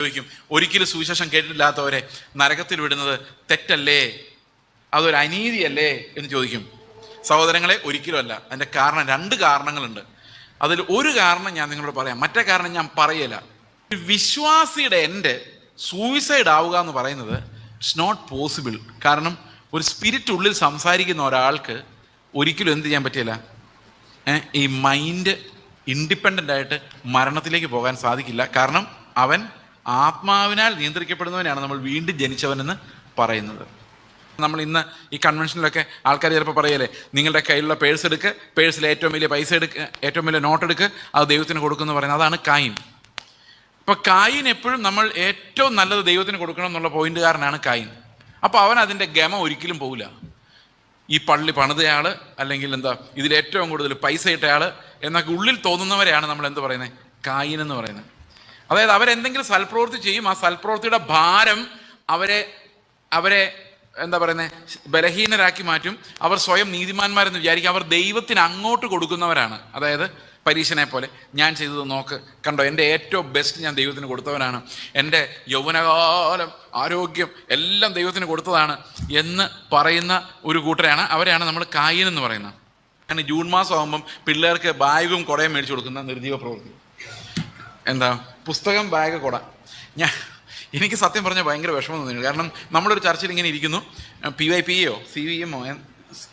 ചോദിക്കും, ഒരിക്കലും സുവിശേഷം കേട്ടിട്ടില്ലാത്തവരെ നരകത്തിൽ വിടുന്നത് തെറ്റല്ലേ, അതൊരു അനീതിയല്ലേ എന്ന് ചോദിക്കും. സഹോദരങ്ങളെ, ഒരിക്കലുമല്ല. അതിൻ്റെ കാരണം 2 കാരണങ്ങളുണ്ട്. അതിൽ ഒരു കാരണം ഞാൻ നിങ്ങളോട് പറയാം, മറ്റേ കാരണം ഞാൻ പറയല. ഒരു വിശ്വാസിയുടെ എൻ്റെ സൂയിസൈഡ് ആവുക എന്ന് പറയുന്നത് ഇറ്റ്സ് നോട്ട് പോസിബിൾ. കാരണം ഒരു സ്പിരിറ്റ് ഉള്ളിൽ സംസാരിക്കുന്ന ഒരാൾക്ക് ഒരിക്കലും എന്ത് ചെയ്യാൻ പറ്റില്ല, ഈ മൈൻഡ് ഇൻഡിപെൻഡൻ്റ് ആയിട്ട് മരണത്തിലേക്ക് പോകാൻ സാധിക്കില്ല. കാരണം അവൻ ആത്മാവിനാൽ നിയന്ത്രിക്കപ്പെടുന്നവനാണ് നമ്മൾ വീണ്ടും ജനിച്ചവനെന്ന് പറയുന്നത്. നമ്മൾ ഇന്ന് ഈ കൺവെൻഷനിലൊക്കെ ആൾക്കാർ ചിലപ്പോൾ പറയല്ലേ, നിങ്ങളുടെ കയ്യിലുള്ള പേഴ്സ് എടുക്കുക, പേഴ്സിൽ ഏറ്റവും വലിയ പൈസ എടുക്കുക, ഏറ്റവും വലിയ നോട്ട് എടുക്കുക, അത് ദൈവത്തിന് കൊടുക്കുമെന്ന് പറയുന്നത്. അതാണ് കായിൻ. അപ്പോൾ കായിൻ എപ്പോഴും നമ്മൾ ഏറ്റവും നല്ലത് ദൈവത്തിന് കൊടുക്കണം എന്നുള്ള പോയിന്റുകാരനാണ് കായിൻ. അപ്പോൾ അവൻ അതിൻ്റെ ഗമ ഒരിക്കലും പോകില്ല. ഈ പള്ളി പണിതയാൾ, അല്ലെങ്കിൽ എന്താ ഇതിലേറ്റവും കൂടുതൽ പൈസ ഇട്ടയാൾ എന്നൊക്കെ ഉള്ളിൽ തോന്നുന്നവരെയാണ് നമ്മൾ എന്ത് പറയുന്നത്, കായിൻ എന്ന് പറയുന്നത്. അതായത് അവരെന്തെങ്കിലും സൽപ്രവൃത്തി ചെയ്യും, ആ സൽപ്രവൃത്തിയുടെ ഭാരം അവരെ എന്താ പറയുന്നത്, ബലഹീനരാക്കി മാറ്റും. അവർ സ്വയം നീതിമാന്മാരെന്ന് വിചാരിക്കും. അവർ ദൈവത്തിന് അങ്ങോട്ട് കൊടുക്കുന്നവരാണ്. അതായത് പരീക്ഷനെ പോലെ, ഞാൻ ചെയ്തത് നോക്ക്, കണ്ടോ, എൻ്റെ ഏറ്റവും ബെസ്റ്റ് ഞാൻ ദൈവത്തിന് കൊടുത്തവനാണ്, എൻ്റെ യൗവനകാലം ആരോഗ്യം എല്ലാം ദൈവത്തിന് കൊടുത്തതാണ് എന്ന് പറയുന്ന ഒരു കൂട്ടരെയാണ്, അവരെയാണ് നമ്മൾ കായിൻ എന്ന് പറയുന്നത്. അങ്ങനെ ജൂൺ മാസം ആകുമ്പം പിള്ളേർക്ക് ബാഗും കുടയും മേടിച്ചു കൊടുക്കുന്ന നിർജീവ പ്രവൃത്തി. എന്താ, പുസ്തകം, ബാഗ്, കുട. എനിക്ക് സത്യം പറഞ്ഞാൽ ഭയങ്കര വിഷമം തോന്നിയിരുന്നു. കാരണം നമ്മളൊരു ചർച്ചയിൽ ഇങ്ങനെ ഇരിക്കുന്നു, PYPയോ CVMോ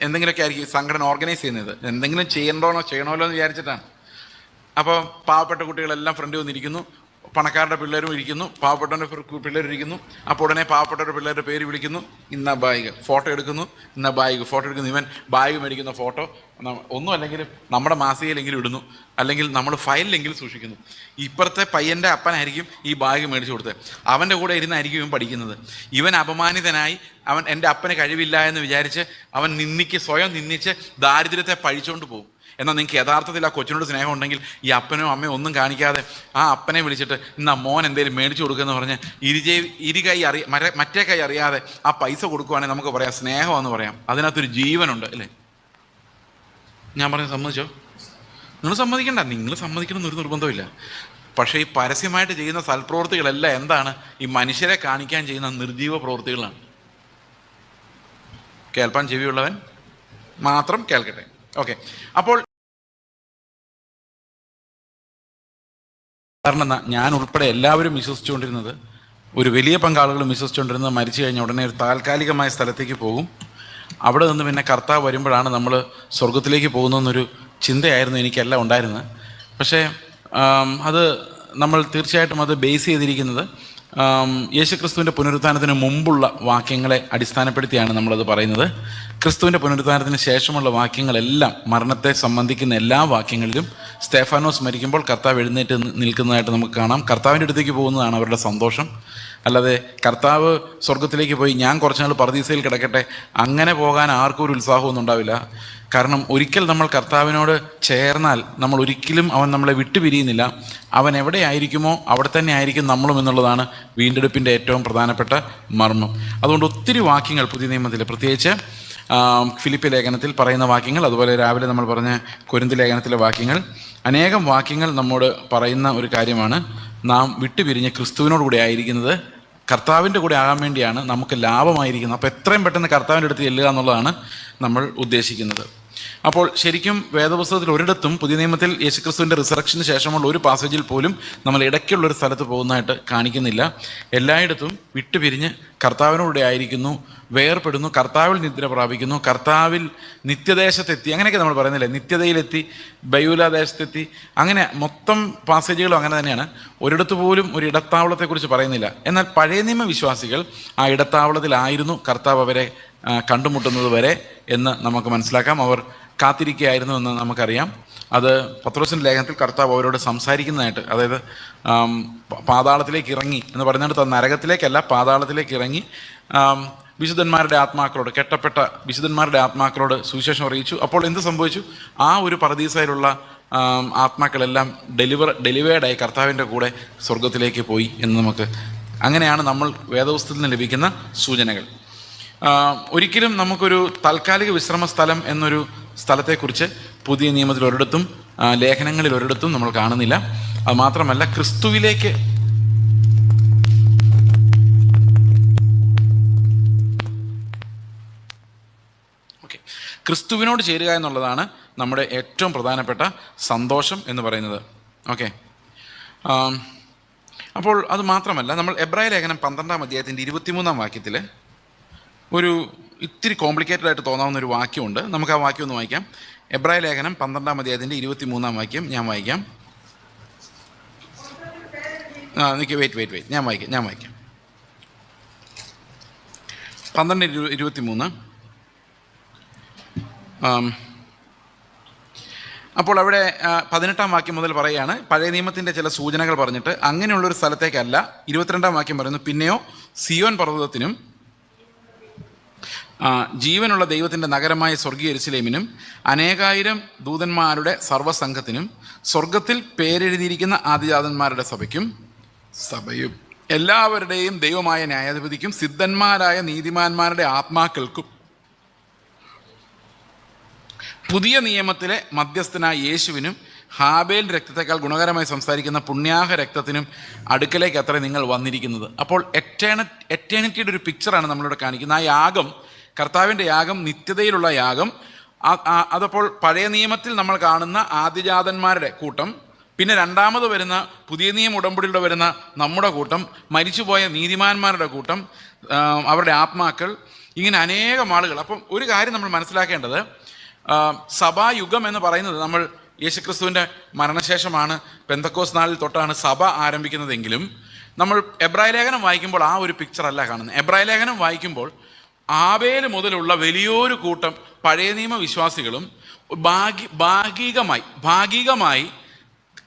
എന്തെങ്കിലുമൊക്കെ ആയിരിക്കും സംഘടന ഓർഗനൈസ് ചെയ്യുന്നത്, എന്തെങ്കിലും ചെയ്യണമല്ലോ എന്ന് വിചാരിച്ചിട്ടാണ്. അപ്പോൾ പാവപ്പെട്ട കുട്ടികളെല്ലാം ഫ്രണ്ടിൽ വന്നിരിക്കുന്നു, പണക്കാരുടെ പിള്ളേരും ഇരിക്കുന്നു, പാവപ്പെട്ടവൻ്റെ പിള്ളേരും ഇരിക്കുന്നു. അപ്പോൾ ഉടനെ പാവപ്പെട്ടവരുടെ പിള്ളേരുടെ പേര് വിളിക്കുന്നു, ഇന്ന ബാഗ്, ഫോട്ടോ എടുക്കുന്നു, ഇന്ന ബാഗ്, ഫോട്ടോ എടുക്കുന്നു. ഇവൻ ബാഗ് മേടിക്കുന്ന ഫോട്ടോ ഒന്നും അല്ലെങ്കിലും നമ്മുടെ മാസികയിലെങ്കിലും ഇടുന്നു, അല്ലെങ്കിൽ നമ്മൾ ഫയലിലെങ്കിലും സൂക്ഷിക്കുന്നു. ഇപ്പുറത്തെ പയ്യൻ്റെ അപ്പനായിരിക്കും ഈ ബാഗ് മേടിച്ചു കൊടുത്തത്, അവൻ്റെ കൂടെ ഇരുന്നായിരിക്കും ഇവൻ പഠിക്കുന്നത്. ഇവൻ അപമാനിതനായി, അവൻ എൻ്റെ അപ്പന് കഴിവില്ല എന്ന് വിചാരിച്ച് അവൻ സ്വയം നിന്ദിച്ച് ദാരിദ്ര്യത്തെ പഴിച്ചുകൊണ്ട് പോകും. എന്നാൽ നിങ്ങൾക്ക് യഥാർത്ഥത്തിൽ ആ കൊച്ചിനോട് സ്നേഹം ഉണ്ടെങ്കിൽ ഈ അപ്പനോ അമ്മയോ ഒന്നും കാണിക്കാതെ ആ അപ്പനെ വിളിച്ചിട്ട് ഇന്ന് മോൻ എന്തെങ്കിലും മേടിച്ചു കൊടുക്കുമെന്ന് പറഞ്ഞ് മറ്റേ കൈ അറിയാതെ ആ പൈസ കൊടുക്കുവാണെങ്കിൽ നമുക്ക് പറയാം സ്നേഹമെന്ന് പറയാം. അതിനകത്തൊരു ജീവനുണ്ട് അല്ലേ? ഞാൻ പറഞ്ഞത് സമ്മതിച്ചോ? നിങ്ങൾ സമ്മതിക്കണ്ട, നിങ്ങൾ സമ്മതിക്കണമെന്ന് ഒരു നിർബന്ധമില്ല. പക്ഷേ ഈ പരസ്യമായിട്ട് ചെയ്യുന്ന സൽപ്രവൃത്തികളെല്ലാം എന്താണ്, ഈ മനുഷ്യരെ കാണിക്കാൻ ചെയ്യുന്ന നിർജീവ പ്രവൃത്തികളാണ്. കേൾപ്പാൻ ചെവിയുള്ളവൻ മാത്രം കേൾക്കട്ടെ. ഓക്കെ, അപ്പോൾ കാരണം ഞാൻ ഉൾപ്പെടെ എല്ലാവരും വിശ്വസിച്ചുകൊണ്ടിരുന്നത്, ഒരു വലിയ പങ്കാളുകളും വിശ്വസിച്ചുകൊണ്ടിരുന്നത്, മരിച്ചു കഴിഞ്ഞ ഉടനെ ഒരു താൽക്കാലികമായ സ്ഥലത്തേക്ക് പോകും, അവിടെ നിന്ന് പിന്നെ കർത്താവ് വരുമ്പോഴാണ് നമ്മൾ സ്വർഗത്തിലേക്ക് പോകുന്നതെന്നൊരു ചിന്തയായിരുന്നു എനിക്കെല്ലാം ഉണ്ടായിരുന്നത്. പക്ഷേ അത് നമ്മൾ തീർച്ചയായിട്ടും അത് ബേസ് ചെയ്തിരിക്കുന്നത് യേശുക്രിസ്തുവിൻ്റെ പുനരുത്ഥാനത്തിന് മുമ്പുള്ള വാക്യങ്ങളെ അടിസ്ഥാനപ്പെടുത്തിയാണ് നമ്മളത് പറയുന്നത്. ക്രിസ്തുവിൻ്റെ പുനരുത്ഥാനത്തിന് ശേഷമുള്ള വാക്യങ്ങളെല്ലാം, മരണത്തെ സംബന്ധിക്കുന്ന എല്ലാ വാക്യങ്ങളിലും സ്തേഫാനോസ് മരിക്കുമ്പോൾ കർത്താവ് എഴുന്നേറ്റ് നിൽക്കുന്നതായിട്ട് നമുക്ക് കാണാം. കർത്താവിൻ്റെ അടുത്തേക്ക് പോകുന്നതാണ് അവരുടെ സന്തോഷം. അല്ലാതെ കർത്താവ് സ്വർഗത്തിലേക്ക് പോയി ഞാൻ കുറച്ചുനാൾ പർദീസയിൽ കിടക്കട്ടെ, അങ്ങനെ പോകാൻ ആർക്കും ഒരു ഉത്സാഹമൊന്നും ഉണ്ടാവില്ല. കാരണം ഒരിക്കൽ നമ്മൾ കർത്താവിനോട് ചേർന്നാൽ നമ്മൾ ഒരിക്കലും അവൻ നമ്മളെ വിട്ടുപിരിയുന്നില്ല. അവൻ എവിടെയായിരിക്കുമോ അവിടെ തന്നെ ആയിരിക്കും നമ്മളും എന്നുള്ളതാണ് വീണ്ടെടുപ്പിൻ്റെ ഏറ്റവും പ്രധാനപ്പെട്ട മർമ്മം. അതുകൊണ്ട് ഒത്തിരി വാക്യങ്ങൾ പുതിയ നിയമത്തിൽ, പ്രത്യേകിച്ച് ഫിലിപ്പി ലേഖനത്തിൽ പറയുന്ന വാക്യങ്ങൾ, അതുപോലെ രാവിലെ നമ്മൾ പറഞ്ഞ കൊരിന്ത് ലേഖനത്തിലെ വാക്യങ്ങൾ, അനേകം വാക്യങ്ങൾ നമ്മോട് പറയുന്ന ഒരു കാര്യമാണ്, നാം വിട്ടുപിരിഞ്ഞ് ക്രിസ്തുവിനോട് കൂടെ ആയിരിക്കുന്നത് കർത്താവിൻ്റെ കൂടെ ആകാൻ വേണ്ടിയാണ് നമുക്ക് ലാഭമായിരിക്കുന്നത്. അപ്പോൾ എത്രയും പെട്ടെന്ന് കർത്താവിൻ്റെ അടുത്ത് ചെല്ലുക എന്നുള്ളതാണ് നമ്മൾ ഉദ്ദേശിക്കുന്നത്. അപ്പോൾ ശരിക്കും വേദപുസ്തകത്തിൽ ഒരിടത്തും പുതിയ നിയമത്തിൽ യേശുക്രിസ്തുവിൻ്റെ റിസറക്ഷന് ശേഷമുള്ള ഒരു പാസേജിൽ പോലും നമ്മൾ ഇടയ്ക്കുള്ളൊരു സ്ഥലത്ത് പോകുന്നതായിട്ട് കാണിക്കുന്നില്ല. എല്ലായിടത്തും വിട്ടുപിരിഞ്ഞ് കർത്താവിനോടെ ആയിരിക്കുന്നു, വേർപ്പെടുന്നു, കർത്താവിൽ നിദ്ര പ്രാപിക്കുന്നു, കർത്താവിൽ നിത്യദേശത്തെത്തി, അങ്ങനെയൊക്കെ നമ്മൾ പറയുന്നില്ലേ, നിത്യതയിലെത്തി, ബൈയൂലാദേശത്തെത്തി, അങ്ങനെ മൊത്തം പാസേജുകളും അങ്ങനെ തന്നെയാണ്. ഒരിടത്ത് പോലും ഒരു ഇടത്താവളത്തെക്കുറിച്ച് പറയുന്നില്ല. എന്നാൽ പഴയ നിയമ വിശ്വാസികൾ ആ ഇടത്താവളത്തിലായിരുന്നു കർത്താവ് അവരെ കണ്ടുമുട്ടുന്നത് വരെ എന്ന് നമുക്ക് മനസ്സിലാക്കാം. അവർ കാത്തിരിക്കുകയായിരുന്നു എന്ന് നമുക്കറിയാം. അത് പത്രോസിൻ്റെ ലേഖനത്തിൽ കർത്താവ് അവരോട് സംസാരിക്കുന്നതായിട്ട്, അതായത് പാതാളത്തിലേക്ക് ഇറങ്ങി എന്ന് പറയുന്നിടത്ത് നരകത്തിലേക്കല്ല, പാതാളത്തിലേക്ക് ഇറങ്ങി വിശുദ്ധന്മാരുടെ ആത്മാക്കളോട്, കെട്ടപ്പെട്ട വിശുദ്ധന്മാരുടെ ആത്മാക്കളോട് സുവിശേഷം അറിയിച്ചു. അപ്പോൾ എന്ത് സംഭവിച്ചു? ആ ഒരു പറുദീസയിലുള്ള ആത്മാക്കളെല്ലാം ഡെലിവേർഡായി കർത്താവിൻ്റെ കൂടെ സ്വർഗത്തിലേക്ക് പോയി എന്ന് നമുക്ക്, അങ്ങനെയാണ് നമ്മൾ വേദപുസ്തകത്തിൽ നിന്ന് ലഭിക്കുന്ന സൂചനകൾ. ഒരിക്കലും നമുക്കൊരു താൽക്കാലിക വിശ്രമ സ്ഥലം എന്നൊരു സ്ഥലത്തെക്കുറിച്ച് പുതിയ നിയമത്തിൽ ഒരിടത്തും, ലേഖനങ്ങളിൽ ഒരിടത്തും നമ്മൾ കാണുന്നില്ല. അതുമാത്രമല്ല, ക്രിസ്തുവിലേക്ക് ക്രിസ്തുവിനോട് ചേരുക എന്നുള്ളതാണ് നമ്മുടെ ഏറ്റവും പ്രധാനപ്പെട്ട സന്തോഷം എന്ന് പറയുന്നത്. ഓക്കെ, അപ്പോൾ അത് മാത്രമല്ല, നമ്മൾ എബ്രായ ലേഖനം 12-ാം അധ്യായത്തിൻ്റെ 23-ാം വാക്യത്തിൽ ഒരു ഇത്തിരി കോംപ്ലിക്കേറ്റഡ് ആയിട്ട് തോന്നാവുന്ന ഒരു വാക്യമുണ്ട്. നമുക്ക് ആ വാക്യം ഒന്ന് വായിക്കാം. എബ്രായ ലേഖനം 12-ാം അധ്യായത്തിൻ്റെ 23-ാം വാക്യം ഞാൻ വായിക്കാം. വെയിറ്റ് ഞാൻ വായിക്കാം. 12:23. അപ്പോൾ അവിടെ 18-ാം വാക്യം മുതൽ പറയുകയാണ്, പഴയ നിയമത്തിൻ്റെ ചില സൂചനകൾ പറഞ്ഞിട്ട് അങ്ങനെയുള്ളൊരു സ്ഥലത്തേക്കല്ല. 22-ാം വാക്യം പറയുന്നു, പിന്നെയോ സിയോൻ പർവ്വതത്തിനും ജീവനുള്ള ദൈവത്തിൻ്റെ നഗരമായ സ്വർഗീയ യെരൂശലേമിനും അനേകായിരം ദൂതന്മാരുടെ സർവ്വസംഘത്തിനും സ്വർഗത്തിൽ പേരെഴുതിയിരിക്കുന്ന ആദിജാതന്മാരുടെ സഭയും എല്ലാവരുടെയും ദൈവമായ ന്യായാധിപതിക്കും സിദ്ധന്മാരായ നീതിമാന്മാരുടെ ആത്മാക്കൾക്കും പുതിയ നിയമത്തിലെ മധ്യസ്ഥനായ യേശുവിനും ഹാബേൽ രക്തത്തെക്കാൾ ഗുണകരമായി സംസാരിക്കുന്ന പുണ്യാഹ രക്തത്തിനും അടുക്കലേക്ക് അത്ര നിങ്ങൾ വന്നിരിക്കുന്നത്. അപ്പോൾ എറ്റേണിറ്റിയുടെ ഒരു പിക്ചറാണ് നമ്മളിവിടെ കാണിക്കുന്നത്. ആ യാഗം, കർത്താവിൻ്റെ യാഗം, നിത്യതയിലുള്ള യാഗം. അതപ്പോൾ പഴയ നിയമത്തിൽ നമ്മൾ കാണുന്ന ആദിജാതന്മാരുടെ കൂട്ടം, പിന്നെ രണ്ടാമത് വരുന്ന പുതിയ നിയമ ഉടമ്പടിയുടെ വരുന്ന നമ്മുടെ കൂട്ടം, മരിച്ചുപോയ നീതിമാന്മാരുടെ കൂട്ടം, അവരുടെ ആത്മാക്കൾ, ഇങ്ങനെ അനേകം ആളുകൾ. അപ്പം ഒരു കാര്യം നമ്മൾ മനസ്സിലാക്കേണ്ടത്, സഭായുഗം എന്ന് പറയുന്നത് നമ്മൾ യേശുക്രിസ്തുവിൻ്റെ മരണശേഷമാണ്, പെന്തക്കോസ് നാളിൽ തൊട്ടാണ് സഭ ആരംഭിക്കുന്നതെങ്കിലും നമ്മൾ എബ്രായ ലേഖനം വായിക്കുമ്പോൾ ആ ഒരു പിക്ചറല്ല കാണുന്നത്. എബ്രായ ലേഖനം വായിക്കുമ്പോൾ ആബേൽ മുതലുള്ള വലിയൊരു കൂട്ടം പഴയ നിയമ വിശ്വാസികളും ഭാഗികമായി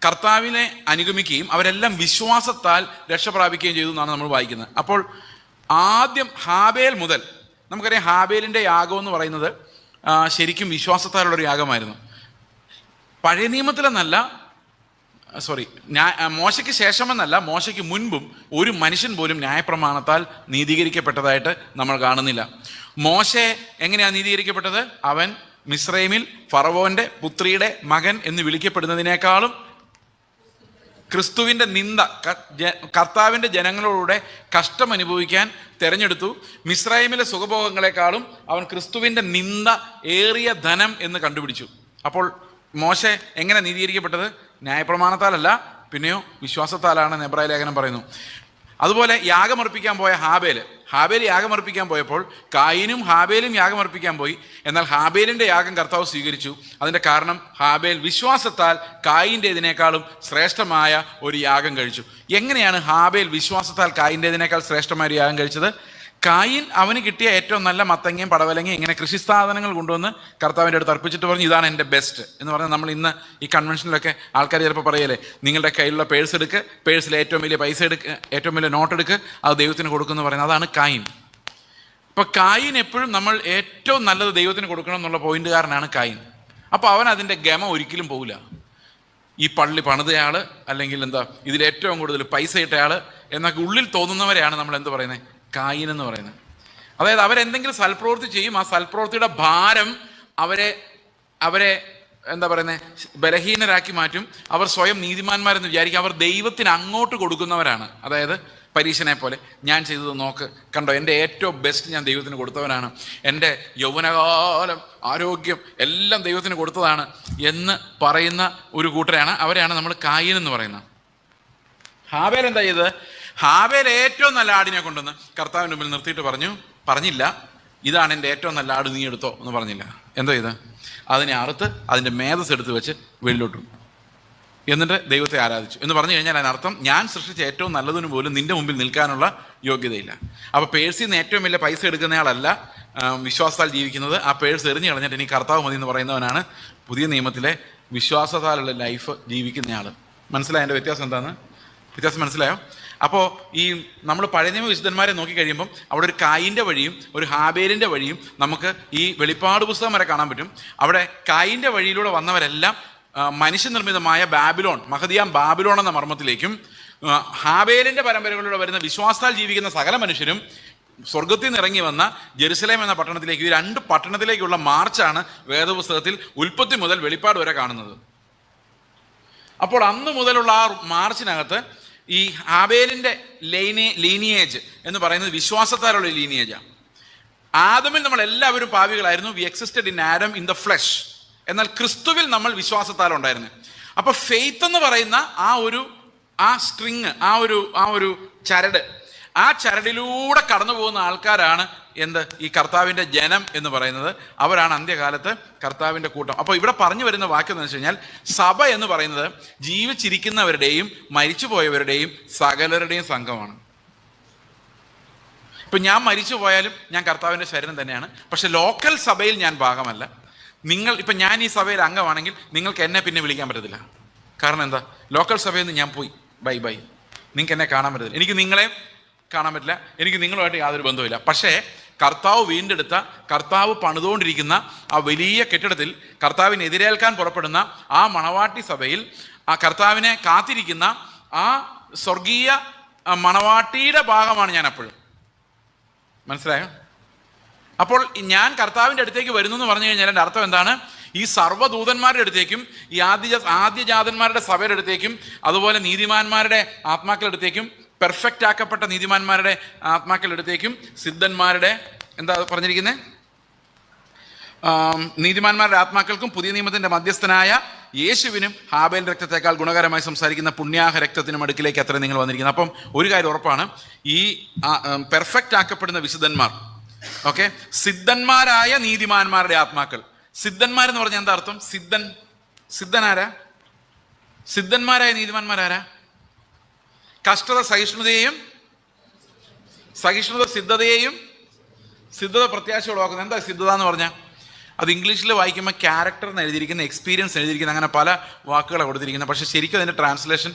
കർത്താവിനെ അനുഗമിക്കുകയും അവരെല്ലാം വിശ്വാസത്താൽ രക്ഷ പ്രാപിക്കുകയും ചെയ്തു എന്നാണ് നമ്മൾ വായിക്കുന്നത്. അപ്പോൾ ആദ്യം ഹാബേൽ മുതൽ നമുക്കറിയാം, ഹാബേലിൻ്റെ യാഗം എന്ന് പറയുന്നത് ശരിക്കും വിശ്വാസത്താലുള്ളൊരു യാഗമായിരുന്നു. പഴയ നിയമത്തിലെന്നല്ല, മോശയ്ക്ക് ശേഷമെന്നല്ല, മോശയ്ക്ക് മുൻപും ഒരു മനുഷ്യൻ പോലും ന്യായപ്രമാണത്താൽ നീതീകരിക്കപ്പെട്ടതായിട്ട് നമ്മൾ കാണുന്നില്ല. മോശെ എങ്ങനെയാണ് നീതീകരിക്കപ്പെട്ടത്? അവൻ മിസ്രൈമിൽ ഫറവോന്റെ പുത്രിയുടെ മകൻ എന്ന് വിളിക്കപ്പെടുന്നതിനേക്കാളും ക്രിസ്തുവിൻ്റെ നിന്ദ, കർത്താവിൻ്റെ ജനങ്ങളോടെ കഷ്ടം അനുഭവിക്കാൻ തിരഞ്ഞെടുത്തു. മിസ്രൈമിലെ സുഖഭോഗങ്ങളെക്കാളും അവൻ ക്രിസ്തുവിൻ്റെ നിന്ദ ഏറിയ ധനം എന്ന് കണ്ടുപിടിച്ചു. അപ്പോൾ മോശെ എങ്ങനെ നീതീകരിക്കപ്പെട്ടത്? ന്യായപ്രമാണത്താലല്ല, പിന്നെയോ വിശ്വാസത്താലാണ് എബ്രായ ലേഖനം പറയുന്നു. അതുപോലെ യാഗമർപ്പിക്കാൻ പോയ ഹാബേൽ യാഗമർപ്പിക്കാൻ പോയപ്പോൾ കായിനും ഹാബേലും യാഗമർപ്പിക്കാൻ പോയി. എന്നാൽ ഹാബേലിൻ്റെ യാഗം കർത്താവ് സ്വീകരിച്ചു. അതിൻ്റെ കാരണം ഹാബേൽ വിശ്വാസത്താൽ കായിൻ്റേതിനേക്കാളും ശ്രേഷ്ഠമായ ഒരു യാഗം കഴിച്ചു. എങ്ങനെയാണ് ഹാബേൽ വിശ്വാസത്താൽ കായിൻ്റേതിനേക്കാൾ ശ്രേഷ്ഠമായ ഒരു യാഗം കഴിച്ചത്? കായിൻ അവന് കിട്ടിയ ഏറ്റവും നല്ല മത്തങ്ങയും പടവലങ്ങയും ഇങ്ങനെ കൃഷിസാധനങ്ങൾ കൊണ്ടുവന്ന് കർത്താവിൻ്റെ അടുത്ത് അർപ്പിച്ചിട്ട് പറഞ്ഞു, ഇതാണ് എൻ്റെ ബെസ്റ്റ് എന്ന് പറഞ്ഞാൽ, നമ്മൾ ഇന്ന് ഈ കൺവെൻഷനിലൊക്കെ ആൾക്കാർ ചിലപ്പോൾ പറയല്ലേ, നിങ്ങളുടെ കയ്യിലുള്ള പേഴ്സ് എടുക്കുക, പേഴ്സിൽ ഏറ്റവും വലിയ പൈസ എടുക്കുക, ഏറ്റവും വലിയ നോട്ട് എടുക്കുക, അത് ദൈവത്തിന് കൊടുക്കുമെന്ന് പറയുന്നത്. അതാണ് കായിൻ. അപ്പോൾ കായിൻ എപ്പോഴും നമ്മൾ ഏറ്റവും നല്ലത് ദൈവത്തിന് കൊടുക്കണം എന്നുള്ള പോയിന്റുകാരനാണ് കായിൻ. അപ്പോൾ അവൻ അതിൻ്റെ ഗമ ഒരിക്കലും പോകില്ല. ഈ പള്ളി പണിതയാൾ, അല്ലെങ്കിൽ എന്താ ഇതിലേറ്റവും കൂടുതൽ പൈസ ഇട്ടയാൾ എന്നൊക്കെ ഉള്ളിൽ തോന്നുന്നവരെയാണ് നമ്മൾ എന്ത് പറയുന്നത്? കായിൻ എന്ന് പറയുന്നത്. അതായത് അവരെന്തെങ്കിലും സൽപ്രവൃത്തി ചെയ്യും, ആ സൽപ്രവൃത്തിയുടെ ഭാരം അവരെ എന്താ പറയുന്നത്, ബലഹീനരാക്കി മാറ്റും. അവർ സ്വയം നീതിമാന്മാരെന്ന് വിചാരിക്കും. അവർ ദൈവത്തിന് അങ്ങോട്ട് കൊടുക്കുന്നവരാണ്. അതായത് പരീശനെ പോലെ, ഞാൻ ചെയ്തത് നോക്ക്, കണ്ടോ, എൻ്റെ ഏറ്റവും ബെസ്റ്റ് ഞാൻ ദൈവത്തിന് കൊടുത്തവനാണ്, എൻ്റെ യൗവനകാലം, ആരോഗ്യം എല്ലാം ദൈവത്തിന് കൊടുത്തതാണ് എന്ന് പറയുന്ന ഒരു കൂട്ടരെയാണ്, അവരെയാണ് നമ്മൾ കായിൻ എന്ന് പറയുന്നത്. ഹാബേൽ എന്താ ചെയ്തത്? ഹാബേൽ ഏറ്റവും നല്ല ആടിനെ കൊണ്ടുവന്ന് കർത്താവിൻ്റെ മുമ്പിൽ നിർത്തിയിട്ട് പറഞ്ഞില്ല, ഇതാണ് എൻ്റെ ഏറ്റവും നല്ല ആട്, നീ എടുത്തോ എന്ന് പറഞ്ഞില്ല. എന്താ ചെയ്ത്? അതിനെ അറുത്ത് അതിൻ്റെ മേധസ് എടുത്ത് വെച്ച് വെളിയിലോട്ടു, എന്നിട്ട് ദൈവത്തെ ആരാധിച്ചു എന്ന് പറഞ്ഞു കഴിഞ്ഞാൽ അതിനർത്ഥം, ഞാൻ സൃഷ്ടിച്ച ഏറ്റവും നല്ലതിന് പോലും നിൻ്റെ മുമ്പിൽ നിൽക്കാനുള്ള യോഗ്യതയില്ല. അപ്പോൾ പേഴ്സിൽ നിന്ന് ഏറ്റവും വലിയ പൈസ എടുക്കുന്നയാളല്ല വിശ്വാസത്താൽ ജീവിക്കുന്നത്. ആ പേഴ്സ് എറിഞ്ഞു കളഞ്ഞിട്ട് ഇനി കർത്താവ് മതി എന്ന് പറയുന്നവനാണ് പുതിയ നിയമത്തിലെ വിശ്വാസത്താലുള്ള ലൈഫ് ജീവിക്കുന്നയാൾ. മനസ്സിലായോ എൻ്റെ വ്യത്യാസം എന്താണെന്ന്? വ്യത്യാസം മനസ്സിലായോ? അപ്പോൾ ഈ നമ്മൾ പഴയ നിയമ വിശുദ്ധന്മാരെ നോക്കിക്കഴിയുമ്പം അവിടെ ഒരു കായിൻ്റെ വഴിയും ഒരു ഹാബേലിൻ്റെ വഴിയും നമുക്ക് ഈ വെളിപ്പാട് പുസ്തകം വരെ കാണാൻ പറ്റും. അവിടെ കായിൻ്റെ വഴിയിലൂടെ വന്നവരെല്ലാം മനുഷ്യനിർമ്മിതമായ ബാബിലോൺ, മഹദിയാം ബാബിലോൺ എന്ന മർമ്മത്തിലേക്കും, ഹാബേലിൻ്റെ പരമ്പരകളിലൂടെ വരുന്ന വിശ്വാസത്താൽ ജീവിക്കുന്ന സകല മനുഷ്യരും സ്വർഗത്തിൽ നിന്ന് ഇറങ്ങി വന്ന ജെറുസലേം എന്ന പട്ടണത്തിലേക്ക്, ഈ രണ്ട് പട്ടണത്തിലേക്കുള്ള മാർച്ചാണ് വേദപുസ്തകത്തിൽ ഉൽപ്പത്തി മുതൽ വെളിപ്പാട് വരെ കാണുന്നത്. അപ്പോൾ അന്ന് മുതലുള്ള ആ മാർച്ചിനകത്ത് ഈ ഹാബേലിൻ്റെ ലീനിയേജ് എന്ന് പറയുന്നത് വിശ്വാസത്താലുള്ള ലീനിയേജാണ്. ആദമിൽ നമ്മൾ എല്ലാവരും പാപികളായിരുന്നു. We existed in Adam in the flesh. എന്നാൽ ക്രിസ്തുവിൽ നമ്മൾ വിശ്വാസത്താൽ ഉണ്ടായിരുന്നു. അപ്പൊ ഫെയ്ത്ത് എന്ന് പറയുന്ന ആ സ്ട്രിങ്, ആ ഒരു ചരട്, ആ ചരടിലൂടെ കടന്നു പോകുന്ന ആൾക്കാരാണ് ഈ കർത്താവിൻ്റെ ജനം എന്ന് പറയുന്നത്. അവരാണ് അന്ത്യകാലത്ത് കർത്താവിൻ്റെ കൂട്ടം. അപ്പോൾ ഇവിടെ പറഞ്ഞു വരുന്ന വാക്യം എന്ന് വെച്ച് കഴിഞ്ഞാൽ, സഭ എന്ന് പറയുന്നത് ജീവിച്ചിരിക്കുന്നവരുടെയും മരിച്ചുപോയവരുടെയും സകലരുടെയും സംഘമാണ്. ഇപ്പം ഞാൻ മരിച്ചു പോയാലും ഞാൻ കർത്താവിൻ്റെ ശരീരം തന്നെയാണ്. പക്ഷെ ലോക്കൽ സഭയിൽ ഞാൻ ഭാഗമല്ല. ഇപ്പം ഞാൻ ഈ സഭയിൽ അംഗമാണെങ്കിൽ നിങ്ങൾക്ക് എന്നെ പിന്നെ വിളിക്കാൻ പറ്റത്തില്ല. കാരണം എന്താ? ലോക്കൽ സഭയിൽ നിന്ന് ഞാൻ പോയി, ബൈ ബൈ. നിങ്ങൾക്ക് എന്നെ കാണാൻ പറ്റത്തില്ല, എനിക്ക് നിങ്ങളെ കാണാൻ പറ്റില്ല, എനിക്ക് നിങ്ങളുമായിട്ട് യാതൊരു ബന്ധവുമില്ല. പക്ഷേ കർത്താവ് വീണ്ടെടുത്ത, കർത്താവ് പണിതുകൊണ്ടിരിക്കുന്ന ആ വലിയ കെട്ടിടത്തിൽ കർത്താവിനെ എതിരേൽക്കാൻ പുറപ്പെടുന്ന ആ മണവാട്ടി സഭയിൽ ആ കർത്താവിനെ കാത്തിരിക്കുന്ന ആ സ്വർഗീയ മണവാട്ടിയുടെ ഭാഗമാണ് ഞാൻ അപ്പോഴും. മനസ്സിലായോ? അപ്പോൾ ഞാൻ കർത്താവിൻ്റെ അടുത്തേക്ക് വരുന്നു എന്ന് പറഞ്ഞു കഴിഞ്ഞാൽ എൻ്റെ അർത്ഥം എന്താണ്? ഈ സർവ്വദൂതന്മാരുടെ അടുത്തേക്കും, ഈ ആദ്യജാതന്മാരുടെ സഭയുടെ അടുത്തേക്കും, അതുപോലെ നീതിമാന്മാരുടെ ആത്മാക്കളുടെ അടുത്തേക്കും, പെർഫെക്റ്റ് ആക്കപ്പെട്ട നീതിമാന്മാരുടെ ആത്മാക്കളുടെ അടുത്തേക്കും, സിദ്ധന്മാരുടെ എന്താ പറഞ്ഞിരിക്കുന്നത്, നീതിമാന്മാരുടെ ആത്മാക്കൾക്കും പുതിയ നിയമത്തിൻ്റെ മധ്യസ്ഥനായ യേശുവിനും ഹാബേൽ രക്തത്തെക്കാൾ ഗുണകരമായി സംസാരിക്കുന്ന പുണ്യാഹ രക്തത്തിനും അടുക്കിലേക്ക് അത്ര നിങ്ങൾ വന്നിരിക്കുന്നത്. അപ്പം ഒരു കാര്യം ഉറപ്പാണ്, ഈ പെർഫെക്റ്റ് ആക്കപ്പെടുന്ന വിശുദ്ധന്മാർ, ഓക്കെ, സിദ്ധന്മാരായ നീതിമാന്മാരുടെ ആത്മാക്കൾ. സിദ്ധന്മാരെന്ന് പറഞ്ഞാൽ എന്താ അർത്ഥം? സിദ്ധനാരാ? സിദ്ധന്മാരായ നീതിമാന്മാരാരാ? കഷ്ടത സഹിഷ്ണുതയെയും, സഹിഷ്ണുത സിദ്ധതയെയും, സിദ്ധത പ്രത്യാശ ഉളവാക്കുന്നത്. എന്താ സിദ്ധത എന്ന് പറഞ്ഞാൽ? അത് ഇംഗ്ലീഷിൽ വായിക്കുമ്പോൾ ക്യാരക്ടർ എന്ന് എഴുതിയിരിക്കുന്ന, എക്സ്പീരിയൻസ് എഴുതിയിരിക്കുന്ന, അങ്ങനെ പല വാക്കുകളാണ് കൊടുത്തിരിക്കുന്നത്. പക്ഷേ ശരിക്കും അതിൻ്റെ ട്രാൻസ്ലേഷൻ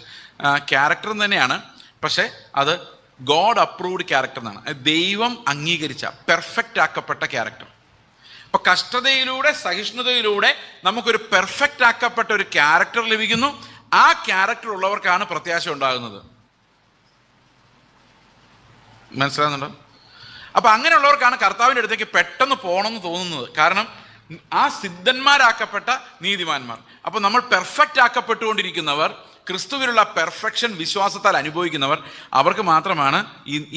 ക്യാരക്ടർ തന്നെയാണ്. പക്ഷേ അത് ഗോഡ് അപ്രൂവ്ഡ് ക്യാരക്ടർ എന്നാണ്. ദൈവം അംഗീകരിച്ച പെർഫെക്റ്റ് ആക്കപ്പെട്ട ക്യാരക്ടർ. അപ്പൊ കഷ്ടതയിലൂടെ, സഹിഷ്ണുതയിലൂടെ നമുക്കൊരു പെർഫെക്റ്റ് ആക്കപ്പെട്ട ഒരു ക്യാരക്ടർ ലഭിക്കുന്നു. ആ ക്യാരക്ടർ ഉള്ളവർക്കാണ് പ്രത്യാശ ഉണ്ടാകുന്നത്. മനസ്സിലാകുന്നുണ്ടോ? അപ്പൊ അങ്ങനെയുള്ളവർക്കാണ് കർത്താവിൻ്റെ അടുത്തേക്ക് പെട്ടെന്ന് പോകണമെന്ന് തോന്നുന്നത്. കാരണം ആ സിദ്ധന്മാരാക്കപ്പെട്ട നീതിമാന്മാർ. അപ്പൊ നമ്മൾ പെർഫെക്റ്റ് ആക്കപ്പെട്ടുകൊണ്ടിരിക്കുന്നവർ, ക്രിസ്തുവിലുള്ള പെർഫെക്ഷൻ വിശ്വാസത്താൽ അനുഭവിക്കുന്നവർ, അവർക്ക് മാത്രമാണ്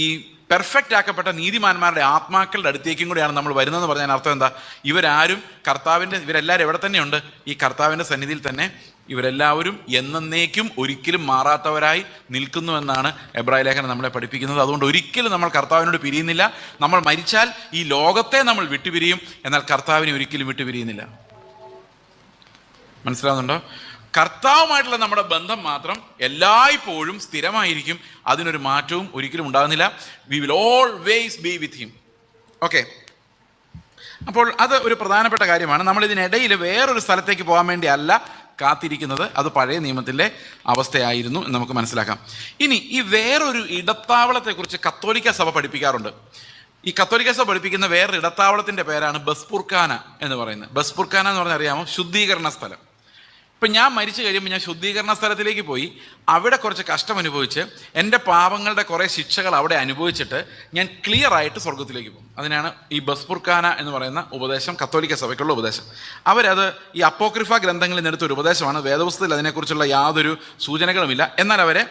ഈ പെർഫെക്റ്റ് ആക്കപ്പെട്ട നീതിമാന്മാരുടെ ആത്മാക്കളുടെ അടുത്തേക്കും കൂടിയാണ് നമ്മൾ വരുന്നതെന്ന് പറഞ്ഞാൽ അർത്ഥം എന്താ? ഇവരാരും ഇവരെല്ലാവരും എവിടെ തന്നെയുണ്ട്? ഈ കർത്താവിൻ്റെ സന്നിധിയിൽ തന്നെ ഇവരെല്ലാവരും എന്നേക്കും ഒരിക്കലും മാറാത്തവരായി നിൽക്കുന്നുവെന്നാണ് എബ്രായ ലേഖനം നമ്മളെ പഠിപ്പിക്കുന്നത്. അതുകൊണ്ട് ഒരിക്കലും നമ്മൾ കർത്താവിനോട് പിരിയുന്നില്ല. നമ്മൾ മരിച്ചാൽ ഈ ലോകത്തെ നമ്മൾ വിട്ടുപിരിയും, എന്നാൽ കർത്താവിനെ ഒരിക്കലും വിട്ടുപിരിയുന്നില്ല. മനസ്സിലാവുന്നുണ്ടോ? കർത്താവുമായിട്ടുള്ള നമ്മുടെ ബന്ധം മാത്രം എല്ലായ്പ്പോഴും സ്ഥിരമായിരിക്കും. അതിനൊരു മാറ്റവും ഒരിക്കലും ഉണ്ടാകുന്നില്ല. V will always B with him. Okay, അപ്പോൾ അത് ഒരു പ്രധാനപ്പെട്ട കാര്യമാണ്. നമ്മൾ ഇതിനിടയിൽ വേറൊരു സ്ഥലത്തേക്ക് പോകാൻ വേണ്ടി അല്ല കാത്തിരിക്കുന്നത്. അത് പഴയ നിയമത്തിലെ അവസ്ഥയായിരുന്നു എന്ന് നമുക്ക് മനസ്സിലാക്കാം. ഇനി ഈ വേറൊരു ഇടത്താവളത്തെക്കുറിച്ച് കത്തോലിക്ക സഭ പഠിപ്പിക്കാറുണ്ട്. ഈ കത്തോലിക്ക സഭ പഠിപ്പിക്കുന്ന വേറൊരു ഇടത്താവളത്തിൻ്റെ പേരാണ് ബസ്പുർഖാന എന്ന് പറയുന്നത്. ബസ്പുർഖാന എന്ന് പറഞ്ഞാൽ അറിയാമോ? ശുദ്ധീകരണ സ്ഥലം. ഇപ്പം ഞാൻ മരിച്ചു കഴിയുമ്പോൾ ഞാൻ ശുദ്ധീകരണ സ്ഥലത്തിലേക്ക് പോയി അവിടെ കുറച്ച് കഷ്ടം അനുഭവിച്ച് എൻ്റെ പാപങ്ങളുടെ കുറേ ശിക്ഷകൾ അവിടെ അനുഭവിച്ചിട്ട് ഞാൻ ക്ലിയർ ആയിട്ട് സ്വർഗത്തിലേക്ക് പോകും. അതിനാണ് ഈ ബസ്പുർഖാന എന്ന് പറയുന്ന ഉപദേശം, കത്തോലിക്ക സഭയ്ക്കുള്ള ഉപദേശം. അവരത് ഈ അപ്പോക്രിഫ ഗ്രന്ഥങ്ങളിൽ നിന്നെടുത്ത ഒരു ഉപദേശമാണ്. വേദപുസ്തകത്തിൽ അതിനെക്കുറിച്ചുള്ള യാതൊരു സൂചനകളുമില്ല. എന്നാൽ അവരെ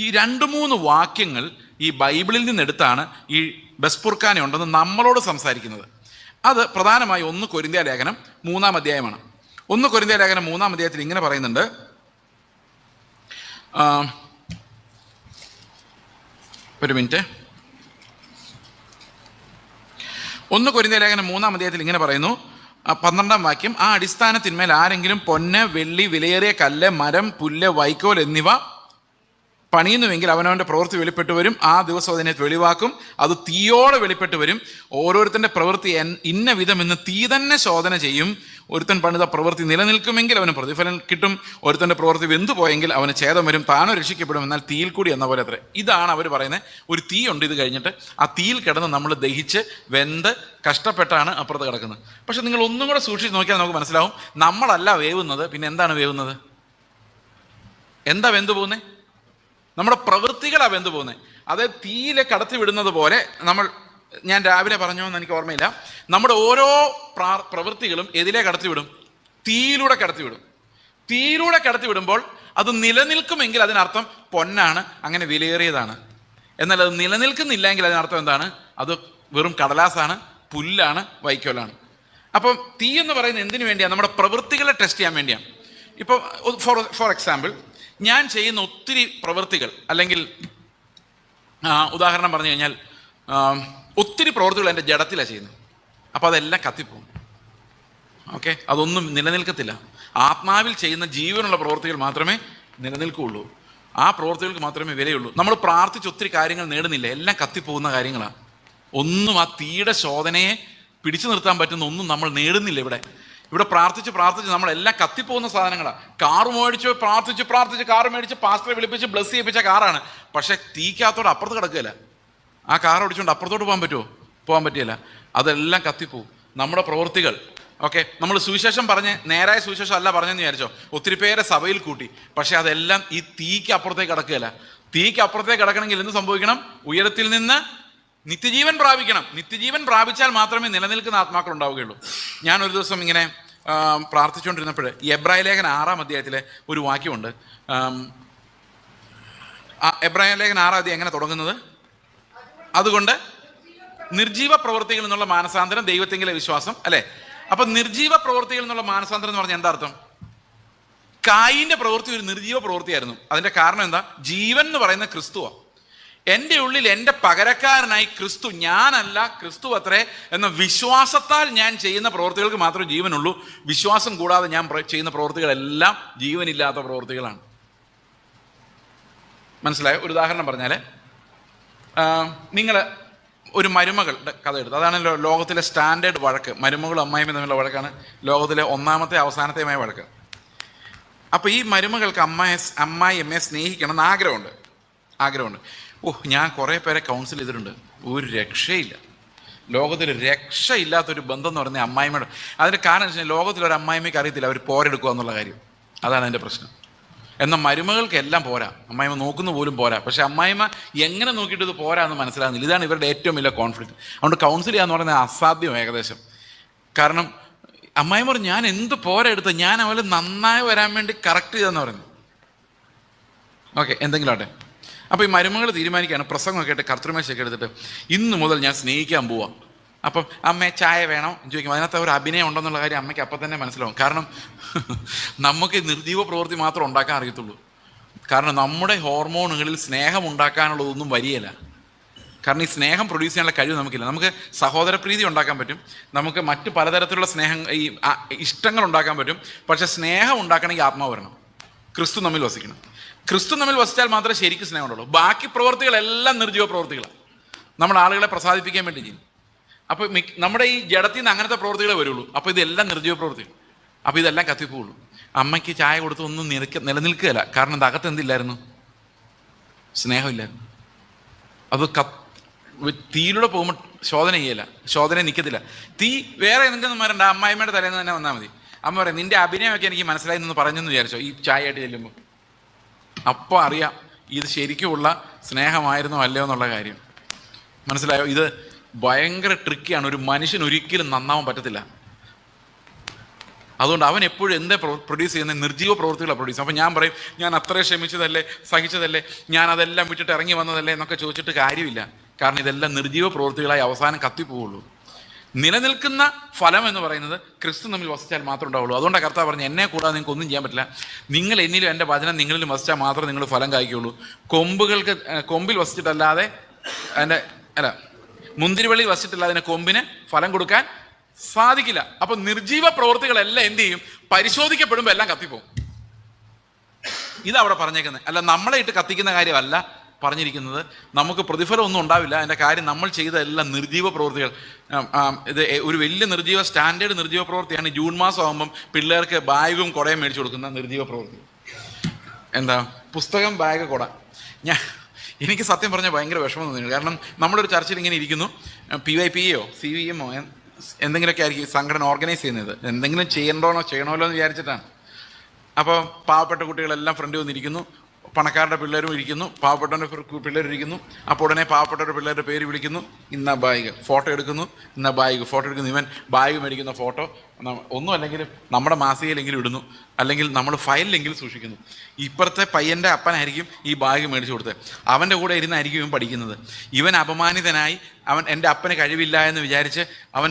ഈ 2-3 വാക്യങ്ങൾ ഈ ബൈബിളിൽ നിന്നെടുത്താണ് ഈ ബസ്പുർഖാന ഉണ്ടെന്ന് നമ്മളോട് സംസാരിക്കുന്നത്. അത് പ്രധാനമായി 1 കൊരിന്ത്യ ലേഖനം 3-ാം അധ്യായമാണ്. 1 കൊരിന്ത്യ ലേഖനം 3-ാം അധ്യായത്തിൽ ഇങ്ങനെ പറയുന്നുണ്ട്. ഒരു മിനിറ്റ്. 1 കൊരിന്ത്യ ലേഖനം 3-ാം അധ്യായത്തിൽ ഇങ്ങനെ പറയുന്നു, 12-ാം വാക്യം: ആ അടിസ്ഥാനത്തിന്മേൽ ആരെങ്കിലും പൊന്ന്, വെള്ളി, വിലയേറിയ കല്ല്, മരം, പുല്ല്, വൈക്കോൽ എന്നിവ പണിയുന്നുവെങ്കിൽ അവനവൻ്റെ പ്രവൃത്തി വെളിപ്പെട്ടു വരും. ആ ദിവസം അതിനെ വെളിവാക്കും. അത് തീയോടെ വെളിപ്പെട്ടു വരും. ഓരോരുത്തൻ്റെ പ്രവൃത്തി ഇന്ന വിധം എന്ന് തീ തന്നെ ശോധന ചെയ്യും. ഒരുത്തൻ പണിത പ്രവൃത്തി നിലനിൽക്കുമെങ്കിൽ അവന് പ്രതിഫലം കിട്ടും. ഒരുത്തൻ്റെ പ്രവൃത്തി വെന്തുപോയെങ്കിൽ അവന് ഛേദം വരും. താനോ രക്ഷിക്കപ്പെടും, എന്നാൽ തീയിൽ കൂടി എന്ന പോലെ അത്ര. ഇതാണ് അവർ പറയുന്നത്. ഒരു തീ ഉണ്ട്, ഇത് കഴിഞ്ഞിട്ട് ആ തീയിൽ കിടന്ന് നമ്മൾ ദഹിച്ച് വെന്ത് കഷ്ടപ്പെട്ടാണ് അപ്പുറത്ത് കിടക്കുന്നത്. പക്ഷെ നിങ്ങൾ ഒന്നും കൂടെ സൂക്ഷിച്ച് നോക്കിയാൽ നമുക്ക് മനസ്സിലാവും, നമ്മളല്ല വേവുന്നത്. പിന്നെ എന്താണ് വേവുന്നത്? എന്താ വെന്തു പോകുന്നത്? നമ്മുടെ പ്രവൃത്തികളാണ് വെന്തു പോകുന്നത്. അത് തീയിലെ കടത്തി വിടുന്നത് പോലെ ഞാൻ രാവിലെ പറഞ്ഞോന്ന് എനിക്ക് ഓർമ്മയില്ല, നമ്മുടെ ഓരോ പ്രവൃത്തികളും എതിലെ കടത്തിവിടും? തീയിലൂടെ കടത്തിവിടും. തീയിലൂടെ കടത്തിവിടുമ്പോൾ അത് നിലനിൽക്കുമെങ്കിൽ അതിനർത്ഥം പൊന്നാണ്, അങ്ങനെ വിലയേറിയതാണ്. എന്നാൽ അത് നിലനിൽക്കുന്നില്ല എങ്കിൽ അതിനർത്ഥം എന്താണ്? അത് വെറും കടലാസാണ്, പുല്ലാണ്, വൈക്കോലാണ്. അപ്പം തീ എന്ന് പറയുന്നത് എന്തിനു വേണ്ടിയാണ്? നമ്മുടെ പ്രവൃത്തികളെ ടെസ്റ്റ് ചെയ്യാൻ വേണ്ടിയാണ്. ഇപ്പോൾ ഫോർ എക്സാമ്പിൾ, ഞാൻ ചെയ്യുന്ന ഒത്തിരി പ്രവൃത്തികൾ, അല്ലെങ്കിൽ ഉദാഹരണം പറഞ്ഞു കഴിഞ്ഞാൽ ഒത്തിരി പ്രവൃത്തികൾ എൻ്റെ ജഡത്തിലാണ് ചെയ്യുന്നത്. അപ്പോൾ അതെല്ലാം കത്തിപ്പോകും. ഓക്കെ, അതൊന്നും നിലനിൽക്കത്തില്ല. ആത്മാവിൽ ചെയ്യുന്ന ജീവനുള്ള പ്രവൃത്തികൾ മാത്രമേ നിലനിൽക്കുകയുള്ളൂ. ആ പ്രവൃത്തികൾക്ക് മാത്രമേ വിലയുള്ളൂ. നമ്മൾ പ്രാർത്ഥിച്ച് ഒത്തിരി കാര്യങ്ങൾ നേടുന്നില്ല, എല്ലാം കത്തിപ്പോകുന്ന കാര്യങ്ങളാണ്. ഒന്നും ആ തീയുടെ ശോധനയെ പിടിച്ചു നിർത്താൻ പറ്റുന്ന ഒന്നും നമ്മൾ നേടുന്നില്ല. ഇവിടെ പ്രാർത്ഥിച്ച് നമ്മളെല്ലാം കത്തിപ്പോകുന്ന സാധനങ്ങളാണ്. കാറ് മേടിച്ച് പ്രാർത്ഥിച്ച് കാറ് മേടിച്ച് പാസ്റ്ററെ വിളിപ്പിച്ച് ബ്ലസ് ചെയ്യിപ്പിച്ച കാറാണ്. പക്ഷെ തീക്കകത്തോട് അപ്പുറത്ത് കിടക്കുകയില്ല. ആ കാർ ഓടിച്ചുകൊണ്ട് അപ്പുറത്തോട്ട് പോകാൻ പറ്റുമോ? പോകാൻ പറ്റില്ല. അതെല്ലാം കത്തിപ്പോവും. നമ്മുടെ പ്രവൃത്തികൾ, ഓക്കെ, നമ്മൾ സുവിശേഷം പറഞ്ഞ് നേരായ സുവിശേഷം അല്ല പറഞ്ഞെന്ന് വിചാരിച്ചോ, ഒത്തിരി പേരെ സഭയിൽ കൂട്ടി, പക്ഷെ അതെല്ലാം ഈ തീക്ക് അപ്പുറത്തേക്ക് കിടക്കുകയില്ല. തീക്ക് അപ്പുറത്തേക്ക് കിടക്കണമെങ്കിൽ എന്ത് സംഭവിക്കണം? ഉയരത്തിൽ നിന്ന് നിത്യജീവൻ പ്രാപിക്കണം. നിത്യജീവൻ പ്രാപിച്ചാൽ മാത്രമേ നിലനിൽക്കുന്ന ആത്മാക്കൾ ഉണ്ടാവുകയുള്ളൂ. ഞാൻ ഒരു ദിവസം ഇങ്ങനെ പ്രാർത്ഥിച്ചുകൊണ്ടിരുന്നപ്പോൾ എബ്രായ ലേഖനം 6-ാം അധ്യായത്തിലെ ഒരു വാക്യമുണ്ട്. എബ്രായ ലേഖനം 6-ാം അധ്യായം എങ്ങനെ തുടങ്ങുന്നത്? അതുകൊണ്ട് നിർജീവ പ്രവൃത്തികൾ എന്നുള്ള മാനസാന്തരം, ദൈവത്തെങ്കിലെ വിശ്വാസം, അല്ലേ? അപ്പൊ നിർജീവ പ്രവൃത്തികൾ എന്നുള്ള മാനസാന്തരം എന്ന് പറഞ്ഞാൽ എന്താ അർത്ഥം? കായിന്റെ പ്രവൃത്തി ഒരു നിർജീവ പ്രവൃത്തിയായിരുന്നു. അതിന്റെ കാരണം എന്താ? ജീവൻ എന്ന് പറയുന്ന ക്രിസ്തുവാ. എൻ്റെ ഉള്ളിൽ എൻ്റെ പകരക്കാരനായി ക്രിസ്തു, ഞാനല്ല ക്രിസ്തു അത്രേ എന്ന വിശ്വാസത്താൽ ഞാൻ ചെയ്യുന്ന പ്രവൃത്തികൾക്ക് മാത്രമേ ജീവനുള്ളൂ. വിശ്വാസം കൂടാതെ ഞാൻ ചെയ്യുന്ന പ്രവൃത്തികളെല്ലാം ജീവനില്ലാത്ത പ്രവൃത്തികളാണ്. മനസ്സിലായോ? ഒരു ഉദാഹരണം പറഞ്ഞാൽ, നിങ്ങൾ ഒരു മരുമകളുടെ കഥ എടുത്ത്, അതാണ് ലോകത്തിലെ സ്റ്റാൻഡേർഡ് വഴക്ക്. മരുമകളും അമ്മായിയും തമ്മിലുള്ള വഴക്കാണ് ലോകത്തിലെ ഒന്നാമത്തെ അവസാനത്തെയുമായ വഴക്ക്. അപ്പോൾ ഈ മരുമകൾക്ക് അമ്മായിയമ്മയെ സ്നേഹിക്കണം എന്ന് ആഗ്രഹമുണ്ട്. ഞാൻ കുറേ പേരെ കൗൺസിൽ ചെയ്തിട്ടുണ്ട്, ഒരു രക്ഷയില്ല. ലോകത്തിൽ രക്ഷയില്ലാത്തൊരു ബന്ധം എന്ന് പറയുന്നത് അമ്മായിമ്മയുടെ. അതിൻ്റെ കാരണം വെച്ചാൽ ലോകത്തിലൊരു അമ്മായിമ്മയ്ക്ക് അറിയത്തില്ല അവർ പോരെടുക്കുക എന്നുള്ള കാര്യം. അതാണ് അതിൻ്റെ പ്രശ്നം. എന്നാൽ മരുമകൾക്ക് എല്ലാം പോരാ, അമ്മായിമ്മ നോക്കുന്ന പോലും പോരാ. പക്ഷെ അമ്മായിമ്മ എങ്ങനെ നോക്കിയിട്ട് ഇത് പോരാ എന്ന് മനസ്സിലാകുന്നില്ല. ഇതാണ് ഇവരുടെ ഏറ്റവും വലിയ കോൺഫ്ലിക്റ്റ്. അതുകൊണ്ട് കൗൺസിൽ ചെയ്യാന്ന് പറയുന്നത് അസാധ്യം ഏകദേശം. കാരണം അമ്മായിമ്മ പറഞ്ഞു, ഞാൻ എന്ത് പോരാ എടുത്ത്, ഞാൻ അവരെ നന്നായി വരാൻ വേണ്ടി കറക്റ്റ് ചെയ്തെന്ന് പറഞ്ഞു. ഓക്കെ, എന്തെങ്കിലും ആട്ടെ. അപ്പോൾ ഈ മരുമകൾ തീരുമാനിക്കുകയാണ്, പ്രസംഗമൊക്കെ ആയിട്ട് കർത്തൃമേശയൊക്കെ എടുത്തിട്ട്, ഇന്ന് മുതൽ ഞാൻ സ്നേഹിക്കാൻ പോവാം. അപ്പം അമ്മേ ചായ വേണോ എന്ന് ചോദിക്കും. അതിനകത്ത് ഒരു അഭിനയം ഉണ്ടെന്നുള്ള കാര്യം അമ്മയ്ക്ക് അപ്പം തന്നെ മനസ്സിലാവും. കാരണം നമുക്ക് നിർജീവ പ്രവൃത്തി മാത്രം ഉണ്ടാക്കാൻ അറിയത്തുള്ളൂ. കാരണം നമ്മുടെ ഹോർമോണുകളിൽ സ്നേഹം ഉണ്ടാക്കാനുള്ളതൊന്നും വരികയില്ല. കാരണം ഈ സ്നേഹം പ്രൊഡ്യൂസ് ചെയ്യാനുള്ള കഴിവ് നമുക്കില്ല. നമുക്ക് സഹോദരപ്രീതി ഉണ്ടാക്കാൻ പറ്റും, നമുക്ക് മറ്റ് പലതരത്തിലുള്ള ഈ ഇഷ്ടങ്ങൾ ഉണ്ടാക്കാൻ പറ്റും. പക്ഷെ സ്നേഹം ഉണ്ടാക്കണമെങ്കിൽ ആത്മാവ് വരണം, ക്രിസ്തു നമ്മിൽ വസിക്കണം. ക്രിസ്തു നമ്മിൽ വസിച്ചാൽ മാത്രമേ ശരിക്കും സ്നേഹം ഉള്ളൂ. ബാക്കി പ്രവൃത്തികളെല്ലാം നിർജീവ പ്രവൃത്തികളാണ്, നമ്മൾ ആളുകളെ പ്രസാദിപ്പിക്കാൻ വേണ്ടി ചെയ്യും. അപ്പോൾ നമ്മുടെ ഈ ജഡത്തിൽ നിന്ന് അങ്ങനത്തെ പ്രവൃത്തികളെ വരുള്ളൂ. അപ്പോൾ ഇതെല്ലാം നിർജീവ പ്രവൃത്തികൾ. അപ്പോൾ ഇതെല്ലാം കത്തിപ്പോവുള്ളൂ. അമ്മയ്ക്ക് ചായ കൊടുത്ത് ഒന്നും നിലനിൽക്കുകയില്ല. കാരണം എന്താ? അകത്ത് എന്തില്ലായിരുന്നു? സ്നേഹമില്ലായിരുന്നു. അത് തീയിലൂടെ പോകുമ്പോൾ ശോധന ചെയ്യല, ശോധന നിൽക്കത്തില്ല. തീ വേറെ എന്തെങ്കിലും വരണ്ട, അമ്മായിമ്മയുടെ തലേന്ന് തന്നെ വന്നാൽ മതി. അമ്മ പറയും, നിന്റെ അഭിനയമൊക്കെ എനിക്ക് മനസ്സിലായി എന്ന് പറഞ്ഞെന്ന് വിചാരിച്ചോ ഈ ചായ ആയിട്ട് ചെല്ലുമ്പോൾ. അപ്പോൾ അറിയാം ഇത് ശരിക്കുമുള്ള സ്നേഹമായിരുന്നോ അല്ലയോ എന്നുള്ള കാര്യം. മനസ്സിലായോ? ഇത് ഭയങ്കര ട്രിക്കിയാണ്. ഒരു മനുഷ്യൻ ഒരിക്കലും നന്നാവാൻ പറ്റത്തില്ല. അതുകൊണ്ട് അവൻ എപ്പോഴും എന്താ പ്രൊഡ്യൂസ് ചെയ്യുന്നത്? നിർജീവ പ്രവൃത്തികളാണ് പ്രൊഡ്യൂസ്. അപ്പോൾ ഞാൻ പറയും, ഞാൻ അത്രയും ക്ഷമിച്ചതല്ലേ, സഹിച്ചതല്ലേ, ഞാൻ അതെല്ലാം വിട്ടിട്ട് ഇറങ്ങി വന്നതല്ലേ എന്നൊക്കെ ചോദിച്ചിട്ട് കാര്യമില്ല. കാരണം ഇതെല്ലാം നിർജീവ പ്രവൃത്തികളായി അവസാനം കത്തിപ്പോവുള്ളൂ. നിലനിൽക്കുന്ന ഫലം എന്ന് പറയുന്നത് ക്രിസ്തു നമ്മിൽ വസിച്ചാൽ മാത്രമേ ഉണ്ടാവുള്ളൂ. അതുകൊണ്ടാണ് കർത്താവ് പറഞ്ഞു, എന്നെ കൂടാതെ നിങ്ങൾക്ക് ഒന്നും ചെയ്യാൻ പറ്റില്ല. നിങ്ങൾ എന്നിലും എൻ്റെ വചനം നിങ്ങളിലും വസിച്ചാൽ മാത്രമേ നിങ്ങൾ ഫലം കായ്ക്കുള്ളൂ. കൊമ്പിൽ വസിച്ചിട്ടല്ലാതെ മുന്തിരിവള്ളി വസിച്ചിട്ടില്ല അതിനെ കൊമ്പിന് ഫലം കൊടുക്കാൻ സാധിക്കില്ല. അപ്പൊ നിർജീവ പ്രവൃത്തികളെല്ലാം എന്ത് ചെയ്യും? പരിശോധിക്കപ്പെടുമ്പോൾ എല്ലാം കത്തിപ്പോവും. ഇതവിടെ പറഞ്ഞേക്കുന്നത്. അല്ല നമ്മളെ ഇട്ട് കത്തിക്കുന്ന കാര്യമല്ല പറഞ്ഞിരിക്കുന്നത്. നമുക്ക് പ്രതിഫലം ഒന്നും ഉണ്ടാവില്ല. അതിൻ്റെ കാര്യം നമ്മൾ ചെയ്ത എല്ലാം നിർജീവ പ്രവൃത്തികൾ. ഇത് ഒരു വലിയ നിർജീവ സ്റ്റാൻഡേർഡ് നിർജീവ പ്രവൃത്തിയാണ് ജൂൺ മാസം ആകുമ്പം പിള്ളേർക്ക് ബാഗും കുടയും മേടിച്ചു കൊടുക്കുന്ന നിർജീവ പ്രവൃത്തി. എന്താ? പുസ്തകം, ബാഗ്, കുട. എനിക്ക് സത്യം പറഞ്ഞാൽ ഭയങ്കര വിഷമം തോന്നിയിരുന്നു. കാരണം നമ്മളൊരു ചർച്ചയിൽ ഇങ്ങനെ ഇരിക്കുന്നു, PYPയോ CVMോ എന്തെങ്കിലുമൊക്കെ ആയിരിക്കും സംഘടന ഓർഗനൈസ് ചെയ്യുന്നത്. എന്തെങ്കിലും ചെയ്യണമല്ലോ എന്ന് വിചാരിച്ചിട്ടാണ്. അപ്പോൾ പാവപ്പെട്ട കുട്ടികളെല്ലാം ഫ്രണ്ടിൽ വന്നിരിക്കുന്നു, പണക്കാരുടെ പിള്ളേരും ഇരിക്കുന്നു, പാവപ്പെട്ടവൻ്റെ പിള്ളേരിരിക്കുന്നു. അപ്പോൾ ഉടനെ പാവപ്പെട്ടവരുടെ പിള്ളേരുടെ പേര് വിളിക്കുന്നു, ഇന്ന ബാഗ് ഫോട്ടോ എടുക്കുന്നു, ഇന്ന ബാഗ് ഫോട്ടോ എടുക്കുന്നു. ഇവൻ ബാഗ് മേടിക്കുന്ന ഫോട്ടോ ഒന്നും അല്ലെങ്കിലും നമ്മുടെ മാസികയിലെങ്കിലും ഇടുന്നു, അല്ലെങ്കിൽ നമ്മൾ ഫയലിലെങ്കിലും സൂക്ഷിക്കുന്നു. ഇപ്പുറത്തെ പയ്യൻ്റെ അപ്പനായിരിക്കും ഈ ബാഗ് മേടിച്ചു കൊടുത്തത്, അവൻ്റെ കൂടെ ഇരുന്നായിരിക്കും ഇവൻ പഠിക്കുന്നത്. ഇവൻ അപമാനിതനായി അവൻ എൻ്റെ അപ്പന് കഴിവില്ല എന്ന് വിചാരിച്ച് അവൻ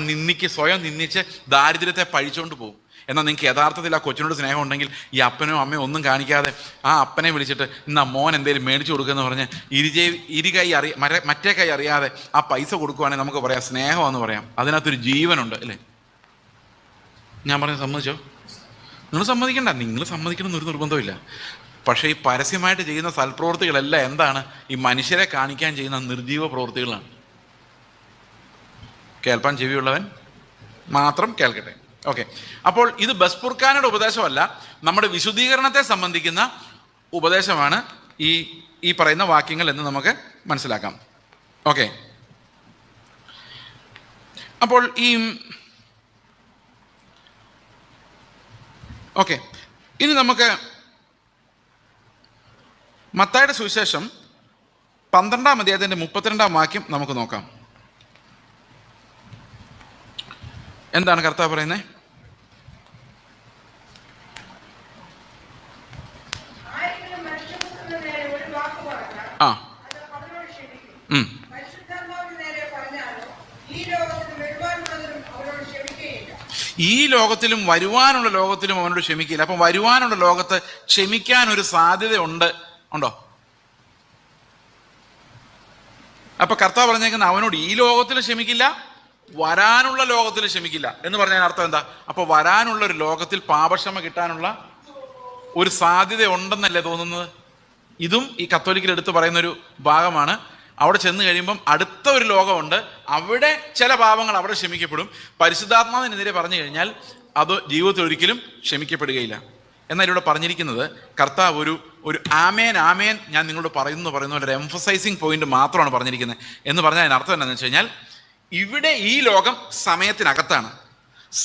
സ്വയം നിന്ദിച്ച് ദാരിദ്ര്യത്തെ പഴിച്ചുകൊണ്ട് പോകും. എന്നാൽ നിങ്ങൾക്ക് യഥാർത്ഥത്തിൽ ആ കൊച്ചിനോട് സ്നേഹം ഉണ്ടെങ്കിൽ ഈ അപ്പനോ അമ്മയോ ഒന്നും കാണിക്കാതെ ആ അപ്പനെ വിളിച്ചിട്ട് ഇന്ന് മോൻ എന്തെങ്കിലും മേടിച്ചു കൊടുക്കുമെന്ന് പറഞ്ഞ് മറ്റേ കൈ അറിയാതെ ആ പൈസ കൊടുക്കുവാണെങ്കിൽ നമുക്ക് പറയാം സ്നേഹമെന്ന് പറയാം. അതിനകത്തൊരു ജീവനുണ്ട് അല്ലേ? ഞാൻ പറഞ്ഞത് സമ്മതിച്ചോ? നിങ്ങൾ സമ്മതിക്കണ്ട, നിങ്ങൾ സമ്മതിക്കണമെന്ന് ഒരു നിർബന്ധമില്ല. പക്ഷേ ഈ പരസ്യമായിട്ട് ചെയ്യുന്ന സൽപ്രവൃത്തികളെല്ലാം എന്താണ്? ഈ മനുഷ്യരെ കാണിക്കാൻ ചെയ്യുന്ന നിർജീവ പ്രവൃത്തികളാണ്. കേൾപ്പാൻ ചെവിയുള്ളവൻ മാത്രം കേൾക്കട്ടെ. ഓക്കെ, അപ്പോൾ ഇത് ബസ്പുർഖാനയുടെ ഉപദേശമല്ല, നമ്മുടെ വിശുദ്ധീകരണത്തെ സംബന്ധിക്കുന്ന ഉപദേശമാണ് ഈ പറയുന്ന വാക്യങ്ങൾ എന്ന് നമുക്ക് മനസ്സിലാക്കാം. ഓക്കെ, അപ്പോൾ ഇനി നമുക്ക് മത്തായിയുടെ സുവിശേഷം 12-ാം അധ്യായത്തിൻ്റെ 32-ാം വാക്യം നമുക്ക് നോക്കാം. എന്താണ് കർത്താവ് പറയുന്നത്? ഈ ലോകത്തിലും വരുവാനുള്ള ലോകത്തിലും അവനോട് ക്ഷമിക്കില്ല. അപ്പം വരുവാനുള്ള ലോകത്ത് ക്ഷമിക്കാൻ ഒരു സാധ്യത ഉണ്ടോ? അപ്പൊ കർത്താവ് പറഞ്ഞേക്കുന്ന അവനോട് ഈ ലോകത്തിൽ ക്ഷമിക്കില്ല, വരാനുള്ള ലോകത്തിൽ ക്ഷമിക്കില്ല എന്ന് പറഞ്ഞാൽ അർത്ഥം എന്താ? അപ്പൊ വരാനുള്ള ഒരു ലോകത്തിൽ പാപക്ഷമ കിട്ടാനുള്ള ഒരു സാധ്യത ഉണ്ടെന്നല്ലേ തോന്നുന്നത്? ഇതും ഈ കത്തോലിക്കൽ എടുത്ത് പറയുന്നൊരു ഭാഗമാണ്. അവിടെ ചെന്ന് കഴിയുമ്പം അടുത്ത ഒരു ലോകമുണ്ട്, അവിടെ ചില പാപങ്ങൾ അവിടെ ക്ഷമിക്കപ്പെടും. പരിശുദ്ധാത്മാവിനെതിരെ പറഞ്ഞു കഴിഞ്ഞാൽ അത് ജീവിതത്തിൽ ഒരിക്കലും ക്ഷമിക്കപ്പെടുകയില്ല. എന്നാൽ ഇവിടെ പറഞ്ഞിരിക്കുന്നത് കർത്താവ് ഒരു ആമേൻ ഞാൻ നിങ്ങളോട് പറയുന്ന ഒരു എംഫസൈസിങ് പോയിന്റ് മാത്രമാണ് പറഞ്ഞിരിക്കുന്നത്. എന്ന് പറഞ്ഞാൽ അതിനർത്ഥം എന്താണെന്ന് വെച്ച് കഴിഞ്ഞാൽ ഇവിടെ ഈ ലോകം സമയത്തിനകത്താണ്.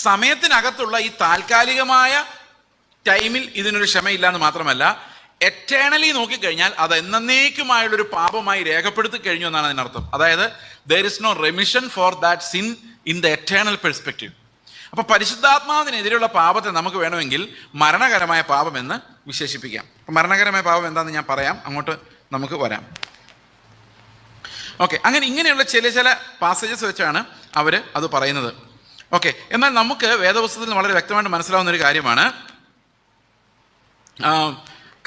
സമയത്തിനകത്തുള്ള ഈ താൽക്കാലികമായ ടൈമിൽ ഇതിനൊരു ക്ഷമയില്ല എന്ന് മാത്രമല്ല, എറ്റേണലി നോക്കിക്കഴിഞ്ഞാൽ അത് എന്നേക്കുമായുള്ളൊരു പാപമായി രേഖപ്പെടുത്തി കഴിഞ്ഞു എന്നാണ് അതിനർത്ഥം. അതായത് there is no remission for that sin in the eternal perspective. അപ്പൊ പരിശുദ്ധാത്മാവിനെതിരെയുള്ള പാപത്തെ നമുക്ക് വേണമെങ്കിൽ മരണകരമായ പാപം എന്ന് വിശേഷിപ്പിക്കാം. മരണകരമായ പാപം എന്താണെന്ന് ഞാൻ പറയാം, അങ്ങോട്ട് നമുക്ക് വരാം. ഓക്കെ, ഇങ്ങനെയുള്ള ചില പാസേജസ് വെച്ചാണ് അവർ അത് പറയുന്നത്. ഓക്കെ, എന്നാൽ നമുക്ക് വേദപുസ്തകത്തിൽ വളരെ വ്യക്തമായിട്ട് മനസ്സിലാവുന്ന ഒരു കാര്യമാണ്,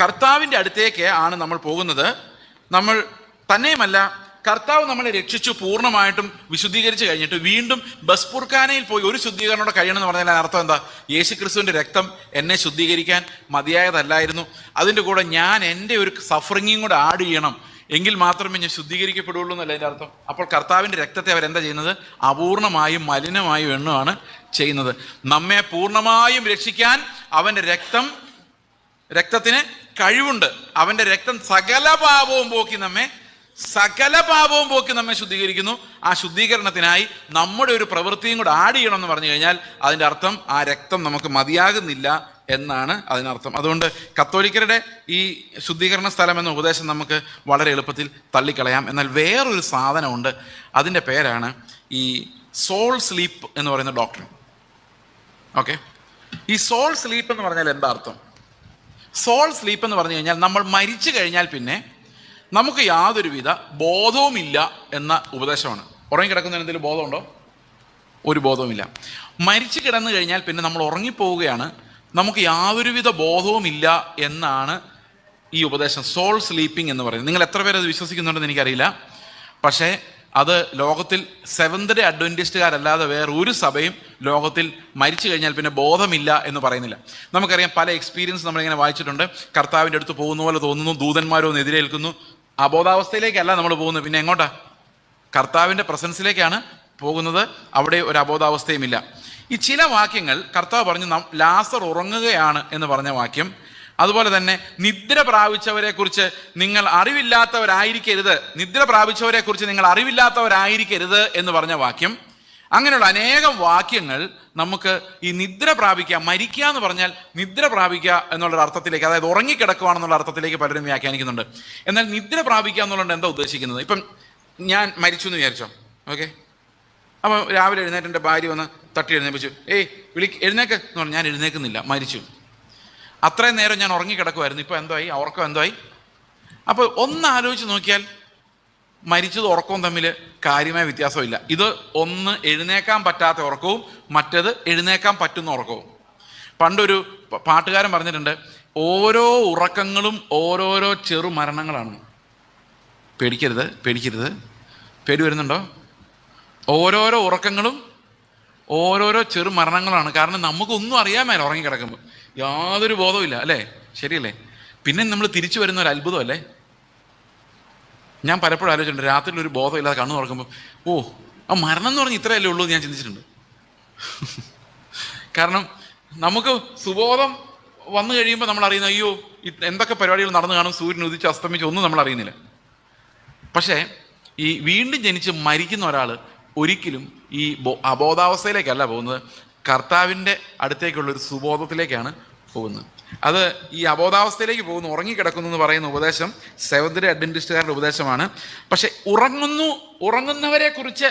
കർത്താവിൻ്റെ അടുത്തേക്ക് ആണ് നമ്മൾ പോകുന്നത്. നമ്മൾ തന്നെയുമല്ല, കർത്താവ് നമ്മളെ രക്ഷിച്ചു പൂർണ്ണമായിട്ടും വിശുദ്ധീകരിച്ച് കഴിഞ്ഞിട്ട് വീണ്ടും ബസ്പുർഖാനയിൽ പോയി ഒരു ശുദ്ധീകരണോടെ കഴിയണമെന്ന് പറഞ്ഞാൽ അർത്ഥം എന്താ? യേശുക്രിസ്തുവിൻ്റെ രക്തം എന്നെ ശുദ്ധീകരിക്കാൻ മതിയായതല്ലായിരുന്നു, അതിൻ്റെ കൂടെ ഞാൻ എൻ്റെ ഒരു സഫറിങ്ങും കൂടെ ആഡ് ചെയ്യണം, എങ്കിൽ മാത്രമേ ഞാൻ ശുദ്ധീകരിക്കപ്പെടുള്ളൂ എന്നല്ല അതിൻ്റെ അർത്ഥം. അപ്പോൾ കർത്താവിൻ്റെ രക്തത്തെ അവരെന്താ ചെയ്യുന്നത്? അപൂർണമായും മലിനമായും എണ്ണമാണ് ചെയ്യുന്നത്. നമ്മെ പൂർണ്ണമായും രക്ഷിക്കാൻ അവൻ്റെ രക്തത്തിന് കഴിവുണ്ട്. അവൻ്റെ രക്തം സകല പാപവും പോക്കി നമ്മെ ശുദ്ധീകരിക്കുന്നു. ആ ശുദ്ധീകരണത്തിനായി നമ്മുടെ ഒരു പ്രവൃത്തിയും കൂടെ ആഡ് ചെയ്യണം എന്ന് പറഞ്ഞു കഴിഞ്ഞാൽ അതിൻ്റെ അർത്ഥം ആ രക്തം നമുക്ക് മതിയാകുന്നില്ല എന്നാണ് അതിനർത്ഥം. അതുകൊണ്ട് കത്തോലിക്കരുടെ ഈ ശുദ്ധീകരണ സ്ഥലം എന്ന ഉപദേശം നമുക്ക് വളരെ എളുപ്പത്തിൽ തള്ളിക്കളയാം. എന്നാൽ വേറൊരു സാധനമുണ്ട്, അതിൻ്റെ പേരാണ് ഈ സോൾ സ്ലീപ്പ് എന്ന് പറയുന്ന ഡോക്ടറിൻ. ഓക്കെ, ഈ സോൾ സ്ലീപ്പ് എന്ന് പറഞ്ഞാൽ എന്താ അർത്ഥം? സോൾ സ്ലീപ്പ് എന്ന് പറഞ്ഞു കഴിഞ്ഞാൽ നമ്മൾ മരിച്ചു കഴിഞ്ഞാൽ പിന്നെ നമുക്ക് യാതൊരുവിധ ബോധവുമില്ല എന്ന ഉപദേശമാണ്. ഉറങ്ങിക്കിടക്കുന്നതിന് എന്തെങ്കിലും ബോധമുണ്ടോ? ഒരു ബോധവുമില്ല. മരിച്ചു കിടന്നു കഴിഞ്ഞാൽ പിന്നെ നമ്മൾ ഉറങ്ങിപ്പോവുകയാണ്, നമുക്ക് യാതൊരുവിധ ബോധവുമില്ല എന്നാണ് ഈ ഉപദേശം, സോൾ സ്ലീപ്പിംഗ് എന്ന് പറയുന്നത്. നിങ്ങൾ എത്ര പേര് അത് വിശ്വസിക്കുന്നുണ്ടെന്ന് എനിക്കറിയില്ല. പക്ഷേ അത് ലോകത്തിൽ സെവന്ത് ഡേ അഡ്വന്റിസ്റ്റുകാരല്ലാതെ വേറെ ഒരു സഭയും ലോകത്തിൽ മരിച്ചു കഴിഞ്ഞാൽ പിന്നെ ബോധമില്ല എന്ന് പറയുന്നില്ല. നമുക്കറിയാം, പല എക്സ്പീരിയൻസ് നമ്മളിങ്ങനെ വായിച്ചിട്ടുണ്ട്. കർത്താവിൻ്റെ അടുത്ത് പോകുന്ന പോലെ തോന്നുന്നു, ദൂതന്മാരൊന്ന് എതിരേൽക്കുന്നു. അബോധാവസ്ഥയിലേക്കല്ല നമ്മൾ പോകുന്നത്, പിന്നെ എങ്ങോട്ടാ? കർത്താവിൻ്റെ പ്രസൻസിലേക്കാണ് പോകുന്നത്. അവിടെ ഒരു അബോധാവസ്ഥയുമില്ല. ഈ ചില വാക്യങ്ങൾ കർത്താവ് പറഞ്ഞു, ലാസർ ഉറങ്ങുകയാണ് എന്ന് പറഞ്ഞ വാക്യം, അതുപോലെ തന്നെ നിദ്ര പ്രാപിച്ചവരെ കുറിച്ച് നിങ്ങൾ അറിവില്ലാത്തവരായിരിക്കരുത് എന്ന് പറഞ്ഞ വാക്യം, അങ്ങനെയുള്ള അനേകം വാക്യങ്ങൾ നമുക്ക് ഈ നിദ്ര പ്രാപിക്കുക, മരിക്കുക എന്ന് പറഞ്ഞാൽ നിദ്ര പ്രാപിക്കുക എന്നുള്ളൊരു അർത്ഥത്തിലേക്ക്, അതായത് ഉറങ്ങിക്കിടക്കുകയാണെന്നുള്ള അർത്ഥത്തിലേക്ക് പലരും വ്യാഖ്യാനിക്കുന്നുണ്ട്. എന്നാൽ നിദ്ര പ്രാപിക്കുക എന്നുള്ളത് എന്താ ഉദ്ദേശിക്കുന്നത്? ഇപ്പം ഞാൻ മരിച്ചു എന്ന് വിചാരിച്ചോ, ഓക്കെ, അപ്പോൾ രാവിലെ എഴുന്നേറ്റ് എൻ്റെ ഭാര്യ വന്ന് തട്ടി എഴുന്നേപ്പിച്ചു, എഴുന്നേക്ക് എന്ന് പറഞ്ഞു. ഞാൻ എഴുന്നേക്കുന്നില്ല, മരിച്ചു. അത്രയും നേരം ഞാൻ ഉറങ്ങിക്കിടക്കുമായിരുന്നു, ഇപ്പോൾ എന്തായി? ഉറക്കം എന്തായി? അപ്പോൾ ഒന്ന് ആലോചിച്ച് നോക്കിയാൽ മരിച്ചത് ഉറക്കവും തമ്മിൽ കാര്യമായ വ്യത്യാസമില്ല. ഇത് ഒന്ന് എഴുന്നേക്കാൻ പറ്റാത്ത ഉറക്കവും മറ്റേത് എഴുന്നേക്കാൻ പറ്റുന്ന ഉറക്കവും. പണ്ടൊരു പാട്ടുകാരൻ പറഞ്ഞിട്ടുണ്ട്, ഓരോ ഉറക്കങ്ങളും ഓരോരോ ചെറു മരണങ്ങളാണ്. പേടിക്കരുത്, പേടിക്കരുത്, പേടി വരുന്നുണ്ടോ? ഓരോരോ ഉറക്കങ്ങളും ഓരോരോ ചെറു മരണങ്ങളാണ്. കാരണം നമുക്കൊന്നും അറിയാൻ മേല ഉറങ്ങിക്കിടക്കുമ്പോൾ, യാതൊരു ബോധവും അല്ലേ? ശരിയല്ലേ? പിന്നെ നമ്മൾ തിരിച്ചു വരുന്ന ഒരു അത്ഭുതം അല്ലേ? ഞാൻ പലപ്പോഴും ആലോചിച്ചിട്ടുണ്ട്, രാത്രിയിൽ ഒരു ബോധമില്ലാതെ കണ്ണു തുറക്കുമ്പോൾ, ഓ, ആ മരണം എന്ന് പറഞ്ഞാൽ ഇത്രയല്ലേ ഉള്ളൂ എന്ന് ഞാൻ ചിന്തിച്ചിട്ടുണ്ട്. കാരണം നമുക്ക് സുബോധം വന്നു കഴിയുമ്പോൾ നമ്മൾ അറിയുന്ന, അയ്യോ എന്തൊക്കെ പരിപാടികൾ നടന്നു കാണും, സൂര്യൻ ഉദിച്ച് അസ്തമിച്ച് ഒന്നും നമ്മൾ അറിയുന്നില്ല. പക്ഷേ ഈ വീണ്ടും ജനിച്ച് മരിക്കുന്ന ഒരാൾ ഒരിക്കലും ഈ അബോധാവസ്ഥയിലേക്കല്ല പോകുന്നത്, കർത്താവിൻ്റെ അടുത്തേക്കുള്ളൊരു സുബോധത്തിലേക്കാണ് പോകുന്നത്. അത് ഈ അബോധാവസ്ഥയിലേക്ക് പോകുന്നു, ഉറങ്ങിക്കിടക്കുന്നു എന്ന് പറയുന്ന ഉപദേശം സെവന്ത് ഡേ അഡ്വന്റിസ്റ്റുകാരുടെ ഉപദേശമാണ്. പക്ഷെ ഉറങ്ങുന്നവരെ കുറിച്ച്,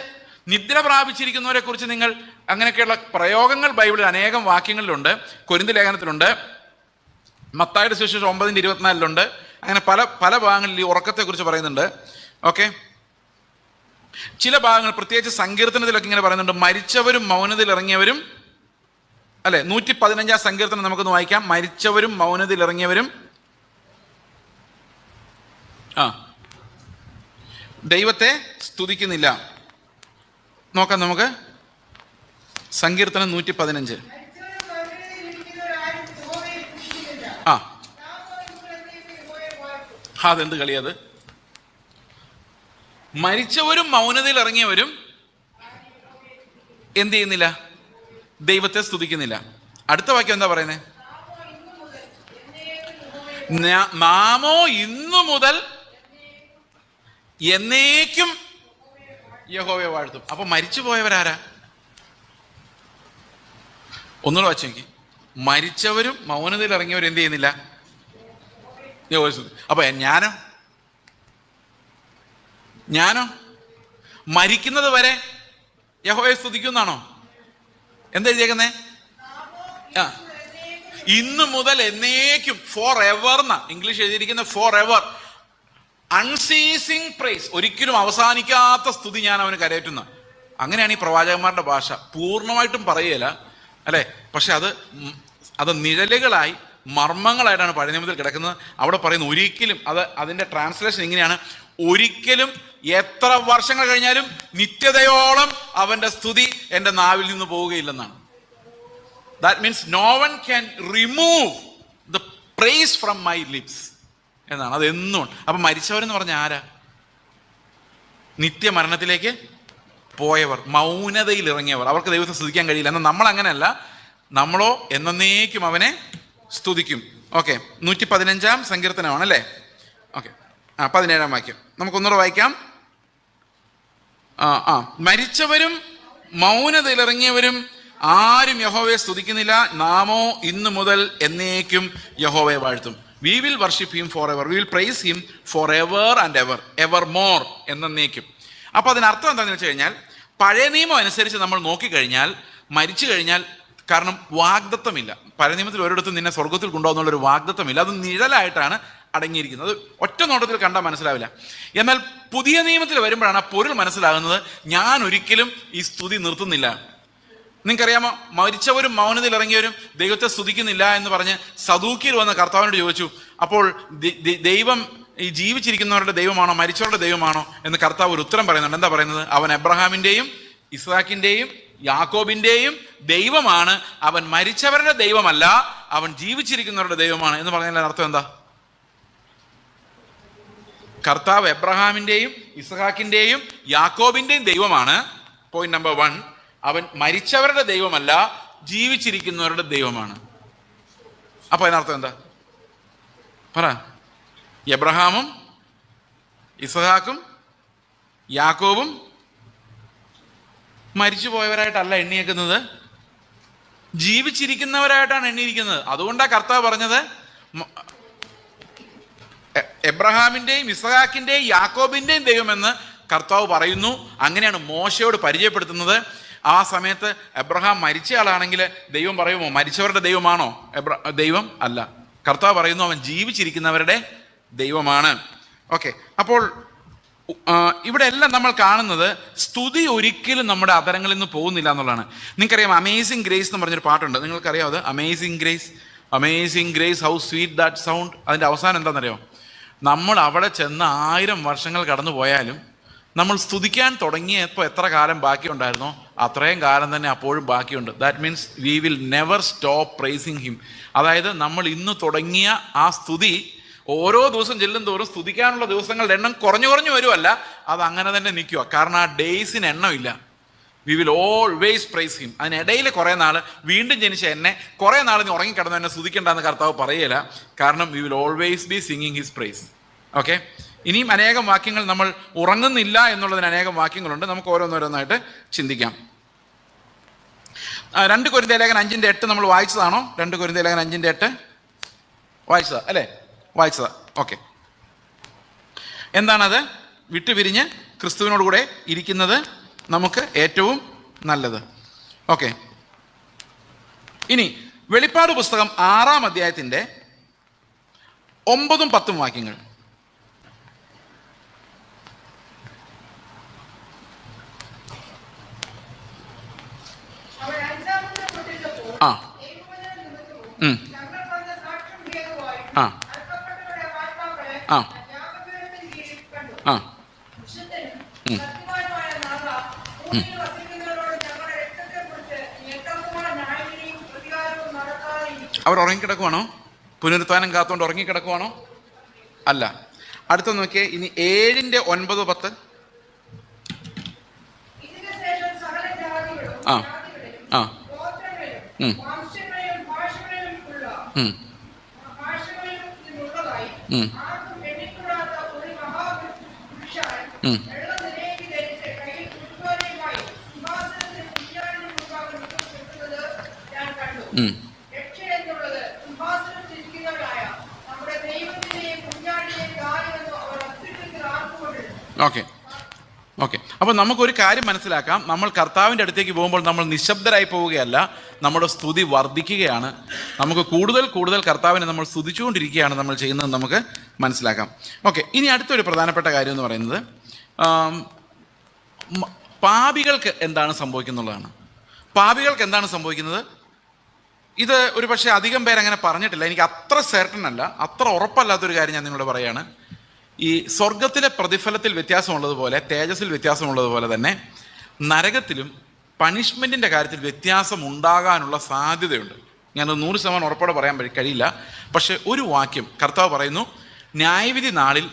നിദ്ര പ്രാപിച്ചിരിക്കുന്നവരെ കുറിച്ച് നിങ്ങൾ അങ്ങനെയൊക്കെയുള്ള പ്രയോഗങ്ങൾ ബൈബിളിൽ അനേകം വാക്യങ്ങളിലുണ്ട്. കൊരിന്ത് ലേഖനത്തിലുണ്ട്, മത്തായിയുടെ സുവിശേഷം 9:24 അങ്ങനെ പല പല ഭാഗങ്ങളിൽ ഈ ഉറക്കത്തെക്കുറിച്ച് പറയുന്നുണ്ട്. ഓക്കെ, ചില ഭാഗങ്ങൾ പ്രത്യേകിച്ച് സങ്കീർത്തനത്തിലൊക്കെ ഇങ്ങനെ പറയുന്നുണ്ട്, മരിച്ചവരും മൗനതയിൽ ഇറങ്ങിയവരും, അല്ലെ, 115 സങ്കീർത്തനം നമുക്കൊന്ന് വായിക്കാം. മരിച്ചവരും മൗനതയിൽ ഇറങ്ങിയവരും ദൈവത്തെ സ്തുതിക്കുന്നില്ല. നോക്കാം നമുക്ക്. സങ്കീർത്തനം 115. അതെന്ത് കളിയത്? മരിച്ചവരും മൗനതയിൽ ഇറങ്ങിയവരും എന്ത് ചെയ്യുന്നില്ല? ദൈവത്തെ സ്തുതിക്കുന്നില്ല. അടുത്ത വാക്യം എന്താ പറയുന്നത്? നാമോ ഇന്നു മുതൽ എന്നേക്കും യഹോവയെ വാഴ്ത്തും. അപ്പൊ മരിച്ചു പോയവരാരാ? ഒന്നുകൂടെ വായിച്ചു നോക്കി. മരിച്ചവരും മൗനതയിൽ ഇറങ്ങിയവരും എന്ത് ചെയ്യുന്നില്ല? അപ്പൊ ഞാനോ മരിക്കുന്നത് വരെ യഹോവയെ സ്തുതിക്കുന്നാണോ? എന്താ എഴുതിയേക്കുന്നേ? ഇന്ന് മുതൽ എന്നേക്കും, ഫോർ എവർ എന്നാ ഇംഗ്ലീഷ് എഴുതിയിരിക്കുന്ന. ഫോർ എവർ, അൺസീസിങ് പ്രൈസ്, ഒരിക്കലും അവസാനിക്കാത്ത സ്തുതി ഞാൻ അവന് കരയറ്റുന്ന. അങ്ങനെയാണ് ഈ പ്രവാചകന്മാരുടെ ഭാഷ. പൂർണ്ണമായിട്ടും പറയുകയില്ല, അല്ലെ? പക്ഷെ അത് നിഴലുകളായി, മർമ്മങ്ങളായിട്ടാണ് പഴയ നിയമത്തിൽ കിടക്കുന്നത്. അവിടെ പറയുന്ന ഒരിക്കലും, അതിന്റെ ട്രാൻസ്ലേഷൻ ഇങ്ങനെയാണ്: ഒരിക്കലും എത്ര വർഷങ്ങൾ കഴിഞ്ഞാലും നിത്യതയോളം അവന്റെ സ്തുതി എൻ്റെ നാവിൽ നിന്ന് പോവുകയില്ലെന്നാണ്. That means no one can remove the praise from my lips എന്നാണ്. അതെന്നും. അപ്പൊ മരിച്ചവരെന്ന് പറഞ്ഞ ആരാ? നിത്യമരണത്തിലേക്ക് പോയവർ, മൗനതയിൽ ഇറങ്ങിയവർ. അവർക്ക് ദൈവത്തെ സ്തുതിക്കാൻ കഴിയില്ല. എന്നാൽ നമ്മൾ അങ്ങനെയല്ല. നമ്മളോ എന്നേക്കും അവനെ സ്തുതിക്കും. ഓക്കെ, 115 സങ്കീർത്തനമാണ് അല്ലേ? ഓക്കെ, 17 വാക്യം നമുക്കൊന്നുകൂടെ വായിക്കാം. മരിച്ചവരും മൗനതയിൽ ഇറങ്ങിയവരും ആരും യഹോവയെ സ്തുതിക്കുന്നില്ല. നാമോ ഇന്നു മുതൽ എന്നേക്കും യഹോവയെ വാഴ്ത്തും. We will worship him for ever, we will price him for ever and ever, ever more, എന്നേക്കും. അപ്പൊ അതിനർത്ഥം എന്താണെന്ന് വെച്ച് കഴിഞ്ഞാൽ, പഴയ നിയമം അനുസരിച്ച് നമ്മൾ നോക്കിക്കഴിഞ്ഞാൽ മരിച്ചു കഴിഞ്ഞാൽ, കാരണം വാഗ്ദത്തമില്ല. പഴയ നിയമത്തിൽ ഒരിടത്തും നിന്നെ സ്വർഗത്തിൽ കൊണ്ടുപോകുന്നുള്ളൊരു വാഗ്ദത്തമില്ല. അത് നിഴലായിട്ടാണ് അടങ്ങിയിരിക്കുന്നത്. അത് ഒറ്റ നോട്ടത്തിൽ കണ്ടാൽ മനസ്സിലാവില്ല. എന്നാൽ പുതിയ നിയമത്തിൽ വരുമ്പോഴാണ് ആ പൊരുൾ മനസ്സിലാകുന്നത്. ഞാൻ ഒരിക്കലും ഈ സ്തുതി നിർത്തുന്നില്ല. നിങ്ങൾക്കറിയാമോ, മരിച്ചവരും മൗനതയിൽ ഇറങ്ങിയവരും ദൈവത്തെ സ്തുതിക്കുന്നില്ല എന്ന് പറഞ്ഞ് സദൂക്യർ വന്ന് കർത്താവിനോട് ചോദിച്ചു. അപ്പോൾ ദൈവം ഈ ജീവിച്ചിരിക്കുന്നവരുടെ ദൈവമാണോ മരിച്ചവരുടെ ദൈവമാണോ എന്ന് കർത്താവ് ഒരു ഉത്തരം പറയുന്നുണ്ട്. എന്താ പറയുന്നത്? അവൻ എബ്രഹാമിൻ്റെയും ഇസ്ഹാക്കിൻ്റെയും യാക്കോബിൻ്റെയും ദൈവമാണ്, അവൻ മരിച്ചവരുടെ ദൈവമല്ല, അവൻ ജീവിച്ചിരിക്കുന്നവരുടെ ദൈവമാണ് എന്ന് പറഞ്ഞാൽ അർത്ഥം എന്താ? കർത്താവ് എബ്രഹാമിൻ്റെയും ഇസ്ഹാക്കിൻ്റെയും യാക്കോബിൻ്റെയും ദൈവമാണ്. Point number 1. അവൻ മരിച്ചവരുടെ ദൈവമല്ല, ജീവിച്ചിരിക്കുന്നവരുടെ ദൈവമാണ്. അപ്പൊ അതിനർത്ഥം എന്താ? പറ. എബ്രഹാമും ഇസ്ഹാക്കും യാക്കോബും മരിച്ചു പോയവരായിട്ടല്ല എണ്ണിയേക്കുന്നത്, ജീവിച്ചിരിക്കുന്നവരായിട്ടാണ് എണ്ണിയിരിക്കുന്നത്. അതുകൊണ്ടാണ് കർത്താവ് പറഞ്ഞത് എബ്രഹാമിൻ്റെയും ഇസ്ഹാക്കിൻ്റെയും യാക്കോബിൻ്റെയും ദൈവമെന്ന് കർത്താവ് പറയുന്നു. അങ്ങനെയാണ് മോശയോട് പരിചയപ്പെടുത്തുന്നത്. ആ സമയത്ത് എബ്രഹാം മരിച്ച ആളാണെങ്കിൽ ദൈവം പറയുമോ മരിച്ചവരുടെ ദൈവമാണോ ദൈവം? അല്ല. കർത്താവ് പറയുന്നു അവൻ ജീവിച്ചിരിക്കുന്നവരുടെ ദൈവമാണ്. ഓക്കെ, അപ്പോൾ ഇവിടെ എല്ലാം നമ്മൾ കാണുന്നത് സ്തുതി ഒരിക്കലും നമ്മുടെ അധരങ്ങളിൽ നിന്ന് പോകുന്നില്ല എന്നുള്ളതാണ്. നിങ്ങൾക്കറിയാം അമേസിങ് ഗ്രേസ് എന്ന് പറഞ്ഞൊരു പാട്ടുണ്ട്, നിങ്ങൾക്കറിയാം അത്? Amazing grace, amazing grace, how sweet that sound. അതിൻ്റെ അവസാനം എന്താണെന്നറിയോ? നമ്മൾ അവിടെ ചെന്ന് 1000 വർഷങ്ങൾ കടന്നു പോയാലും നമ്മൾ സ്തുതിക്കാൻ തുടങ്ങിയപ്പോൾ എത്ര കാലം ബാക്കിയുണ്ടായിരുന്നോ അത്രയും കാലം തന്നെ അപ്പോഴും ബാക്കിയുണ്ട്. That means we will never stop pricing him. അതായത് നമ്മൾ ഇന്ന് തുടങ്ങിയ ആ സ്തുതി ഓരോ ദിവസം ചെല്ലും തോറും സ്തുതിക്കാനുള്ള ദിവസങ്ങളുടെ എണ്ണം കുറഞ്ഞു കുറഞ്ഞു വരുമല്ല, അത് അങ്ങനെ തന്നെ നിൽക്കുക. കാരണം ആ ഡേയ്സിന് എണ്ണമില്ല. We will always praise him. അതിനിടയിൽ കുറേ നാൾ വീണ്ടും ജനിച്ച എന്നെ കുറേ നാൾ നീ ഉറങ്ങിക്കിടന്നു എന്നെ സ്തുതിക്കേണ്ടെന്ന് കർത്താവ് പറയില്ല. കാരണം we will always be singing his praise. Okay, ഇനിയും അനേകം വാക്യങ്ങൾ നമ്മൾ ഉറങ്ങുന്നില്ല എന്നുള്ളതിന് അനേകം വാക്യങ്ങളുണ്ട്. നമുക്ക് ഓരോന്നോരോന്നായിട്ട് ചിന്തിക്കാം. 2 കൊരിന്ത്യർ ലേഖനം 5:8 നമ്മൾ വായിച്ചതാണോ? 2 കൊരിന്ത്യർ ലേഖനം 5:8 വായിച്ചതാ അല്ലേ? വായിച്ചതാ. ഓക്കെ, എന്താണത്? വിട്ടുപിരിഞ്ഞ് ക്രിസ്തുവിനോട് കൂടെ ഇരിക്കുന്നത് നമുക്ക് ഏറ്റവും നല്ലത്. ഓക്കെ, ഇനി വെളിപ്പാട് പുസ്തകം 6-ാം അധ്യായത്തിൻ്റെ 9-ഉം 10-ഉം വാക്യങ്ങൾ. ആ ആ ആ ആ അവർ ഉറങ്ങിക്കിടക്കുവാണോ? പുനരുത്ഥാനം കാത്തുകൊണ്ട് ഉറങ്ങിക്കിടക്കുവാണോ? അല്ല. അടുത്ത നോക്കിയേ, ഇനി 7-ന്റെ 9, 10. ആ ആ ഓക്കെ ഓക്കെ. അപ്പോൾ നമുക്കൊരു കാര്യം മനസ്സിലാക്കാം, നമ്മൾ കർത്താവിൻ്റെ അടുത്തേക്ക് പോകുമ്പോൾ നമ്മൾ നിശബ്ദരായി പോവുകയല്ല, നമ്മുടെ സ്തുതി വർദ്ധിക്കുകയാണ്. നമുക്ക് കൂടുതൽ കൂടുതൽ കർത്താവിനെ നമ്മൾ സ്തുതിച്ചുകൊണ്ടിരിക്കുകയാണ് നമ്മൾ ചെയ്യുന്നത് നമുക്ക് മനസ്സിലാക്കാം. ഓക്കെ, ഇനി അടുത്തൊരു പ്രധാനപ്പെട്ട കാര്യം എന്ന് പറയുന്നത് പാപികൾക്ക് എന്താണ് സംഭവിക്കുന്നുള്ളതാണ്. പാപികൾക്ക് എന്താണ് സംഭവിക്കുന്നത്? ഇത് ഒരു പക്ഷേ അധികം പേരങ്ങനെ പറഞ്ഞിട്ടില്ല. എനിക്ക് അത്ര സെർട്ടൺ അല്ല, അത്ര ഉറപ്പല്ലാത്തൊരു കാര്യം ഞാൻ നിങ്ങളോട് പറയാണ്. ഈ സ്വർഗത്തിലെ പ്രതിഫലത്തിൽ വ്യത്യാസമുള്ളതുപോലെ തേജസ്സിൽ വ്യത്യാസമുള്ളതുപോലെ തന്നെ നരകത്തിലും പണിഷ്മെൻറ്റിൻ്റെ കാര്യത്തിൽ വ്യത്യാസം ഉണ്ടാകാനുള്ള സാധ്യതയുണ്ട്. ഞാനത് 100% ഉറപ്പോടെ പറയാൻ കഴിയില്ല. പക്ഷെ ഒരു വാക്യം കർത്താവ് പറയുന്നു, ന്യായവിധി നാളിൽ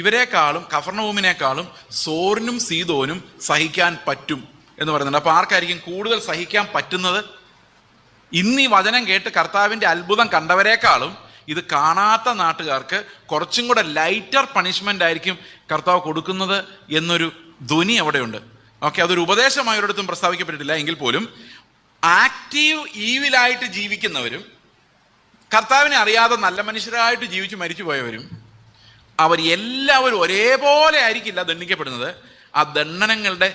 ഇവരെക്കാളും കഫർനഹൂമിനേക്കാളും സോറിനും സീദോനും സഹിക്കാൻ പറ്റും എന്ന് പറയുന്നുണ്ട്. അപ്പോൾ ആർക്കായിരിക്കും കൂടുതൽ സഹിക്കാൻ പറ്റുന്നത്? ഇന്ന് ഈ വചനം കേട്ട് കർത്താവിൻ്റെ അത്ഭുതം കണ്ടവരെക്കാളും ഇത് കാണാത്ത നാട്ടുകാർക്ക് കുറച്ചും കൂടെ ലൈറ്റർ പണിഷ്മെൻ്റ് ആയിരിക്കും കർത്താവ് കൊടുക്കുന്നത് എന്നൊരു ധ്വനി അവിടെയുണ്ട്. ഓക്കെ, അതൊരു ഉപദേശമായി ഒരിടത്തും പ്രസ്താവിക്കപ്പെട്ടിട്ടില്ല എങ്കിൽ പോലും ആക്റ്റീവ് ഈവിലായിട്ട് ജീവിക്കുന്നവരും കർത്താവിനെ അറിയാതെ നല്ല മനുഷ്യരായിട്ട് ജീവിച്ച് മരിച്ചു പോയവരും അവർ എല്ലാവരും ഒരേപോലെ ആയിരിക്കില്ല ദണ്ഡിക്കപ്പെടുന്നത്. ആ ദണ്ഡനങ്ങളുടെ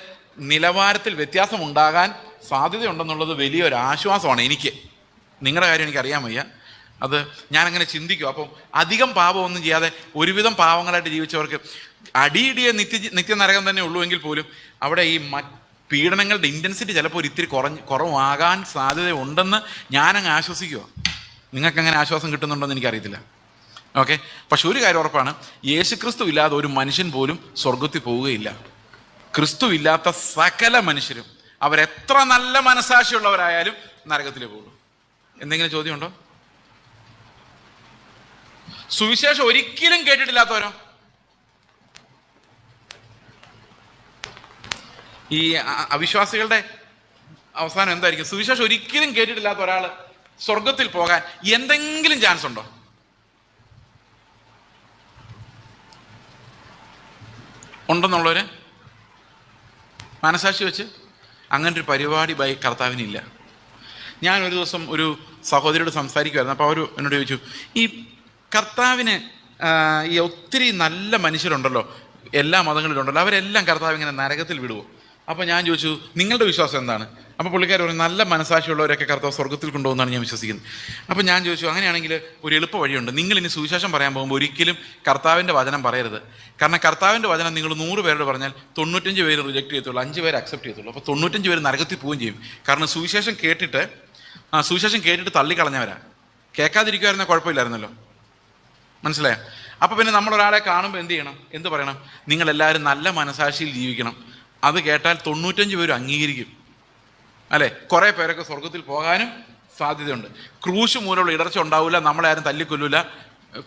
നിലവാരത്തിൽ വ്യത്യാസം ഉണ്ടാകാൻ സാധ്യതയുണ്ടെന്നുള്ളത് വലിയൊരു ആശ്വാസമാണ് എനിക്ക്. നിങ്ങളുടെ കാര്യം എനിക്കറിയാൻ വയ്യ, അത് ഞാനങ്ങനെ ചിന്തിക്കും. അപ്പം അധികം പാപമൊന്നും ചെയ്യാതെ ഒരുവിധം പാവങ്ങളായിട്ട് ജീവിച്ചവർക്ക് അടിയിടിയ നിത്യനരകം തന്നെ ഉള്ളൂ എങ്കിൽ പോലും അവിടെ ഈ പീഡനങ്ങളുടെ ഇൻറ്റൻസിറ്റി ചിലപ്പോൾ ഒരു ഇത്തിരി കുറവാകാൻ സാധ്യതയുണ്ടെന്ന് ഞാനങ്ങ് ആശ്വസിക്കുക. നിങ്ങൾക്കങ്ങനെ ആശ്വാസം കിട്ടുന്നുണ്ടോയെന്ന് എനിക്കറിയത്തില്ല. ഓക്കെ, പക്ഷെ ഒരു കാര്യം ഉറപ്പാണ്, യേശുക്രിസ്തു ഇല്ലാതെ ഒരു മനുഷ്യൻ പോലും സ്വർഗത്തിൽ പോവുകയില്ല. ക്രിസ്തു ഇല്ലാത്ത സകല മനുഷ്യരും അവരെത്ര നല്ല മനസാക്ഷിയുള്ളവരായാലും നരകത്തിലേ പോകുള്ളൂ. എന്തെങ്കിലും ചോദ്യമുണ്ടോ? സുവിശേഷം ഒരിക്കലും കേട്ടിട്ടില്ലാത്തവരോ? ഈ അവിശ്വാസികളുടെ അവസാനം എന്തായിരിക്കും? സുവിശേഷം ഒരിക്കലും കേട്ടിട്ടില്ലാത്ത ഒരാൾ സ്വർഗത്തിൽ പോകാൻ എന്തെങ്കിലും ചാൻസ് ഉണ്ടോ? ഉണ്ടെന്നുള്ളവര് മനസാക്ഷി വെച്ച് അങ്ങനൊരു പരിപാടി കർത്താവിനില്ല. ഞാൻ ഒരു ദിവസം ഒരു സഹോദരിയോട് സംസാരിക്കുമായിരുന്നു. അപ്പോൾ അവർ എന്നോട് ചോദിച്ചു, ഈ കർത്താവിന് ഈ ഒത്തിരി നല്ല മനുഷ്യരുണ്ടല്ലോ, എല്ലാ മതങ്ങളിലുണ്ടല്ലോ, അവരെല്ലാം കർത്താവ് ഇങ്ങനെ നരകത്തിൽ വിടുമോ? അപ്പോൾ ഞാൻ ചോദിച്ചു, നിങ്ങളുടെ വിശ്വാസം എന്താണ്? അപ്പോൾ പുള്ളിക്കാർ പറഞ്ഞു, നല്ല മനസാക്ഷിയുള്ളവരൊക്കെ കർത്താവ് സ്വർഗ്ഗത്തിൽ കൊണ്ടുപോകുന്നതാണ് ഞാൻ വിശ്വസിക്കുന്നത്. അപ്പോൾ ഞാൻ ചോദിച്ചു, അങ്ങനെയാണെങ്കിൽ ഒരു എളുപ്പ വഴിയുണ്ട്. നിങ്ങൾ ഇനി സുവിശേഷം പറയാൻ പോകുമ്പോൾ ഒരിക്കലും കർത്താവിൻ്റെ വചനം പറയരുത്. കാരണം കർത്താവിൻ്റെ വചനം നിങ്ങൾ 100 പേരോട് പറഞ്ഞാൽ 95 പേര് റിജക്റ്റ് ചെയ്യത്തുള്ളൂ, 5 പേര് അക്സെപ്റ്റ് ചെയ്യത്തുള്ളൂ. അപ്പോൾ 95 പേര് നരകത്തിൽ പോവുകയും ചെയ്യും. കാരണം സുവിശേഷം കേട്ടിട്ട് തള്ളിക്കളഞ്ഞവരാ. കേൾക്കാതിരിക്കുമായിരുന്ന കുഴപ്പമില്ലായിരുന്നല്ലോ, മനസ്സിലായോ? അപ്പോൾ പിന്നെ നമ്മളൊരാളെ കാണുമ്പോൾ എന്ത് ചെയ്യണം, എന്ത് പറയണം? നിങ്ങളെല്ലാവരും നല്ല മനസാക്ഷിയിൽ ജീവിക്കണം. അത് കേട്ടാൽ 95 പേരും അംഗീകരിക്കും, അല്ലേ? കുറേ പേരൊക്കെ സ്വർഗത്തിൽ പോകാനും സാധ്യതയുണ്ട്. ക്രൂശ് മൂലമുള്ള ഇടർച്ച ഉണ്ടാവില്ല, നമ്മളെ ആരും തല്ലിക്കൊല്ലില്ല,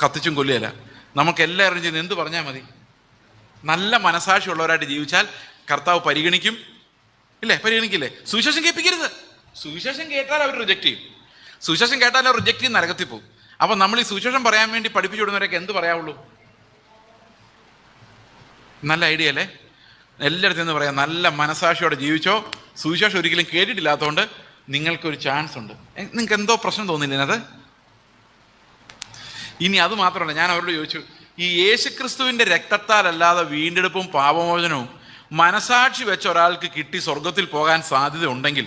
കത്തിച്ചും കൊല്ലുകയില്ല. നമുക്ക് എല്ലാവരും ചെയ്യുന്ന എന്ത് പറഞ്ഞാൽ മതി? നല്ല മനസാക്ഷിയുള്ളവരായിട്ട് ജീവിച്ചാൽ കർത്താവ് പരിഗണിക്കും, ഇല്ലേ? പരിഗണിക്കില്ലേ? സുവിശേഷം കേൾപ്പിക്കരുത്. സുവിശേഷം കേട്ടാൽ അവർ റിജക്റ്റ് ചെയ്യും. സുവിശേഷം കേട്ടാൽ അവർ റിജക്റ്റ് ചെയ്ത് നരകത്തിൽ പോകും. അപ്പം നമ്മൾ ഈ സുവിശേഷം പറയാൻ വേണ്ടി പഠിപ്പിച്ചു വിടുന്നവരൊക്കെ എന്ത് പറയാവുള്ളൂ? നല്ല ഐഡിയ അല്ലേ? എല്ലായിടത്തും എന്ന് പറയാം, നല്ല മനസാക്ഷിയോടെ ജീവിച്ചോ. സുവിശേഷം ഒരിക്കലും കേട്ടിട്ടില്ലാത്തതുകൊണ്ട് നിങ്ങൾക്കൊരു ചാൻസ് ഉണ്ട്. നിങ്ങൾക്ക് എന്തോ പ്രശ്നം തോന്നില്ല അത്? ഇനി അത് മാത്രമല്ല, ഞാൻ അവരോട് ചോദിച്ചു, ഈ യേശുക്രിസ്തുവിൻ്റെ രക്തത്താലല്ലാതെ വീണ്ടെടുപ്പും പാപമോചനവും മനസാക്ഷി വെച്ച ഒരാൾക്ക് കിട്ടി സ്വർഗത്തിൽ പോകാൻ സാധ്യത ഉണ്ടെങ്കിൽ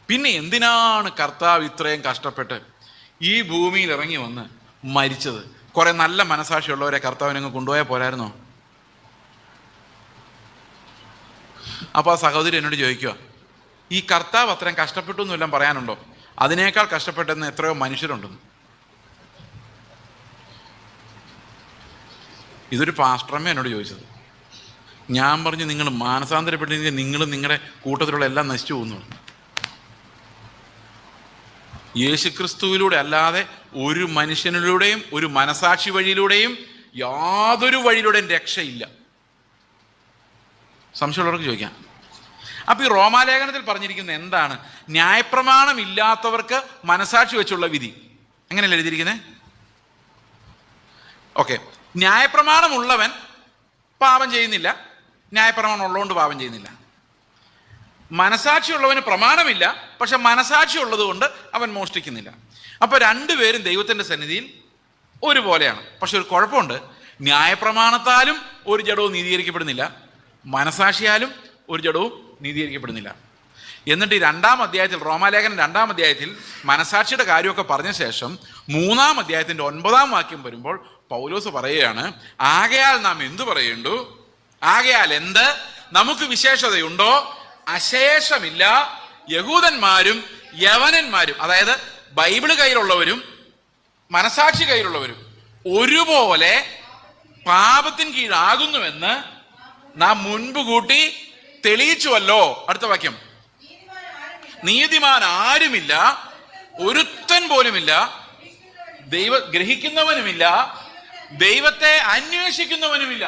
പിന്നെ എന്തിനാണ് കർത്താവ് ഇത്രയും കഷ്ടപ്പെട്ട് ഈ ഭൂമിയിൽ ഇറങ്ങി വന്ന് മരിച്ചത്? കുറെ നല്ല മനസാക്ഷിയുള്ളവരെ കർത്താവിനങ്ങ് കൊണ്ടുപോയാൽ പോരായിരുന്നോ? അപ്പോൾ ആ സഹോദരി എന്നോട് ചോദിക്കുക, ഈ കർത്താവ് അത്രയും കഷ്ടപ്പെട്ടു എന്നെല്ലാം പറയാനുണ്ടോ? അതിനേക്കാൾ കഷ്ടപ്പെട്ടെന്ന് എത്രയോ മനുഷ്യരുണ്ടെന്ന്. ഇതൊരു പാസ്റ്ററമ്മ എന്നോട് ചോദിച്ചത്. ഞാൻ പറഞ്ഞു, നിങ്ങൾ മാനസാന്തരപ്പെട്ടെങ്കിൽ നിങ്ങളും നിങ്ങളുടെ കൂട്ടത്തിലുള്ള എല്ലാം നശിച്ചു പോകുന്നു. യേശുക്രിസ്തുവിലൂടെ അല്ലാതെ ഒരു മനുഷ്യനിലൂടെയും ഒരു മനസാക്ഷി വഴിയിലൂടെയും യാതൊരു വഴിയിലൂടെയും രക്ഷയില്ല. സംശയമുള്ളവർക്ക് ചോദിക്കാം. അപ്പോൾ ഈ റോമാലേഖനത്തിൽ പറഞ്ഞിരിക്കുന്നത് എന്താണ്? ന്യായപ്രമാണം ഇല്ലാത്തവർക്ക് മനസാക്ഷി വെച്ചുള്ള വിധി. അങ്ങനെയല്ലേ എഴുതിയിരിക്കുന്നത്? ഓക്കെ, ന്യായപ്രമാണമുള്ളവൻ പാപം ചെയ്യുന്നില്ല, ന്യായപ്രമാണം ഉള്ളതുകൊണ്ട് പാപം ചെയ്യുന്നില്ല. മനസാക്ഷിയുള്ളവന് പ്രമാണമില്ല, പക്ഷെ മനസാക്ഷി ഉള്ളത് കൊണ്ട് അവൻ മോഷ്ടിക്കുന്നില്ല. അപ്പോൾ രണ്ടുപേരും ദൈവത്തിൻ്റെ സന്നിധിയിൽ ഒരുപോലെയാണ്. പക്ഷെ ഒരു കുഴപ്പമുണ്ട്, ന്യായപ്രമാണത്താലും ഒരു ജഡവും നീതീകരിക്കപ്പെടുന്നില്ല, മനസാക്ഷിയാലും ഒരു ജഡവും നീതീകരിക്കപ്പെടുന്നില്ല. എന്നിട്ട് ഈ 2-ാം അധ്യായത്തിൽ, റോമാലേഖനം 2-ാം അധ്യായത്തിൽ മനസാക്ഷിയുടെ കാര്യമൊക്കെ പറഞ്ഞ ശേഷം 3-ാം അധ്യായത്തിൻ്റെ 9-ാം വാക്യം വരുമ്പോൾ പൗലോസ് പറയുകയാണ്, ആകയാൽ നാം എന്തു പറയേണ്ടു? ആകയാൽ എന്ത്? നമുക്ക് വിശേഷതയുണ്ടോ? അശേഷമില്ല. യഹൂദന്മാരും യവനന്മാരും, അതായത് ബൈബിള് കയ്യിലുള്ളവരും മനസാക്ഷി കയ്യിലുള്ളവരും ഒരുപോലെ പാപത്തിന് കീഴാകുന്നുവെന്ന് നാം മുൻപ് കൂട്ടി തെളിയിച്ചുവല്ലോ. അടുത്ത വാക്യം, നീതിമാൻ ആരുമില്ല, ഒരുത്തൻ പോലുമില്ല, ഗ്രഹിക്കുന്നവനുമില്ല, ദൈവത്തെ അന്വേഷിക്കുന്നവനുമില്ല.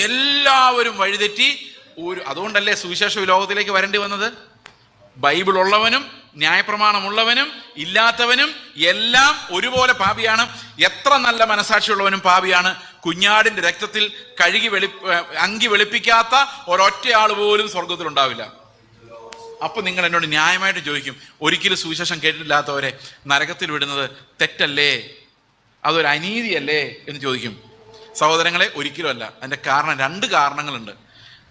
എല്ലാവരും വഴിതെറ്റി അതുകൊണ്ടല്ലേ സുവിശേഷ ലോകത്തിലേക്ക് വരേണ്ടി വന്നത്? ബൈബിൾ ഉള്ളവനും ന്യായപ്രമാണമുള്ളവനും ഇല്ലാത്തവനും എല്ലാം ഒരുപോലെ പാപിയാണ്. എത്ര നല്ല മനസാക്ഷിയുള്ളവനും പാപിയാണ്. കുഞ്ഞാടിന്റെ രക്തത്തിൽ കഴുകി അങ്കി വെളുപ്പിക്കാത്ത ഒരൊറ്റയാൾ പോലും സ്വർഗത്തിൽ ഉണ്ടാവില്ല. അപ്പൊ നിങ്ങൾ എന്നോട് ന്യായമായിട്ട് ചോദിക്കും, ഒരിക്കലും സുവിശേഷം കേട്ടിട്ടില്ലാത്തവരെ നരകത്തിൽ വിടുന്നത് തെറ്റല്ലേ, അതൊരു അനീതിയല്ലേ എന്ന് ചോദിക്കും. സഹോദരങ്ങളെ, ഒരിക്കലും അല്ല. അതിന്റെ കാരണം 2 കാരണങ്ങളുണ്ട്.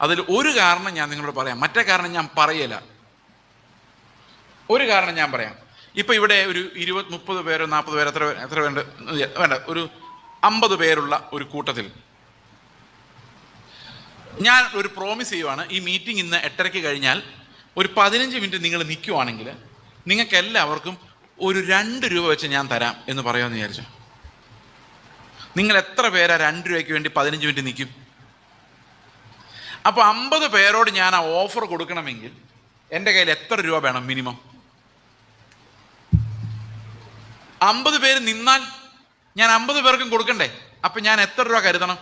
അതിൽ ഒരു കാരണം ഞാൻ നിങ്ങളോട് പറയാം, മറ്റേ കാരണം ഞാൻ പറയല. ഒരു കാരണം ഞാൻ പറയാം. ഇപ്പൊ ഇവിടെ ഒരു 20-30 പേരോ 40 പേരോ എത്ര വേണ്ട, ഒരു 50 പേരുള്ള ഒരു കൂട്ടത്തിൽ ഞാൻ ഒരു പ്രോമിസ് ചെയ്യുവാണ്, ഈ മീറ്റിംഗ് ഇന്ന് 8:30 കഴിഞ്ഞാൽ ഒരു 15 മിനിറ്റ് നിങ്ങൾ നിൽക്കുവാണെങ്കിൽ നിങ്ങൾക്ക് എല്ലാവർക്കും ഒരു 2 രൂപ വെച്ച് ഞാൻ തരാം എന്ന് പറയാമെന്ന് വിചാരിച്ചു. നിങ്ങൾ എത്ര പേരാ 2 രൂപയ്ക്ക് വേണ്ടി 15 മിനിറ്റ് നിൽക്കും? അപ്പോൾ 50 പേരോട് ഞാൻ ആ ഓഫർ കൊടുക്കണമെങ്കിൽ എൻ്റെ കയ്യിൽ എത്ര രൂപ വേണം മിനിമം? 50 പേര് നിന്നാൽ ഞാൻ 50 പേർക്കും കൊടുക്കണ്ടേ? അപ്പം ഞാൻ എത്ര രൂപ കരുതണം?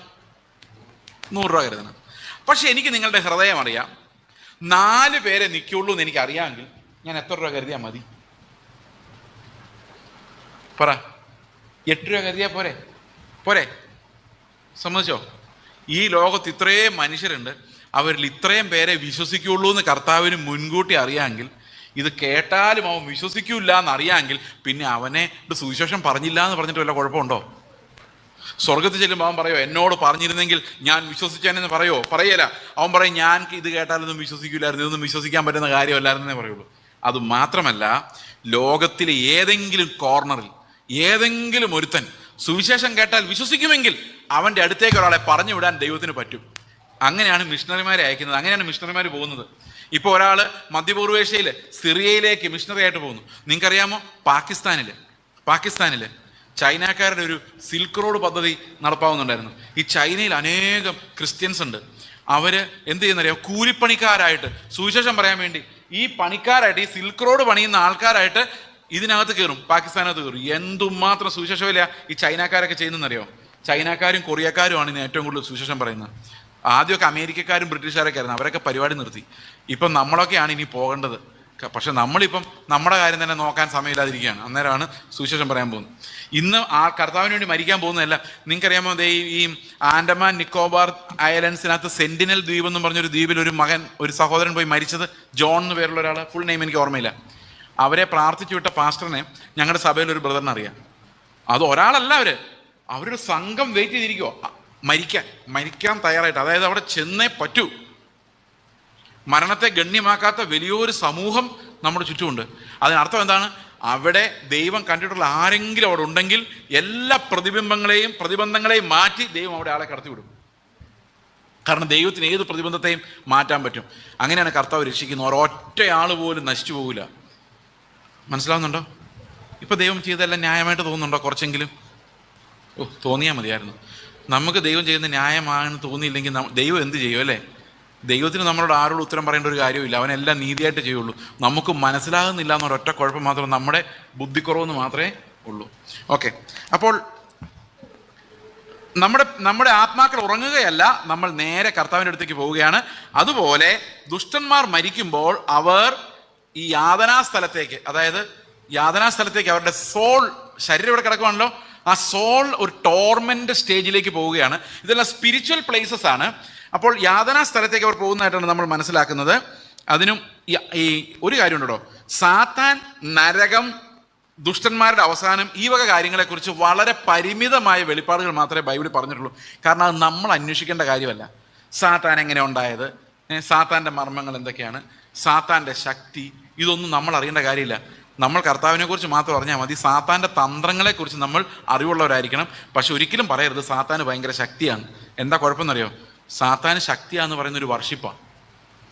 100 രൂപ കരുതണം. പക്ഷെ എനിക്ക് നിങ്ങളുടെ ഹൃദയം അറിയാം. 4 പേരെ നിൽക്കുള്ളൂ എന്ന് എനിക്ക് അറിയാമെങ്കിൽ ഞാൻ എത്ര രൂപ കരുതിയാൽ മതി? പറ. 8 രൂപ കരുതിയാൽ പോരെ? സമ്മതിച്ചോ? ഈ ലോകത്ത് ഇത്രയും മനുഷ്യരുണ്ട്, അവരിൽ ഇത്രയും പേരെ വിശ്വസിക്കുള്ളൂ എന്ന് കർത്താവിന് മുൻകൂട്ടി അറിയാമെങ്കിൽ, ഇത് കേട്ടാലും അവൻ വിശ്വസിക്കൂല എന്നറിയാമെങ്കിൽ, പിന്നെ അവനെ സുവിശേഷം പറഞ്ഞില്ല എന്ന് പറഞ്ഞിട്ട് വല്ല കുഴപ്പമുണ്ടോ? സ്വർഗത്തിൽ ചെല്ലുമ്പോൾ അവൻ പറയോ എന്നോട് പറഞ്ഞിരുന്നെങ്കിൽ ഞാൻ വിശ്വസിച്ചേനെന്ന് പറയോ? പറയല. അവൻ പറയും ഞാൻ ഇത് കേട്ടാലൊന്നും വിശ്വസിക്കില്ലായിരുന്നു, ഇതൊന്നും വിശ്വസിക്കാൻ പറ്റുന്ന കാര്യമല്ലായിരുന്നേ പറയുള്ളൂ. അത് മാത്രമല്ല, ലോകത്തിലെ ഏതെങ്കിലും കോർണറിൽ ഏതെങ്കിലും ഒരുത്തൻ സുവിശേഷം കേട്ടാൽ വിശ്വസിക്കുമെങ്കിൽ അവൻ്റെ അടുത്തേക്ക് ഒരാളെ പറഞ്ഞു വിടാൻ ദൈവത്തിന് പറ്റും. അങ്ങനെയാണ് മിഷണറിമാരെ അയക്കുന്നത്, അങ്ങനെയാണ് മിഷണറിമാർ പോകുന്നത്. ഇപ്പോൾ ഒരാൾ മധ്യപൂർവേഷ്യയിൽ സിറിയയിലേക്ക് മിഷണറി ആയിട്ട് പോകുന്നു. നിങ്ങൾക്കറിയാമോ, പാകിസ്ഥാനിൽ ചൈനക്കാരുടെ ഒരു സിൽക്ക് റോഡ് പദ്ധതി നടപ്പാവുന്നുണ്ടായിരുന്നു. ഈ ചൈനയിൽ അനേകം ക്രിസ്ത്യൻസ് ഉണ്ട്. അവർ എന്ത് ചെയ്യുന്നറിയാം, കൂലിപ്പണിക്കാരായിട്ട് സുവിശേഷം പറയാൻ വേണ്ടി ഈ പണിക്കാരായിട്ട്, ഈ സിൽക്ക് റോഡ് പണിയുന്ന ആൾക്കാരായിട്ട് ഇതിനകത്ത് കയറും, പാകിസ്ഥാനകത്ത് കയറും. എന്തുമാത്രം സുവിശേഷമില്ല ഈ ചൈനക്കാരൊക്കെ ചെയ്യുന്നതെന്നറിയോ? ചൈനക്കാരും കൊറിയക്കാരുമാണ് ഇന്ന് ഏറ്റവും കൂടുതൽ സുവിശേഷം പറയുന്നത്. ആദ്യമൊക്കെ അമേരിക്കക്കാരും ബ്രിട്ടീഷുകാരൊക്കെ ആയിരുന്നു, അവരൊക്കെ പരിപാടി നിർത്തി. ഇപ്പം നമ്മളൊക്കെയാണ് ഇനി പോകേണ്ടത്. പക്ഷെ നമ്മളിപ്പം നമ്മുടെ കാര്യം തന്നെ നോക്കാൻ സമയമില്ലാതിരിക്കുകയാണ്. അന്നേരമാണ് സുവിശേഷം പറയാൻ പോകുന്നത്. ഇന്ന് ആ കർത്താവിന് വേണ്ടി മരിക്കാൻ പോകുന്നതല്ല. നിങ്ങൾക്കറിയാമോ, ഈ ആൻഡമാൻ നിക്കോബാർ ഐലൻഡ്സിനകത്ത് സെന്റിനൽ ദ്വീപ് എന്ന് പറഞ്ഞൊരു ദ്വീപിൽ ഒരു സഹോദരൻ പോയി മരിച്ചത്. ജോൺ എന്ന് പേരുള്ള ഒരാൾ, ഫുൾ നെയിം എനിക്ക് ഓർമ്മയില്ല. അവരെ പ്രാർത്ഥിച്ചു വിട്ട പാസ്റ്ററിനെ ഞങ്ങളുടെ സഭയിൽ ഒരു ബ്രദറിനെ അറിയാം. അത് ഒരാളല്ല, അവരൊരു സംഘം വെയിറ്റ് ചെയ്തിരിക്കുമോ മരിക്കാൻ തയ്യാറായിട്ട്. അതായത് അവിടെ ചെന്നേ പറ്റൂ. മരണത്തെ ഗണ്യമാക്കാത്ത വലിയൊരു സമൂഹം നമ്മുടെ ചുറ്റുമുണ്ട്. അതിനർത്ഥം എന്താണ്? അവിടെ ദൈവം കണ്ടിട്ടുള്ള ആരെങ്കിലും അവിടെ ഉണ്ടെങ്കിൽ എല്ലാ പ്രതിബന്ധങ്ങളെയും മാറ്റി ദൈവം അവിടെ ആളെ കടത്തിവിടും. കാരണം ദൈവത്തിന് ഏത് പ്രതിബന്ധത്തെയും മാറ്റാൻ പറ്റും. അങ്ങനെയാണ് കർത്താവ് രക്ഷിക്കുന്നത്. ഒരൊറ്റയാൾ പോലും നശിച്ചു പോകില്ല. മനസ്സിലാവുന്നുണ്ടോ? ഇപ്പം ദൈവം ചെയ്തതെല്ലാം ന്യായമായിട്ട് തോന്നുന്നുണ്ടോ? കുറച്ചെങ്കിലും തോന്നിയാൽ മതിയായിരുന്നു. നമുക്ക് ദൈവം ചെയ്യുന്ന ന്യായമാണെന്ന് തോന്നിയില്ലെങ്കിൽ ദൈവം എന്ത് ചെയ്യും, അല്ലേ? ദൈവത്തിന് നമ്മളോട് ആരോട് ഉത്തരം പറയേണ്ട ഒരു കാര്യമില്ല. അവനെല്ലാം നീതിയായിട്ട് ചെയ്യുള്ളൂ. നമുക്ക് മനസ്സിലാകുന്നില്ല എന്നൊരൊറ്റ കുഴപ്പം മാത്രം, നമ്മുടെ ബുദ്ധിക്കുറവെന്ന് മാത്രമേ ഉള്ളൂ. ഓക്കെ, അപ്പോൾ നമ്മുടെ ആത്മാക്കൾ ഉറങ്ങുകയല്ല, നമ്മൾ നേരെ കർത്താവിൻ്റെ അടുത്തേക്ക് പോവുകയാണ്. അതുപോലെ ദുഷ്ടന്മാർ മരിക്കുമ്പോൾ അവർ ഈ യാതനാസ്ഥലത്തേക്ക്, അതായത് യാതനാസ്ഥലത്തേക്ക് അവരുടെ സോൾ, ശരീരം ഇവിടെ കിടക്കുവാണല്ലോ, ആ സോൾ ഒരു ടോർമെന്റ് സ്റ്റേജിലേക്ക് പോവുകയാണ്. ഇതെല്ലാം സ്പിരിച്വൽ പ്ലേസസ് ആണ്. അപ്പോൾ യാതനാ സ്ഥലത്തേക്ക് അവർ പോകുന്നതായിട്ടാണ് നമ്മൾ മനസ്സിലാക്കുന്നത്. അതിനും ഈ ഒരു കാര്യമുണ്ടോ, സാത്താൻ, നരകം, ദുഷ്ടന്മാരുടെ അവസാനം, ഈ വക കാര്യങ്ങളെക്കുറിച്ച് വളരെ പരിമിതമായ വെളിപ്പാടുകൾ മാത്രമേ ബൈബിളിൽ പറഞ്ഞിട്ടുള്ളൂ. കാരണം അത് നമ്മൾ അന്വേഷിക്കേണ്ട കാര്യമല്ല. സാത്താൻ എങ്ങനെ ഉണ്ടായത്, സാത്താൻ്റെ മർമ്മങ്ങൾ എന്തൊക്കെയാണ്, സാത്താൻ്റെ ശക്തി, ഇതൊന്നും നമ്മൾ അറിയേണ്ട കാര്യമില്ല. നമ്മൾ കർത്താവിനെ കുറിച്ച് മാത്രം അറിഞ്ഞാൽ മതി. സാത്താൻ്റെ തന്ത്രങ്ങളെക്കുറിച്ച് നമ്മൾ അറിവുള്ളവരായിരിക്കണം. പക്ഷെ ഒരിക്കലും പറയരുത് സാത്താന് ഭയങ്കര ശക്തിയാണ്. എന്താ കുഴപ്പമെന്നറിയോ? സാത്താന് ശക്തിയാന്ന് പറയുന്ന ഒരു വർഷിപ്പാണ്.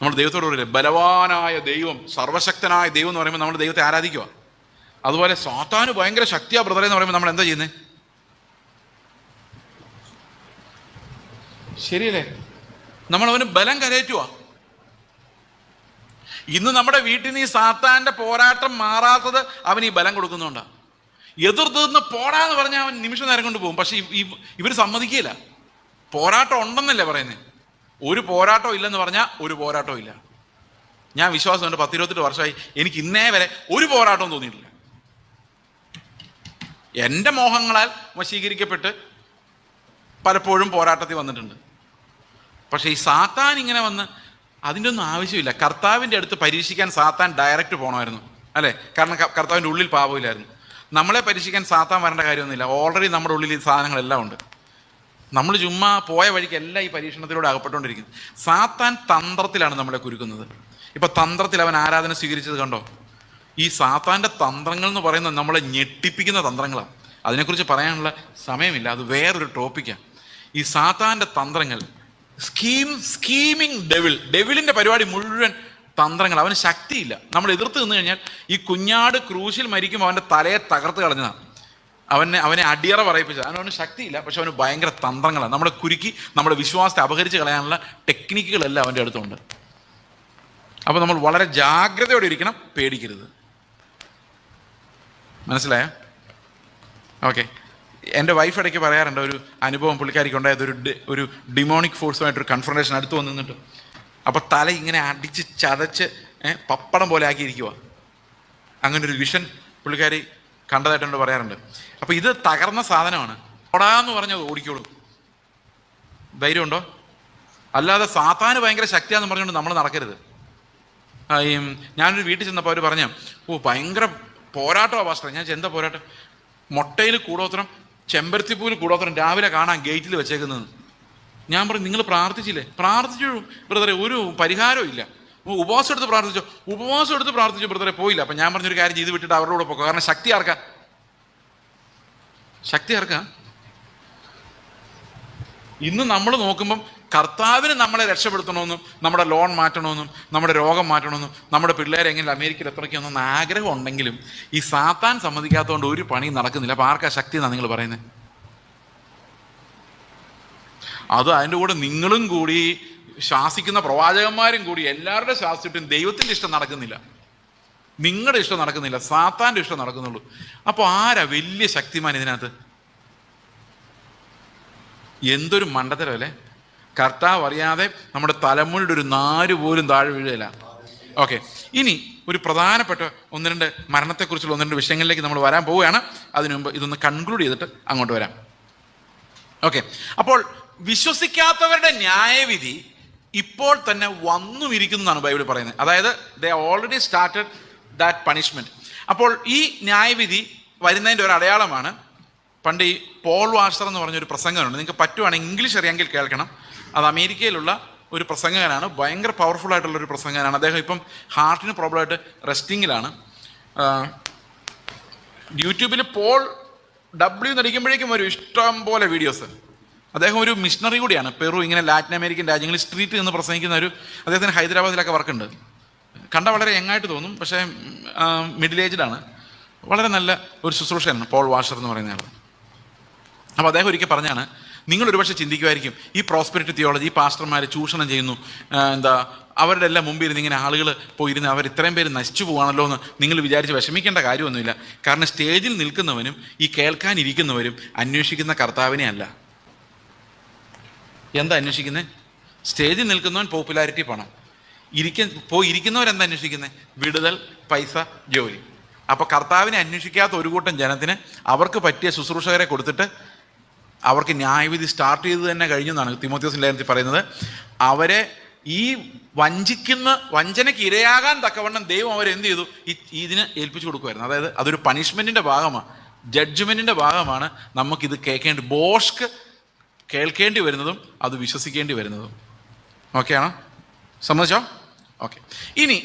നമ്മൾ ദൈവത്തോട് പറയില്ലേ, ബലവാനായ ദൈവം, സർവശക്തനായ ദൈവം എന്ന് പറയുമ്പോൾ നമ്മൾ ദൈവത്തെ ആരാധിക്കുക. അതുപോലെ സാത്താന് ഭയങ്കര ശക്തിയാ ബ്രദറെ എന്ന് പറയുമ്പോൾ നമ്മൾ എന്താ ചെയ്യുന്നത്? ശരിയല്ലേ? നമ്മൾ അവന് ബലം കരയറ്റുക. ഇന്ന് നമ്മുടെ വീട്ടിൽ നിന്ന് ഈ സാത്താൻ്റെ പോരാട്ടം മാറാത്തത് അവൻ ഈ ബലം കൊടുക്കുന്നുണ്ടാണ്. എതിർത്ത് പോരാന്ന് പറഞ്ഞാൽ അവൻ നിമിഷം നേരം കൊണ്ട് പോകും. പക്ഷെ ഇവർ സമ്മതിക്കില്ല. പോരാട്ടം ഉണ്ടെന്നല്ലേ പറയുന്നത്. ഒരു പോരാട്ടം ഇല്ലെന്ന് പറഞ്ഞാൽ ഒരു പോരാട്ടവും ഇല്ല. ഞാൻ വിശ്വാസമുണ്ട്, 10-28 വർഷമായി എനിക്ക് ഇന്നേ വരെ ഒരു പോരാട്ടവും തോന്നിയിട്ടില്ല. എൻ്റെ മോഹങ്ങളാൽ വശീകരിക്കപ്പെട്ട് പലപ്പോഴും പോരാട്ടത്തിൽ വന്നിട്ടുണ്ട്. പക്ഷേ ഈ സാത്താൻ ഇങ്ങനെ വന്ന് അതിൻ്റെ ഒന്നും ആവശ്യമില്ല. കർത്താവിൻ്റെ അടുത്ത് പരീക്ഷിക്കാൻ സാത്താൻ ഡയറക്റ്റ് പോകണമായിരുന്നു, അല്ലേ? കാരണം കർത്താവിൻ്റെ ഉള്ളിൽ പാപമില്ലായിരുന്നു. നമ്മളെ പരീക്ഷിക്കാൻ സാത്താൻ വരേണ്ട കാര്യമൊന്നുമില്ല. ഓൾറെഡി നമ്മുടെ ഉള്ളിൽ ഈ സാധനങ്ങളെല്ലാം ഉണ്ട്. നമ്മൾ ചുമ്മാ പോയ വഴിക്ക് എല്ലാം ഈ പരീക്ഷണത്തിലൂടെ അകപ്പെട്ടുകൊണ്ടിരിക്കുന്നത്. സാത്താൻ തന്ത്രത്തിലാണ് നമ്മളെ കുരുക്കുന്നത്. ഇപ്പം തന്ത്രത്തിൽ അവൻ ആരാധന സ്വീകരിച്ചത് കണ്ടോ? ഈ സാത്താൻ്റെ തന്ത്രങ്ങൾ എന്ന് പറയുന്നത് നമ്മളെ ഞെട്ടിപ്പിക്കുന്ന തന്ത്രങ്ങളാണ്. അതിനെക്കുറിച്ച് പറയാനുള്ള സമയമില്ല, അത് വേറൊരു ടോപ്പിക്കാണ്. ഈ സാത്താൻ്റെ തന്ത്രങ്ങൾ, സ്കീമിങ് ഡെവിളിൻ്റെ പരിപാടി മുഴുവൻ തന്ത്രങ്ങൾ. അവന് ശക്തിയില്ല. നമ്മൾ എതിർത്ത് നിന്ന് കഴിഞ്ഞാൽ, ഈ കുഞ്ഞാട് ക്രൂശിൽ മരിക്കുമ്പോൾ അവൻ്റെ തലയെ തകർത്ത് കളഞ്ഞതാണ്. അവനെ അടിയറ പറയിപ്പിച്ചത്. അവന് ശക്തിയില്ല, പക്ഷെ അവന് ഭയങ്കര തന്ത്രങ്ങളാണ്. നമ്മളെ കുരുക്കി നമ്മുടെ വിശ്വാസത്തെ അപഹരിച്ച് കളയാനുള്ള ടെക്നിക്കുകളെല്ലാം അവൻ്റെ അടുത്തുണ്ട്. അപ്പോൾ നമ്മൾ വളരെ ജാഗ്രതയോടെ ഇരിക്കണം, പേടിക്കരുത്. മനസ്സിലായോ? ഓക്കെ. എൻ്റെ വൈഫ് ഇടയ്ക്ക് പറയാറുണ്ട്, ഒരു അനുഭവം പുള്ളിക്കാരിക്ക് ഉണ്ടായത്, ഒരു ഡിമോണിക് ഫോഴ്സുമായിട്ടൊരു കൺഫ്രണ്ടേഷൻ അടുത്ത് വന്ന് നിന്നിട്ട്, അപ്പോൾ തല ഇങ്ങനെ അടിച്ച് ചതച്ച് പപ്പടം പോലെ ആക്കിയിരിക്കുക. അങ്ങനെ ഒരു വിഷൻ പുള്ളിക്കാരി കണ്ടതായിട്ടുണ്ട്, പറയാറുണ്ട്. അപ്പോൾ ഇത് തകർന്ന സാധനമാണ്. ഓടാന്ന് പറഞ്ഞത് ഓടിക്കോളൂ. ധൈര്യമുണ്ടോ? അല്ലാതെ സാത്താന് ഭയങ്കര ശക്തിയാന്ന് പറഞ്ഞുകൊണ്ട് നമ്മൾ നടക്കരുത്. ഞാനൊരു വീട്ടിൽ ചെന്നപ്പോൾ അവർ പറഞ്ഞു, ഭയങ്കര പോരാട്ടമാണ് പാസ്റ്റർ. ഞാൻ എന്താ പോരാട്ടം? മുട്ടയിൽ കൂടോത്രം, ചെമ്പരത്തിപ്പൂവിൽ കൂടോത്രം രാവിലെ കാണാൻ ഗേറ്റിൽ വെച്ചേക്കുന്നത്. ഞാൻ പറഞ്ഞു, നിങ്ങൾ പ്രാർത്ഥിച്ചില്ലേ? പ്രാർത്ഥിച്ചു ബ്രദറെ, ഒരു പരിഹാരവും ഇല്ല. ഉപവാസം എടുത്ത് പ്രാർത്ഥിച്ചു ബ്രദറെ, പോയില്ല. അപ്പം ഞാൻ പറഞ്ഞൊരു കാര്യം ചെയ്ത് വിട്ടിട്ട് അവരുടെ കൂടെ പോകാം. കാരണം ശക്തി ആർക്കാ? ഇന്ന് നമ്മൾ നോക്കുമ്പം കർത്താവിന് നമ്മളെ രക്ഷപ്പെടുത്തണമെന്നും നമ്മുടെ ലോൺ മാറ്റണമെന്നും നമ്മുടെ രോഗം മാറ്റണമെന്നും നമ്മുടെ പിള്ളേരെ എങ്ങനെ അമേരിക്കയിൽ എത്രയ്ക്കൊന്നും ആഗ്രഹം ഉണ്ടെങ്കിലും ഈ സാത്താൻ സമ്മതിക്കാത്തതുകൊണ്ട് ഒരു പണിയും നടക്കുന്നില്ല. അപ്പം ആർക്കാ ശക്തി എന്നാണ് നിങ്ങൾ പറയുന്നത്? അത് അതിൻ്റെ കൂടെ നിങ്ങളും കൂടി ശാസിക്കുന്ന പ്രവാചകന്മാരും കൂടി എല്ലാവരുടെ ശാസിച്ചിട്ടും ദൈവത്തിൻ്റെ ഇഷ്ടം നടക്കുന്നില്ല, നിങ്ങളുടെ ഇഷ്ടം നടക്കുന്നില്ല, സാത്താൻ്റെ ഇഷ്ടം നടക്കുന്നുള്ളൂ. അപ്പോൾ ആരാ വലിയ ശക്തിമാൻ ഇതിനകത്ത്? എന്തൊരു മണ്ടത്തരമല്ലേ! കർത്താവ് അറിയാതെ നമ്മുടെ തലമുടിയുടെ ഒരു നാര് പോലും താഴെ വീഴുകയില്ല. ഓക്കെ, ഇനി ഒരു പ്രധാനപ്പെട്ട ഒന്ന് രണ്ട് മരണത്തെക്കുറിച്ചുള്ള ഒന്ന് രണ്ട് വിഷയങ്ങളിലേക്ക് നമ്മൾ വരാൻ പോവുകയാണ്. അതിനു മുമ്പ് ഇതൊന്ന് കൺക്ലൂഡ് ചെയ്തിട്ട് അങ്ങോട്ട് വരാം. ഓക്കെ, അപ്പോൾ വിശ്വസിക്കാത്തവരുടെ ന്യായവിധി ഇപ്പോൾ തന്നെ വന്നുമിരിക്കുന്നു എന്നാണ് ബൈബിൾ പറയുന്നത്. അതായത് ദേ ഓൾറെഡി സ്റ്റാർട്ടഡ് ദാറ്റ് പണിഷ്മെന്റ്. അപ്പോൾ ഈ ന്യായവിധി വരുന്നതിൻ്റെ ഒരു അടയാളമാണ്. പണ്ട് ഈ പോൾ വാഷർ എന്ന് പറഞ്ഞൊരു പ്രസംഗമുണ്ട്. നിങ്ങൾക്ക് പറ്റുവാണെങ്കിൽ ഇംഗ്ലീഷ് അറിയാമെങ്കിൽ കേൾക്കണം. അത് അമേരിക്കയിലുള്ള ഒരു പ്രസംഗകനാണ്, ഭയങ്കര പവർഫുൾ ആയിട്ടുള്ളൊരു പ്രസംഗകനാണ്. അദ്ദേഹം ഇപ്പം ഹാർട്ടിന് പ്രോബ്ലമായിട്ട് റെസ്റ്റിങ്ങിലാണ്. യൂട്യൂബിൽ പോൾ ഡബ്ല്യു നടിക്കുമ്പോഴേക്കും ഒരു ഇഷ്ടം പോലെ വീഡിയോസ്. അദ്ദേഹം ഒരു മിഷണറി കൂടിയാണ്. പെറു, ഇങ്ങനെ ലാറ്റിൻ അമേരിക്കൻ രാജ്യങ്ങളിൽ സ്ട്രീറ്റ് നിന്ന് പ്രസംഗിക്കുന്ന അദ്ദേഹത്തിന് ഹൈദരാബാദിലൊക്കെ വർക്കുണ്ട്. കണ്ട വളരെ യങ്ങായിട്ട് തോന്നും, പക്ഷേ മിഡിൽ ഏജ്ഡാണ്. വളരെ നല്ല ഒരു ശുശ്രൂഷയാണ് പോൾ വാഷർ എന്ന് പറയുന്ന ആൾ. അപ്പോൾ അദ്ദേഹം ഒരിക്കൽ പറഞ്ഞാണ്, നിങ്ങൾ ഒരുപക്ഷെ ചിന്തിക്കുമായിരിക്കും ഈ പ്രോസ്പെരിറ്റി തിയോളജി, ഈ പാസ്റ്റർമാർ ചൂഷണം ചെയ്യുന്നു, അവരുടെ എല്ലാം മുമ്പിൽ ഇരുന്ന് ഇങ്ങനെ ആളുകൾ പോയിരുന്ന് അവർ ഇത്രയും പേര് നശിച്ചു പോവാണല്ലോ എന്ന് നിങ്ങൾ വിചാരിച്ച് വിഷമിക്കേണ്ട കാര്യമൊന്നുമില്ല. കാരണം സ്റ്റേജിൽ നിൽക്കുന്നവനും ഈ കേൾക്കാനിരിക്കുന്നവരും അന്വേഷിക്കുന്ന കർത്താവിനെ അല്ല. എന്താ അന്വേഷിക്കുന്നത്? സ്റ്റേജിൽ നിൽക്കുന്നവൻ പോപ്പുലാരിറ്റി, പണം. ഇരിക്കുന്നവരെന്താ അന്വേഷിക്കുന്നത്? വിടുതൽ, പൈസ, ജോലി. അപ്പോൾ കർത്താവിനെ അന്വേഷിക്കാത്ത ഒരു കൂട്ടം ജനത്തിന് അവർക്ക് പറ്റിയ ശുശ്രൂഷകരെ കൊടുത്തിട്ട് അവർക്ക് ന്യായവിധി സ്റ്റാർട്ട് ചെയ്ത് തന്നെ കഴിഞ്ഞു എന്നാണ് തിമോത്തിയോസ് ലേഖനത്തിൽ പറയുന്നത്. അവരെ ഈ വഞ്ചനയ്ക്ക് ഇരയാകാൻ തക്കവണ്ണം ദൈവം അവരെന്ത് ചെയ്തു? ഇതിന് ഏൽപ്പിച്ചു കൊടുക്കുമായിരുന്നു. അതായത് അതൊരു പണിഷ്മെൻറ്റിൻ്റെ ഭാഗമാണ്, ജഡ്ജ്മെൻറ്റിൻ്റെ ഭാഗമാണ്. നമുക്കിത് ബോഷ്ക്ക് കേൾക്കേണ്ടി വരുന്നതും അത് വിശ്വസിക്കേണ്ടി വരുന്നതും. ഓക്കെയാണോ? സമ്മതിച്ചോ? ഓക്കെ, ഇനി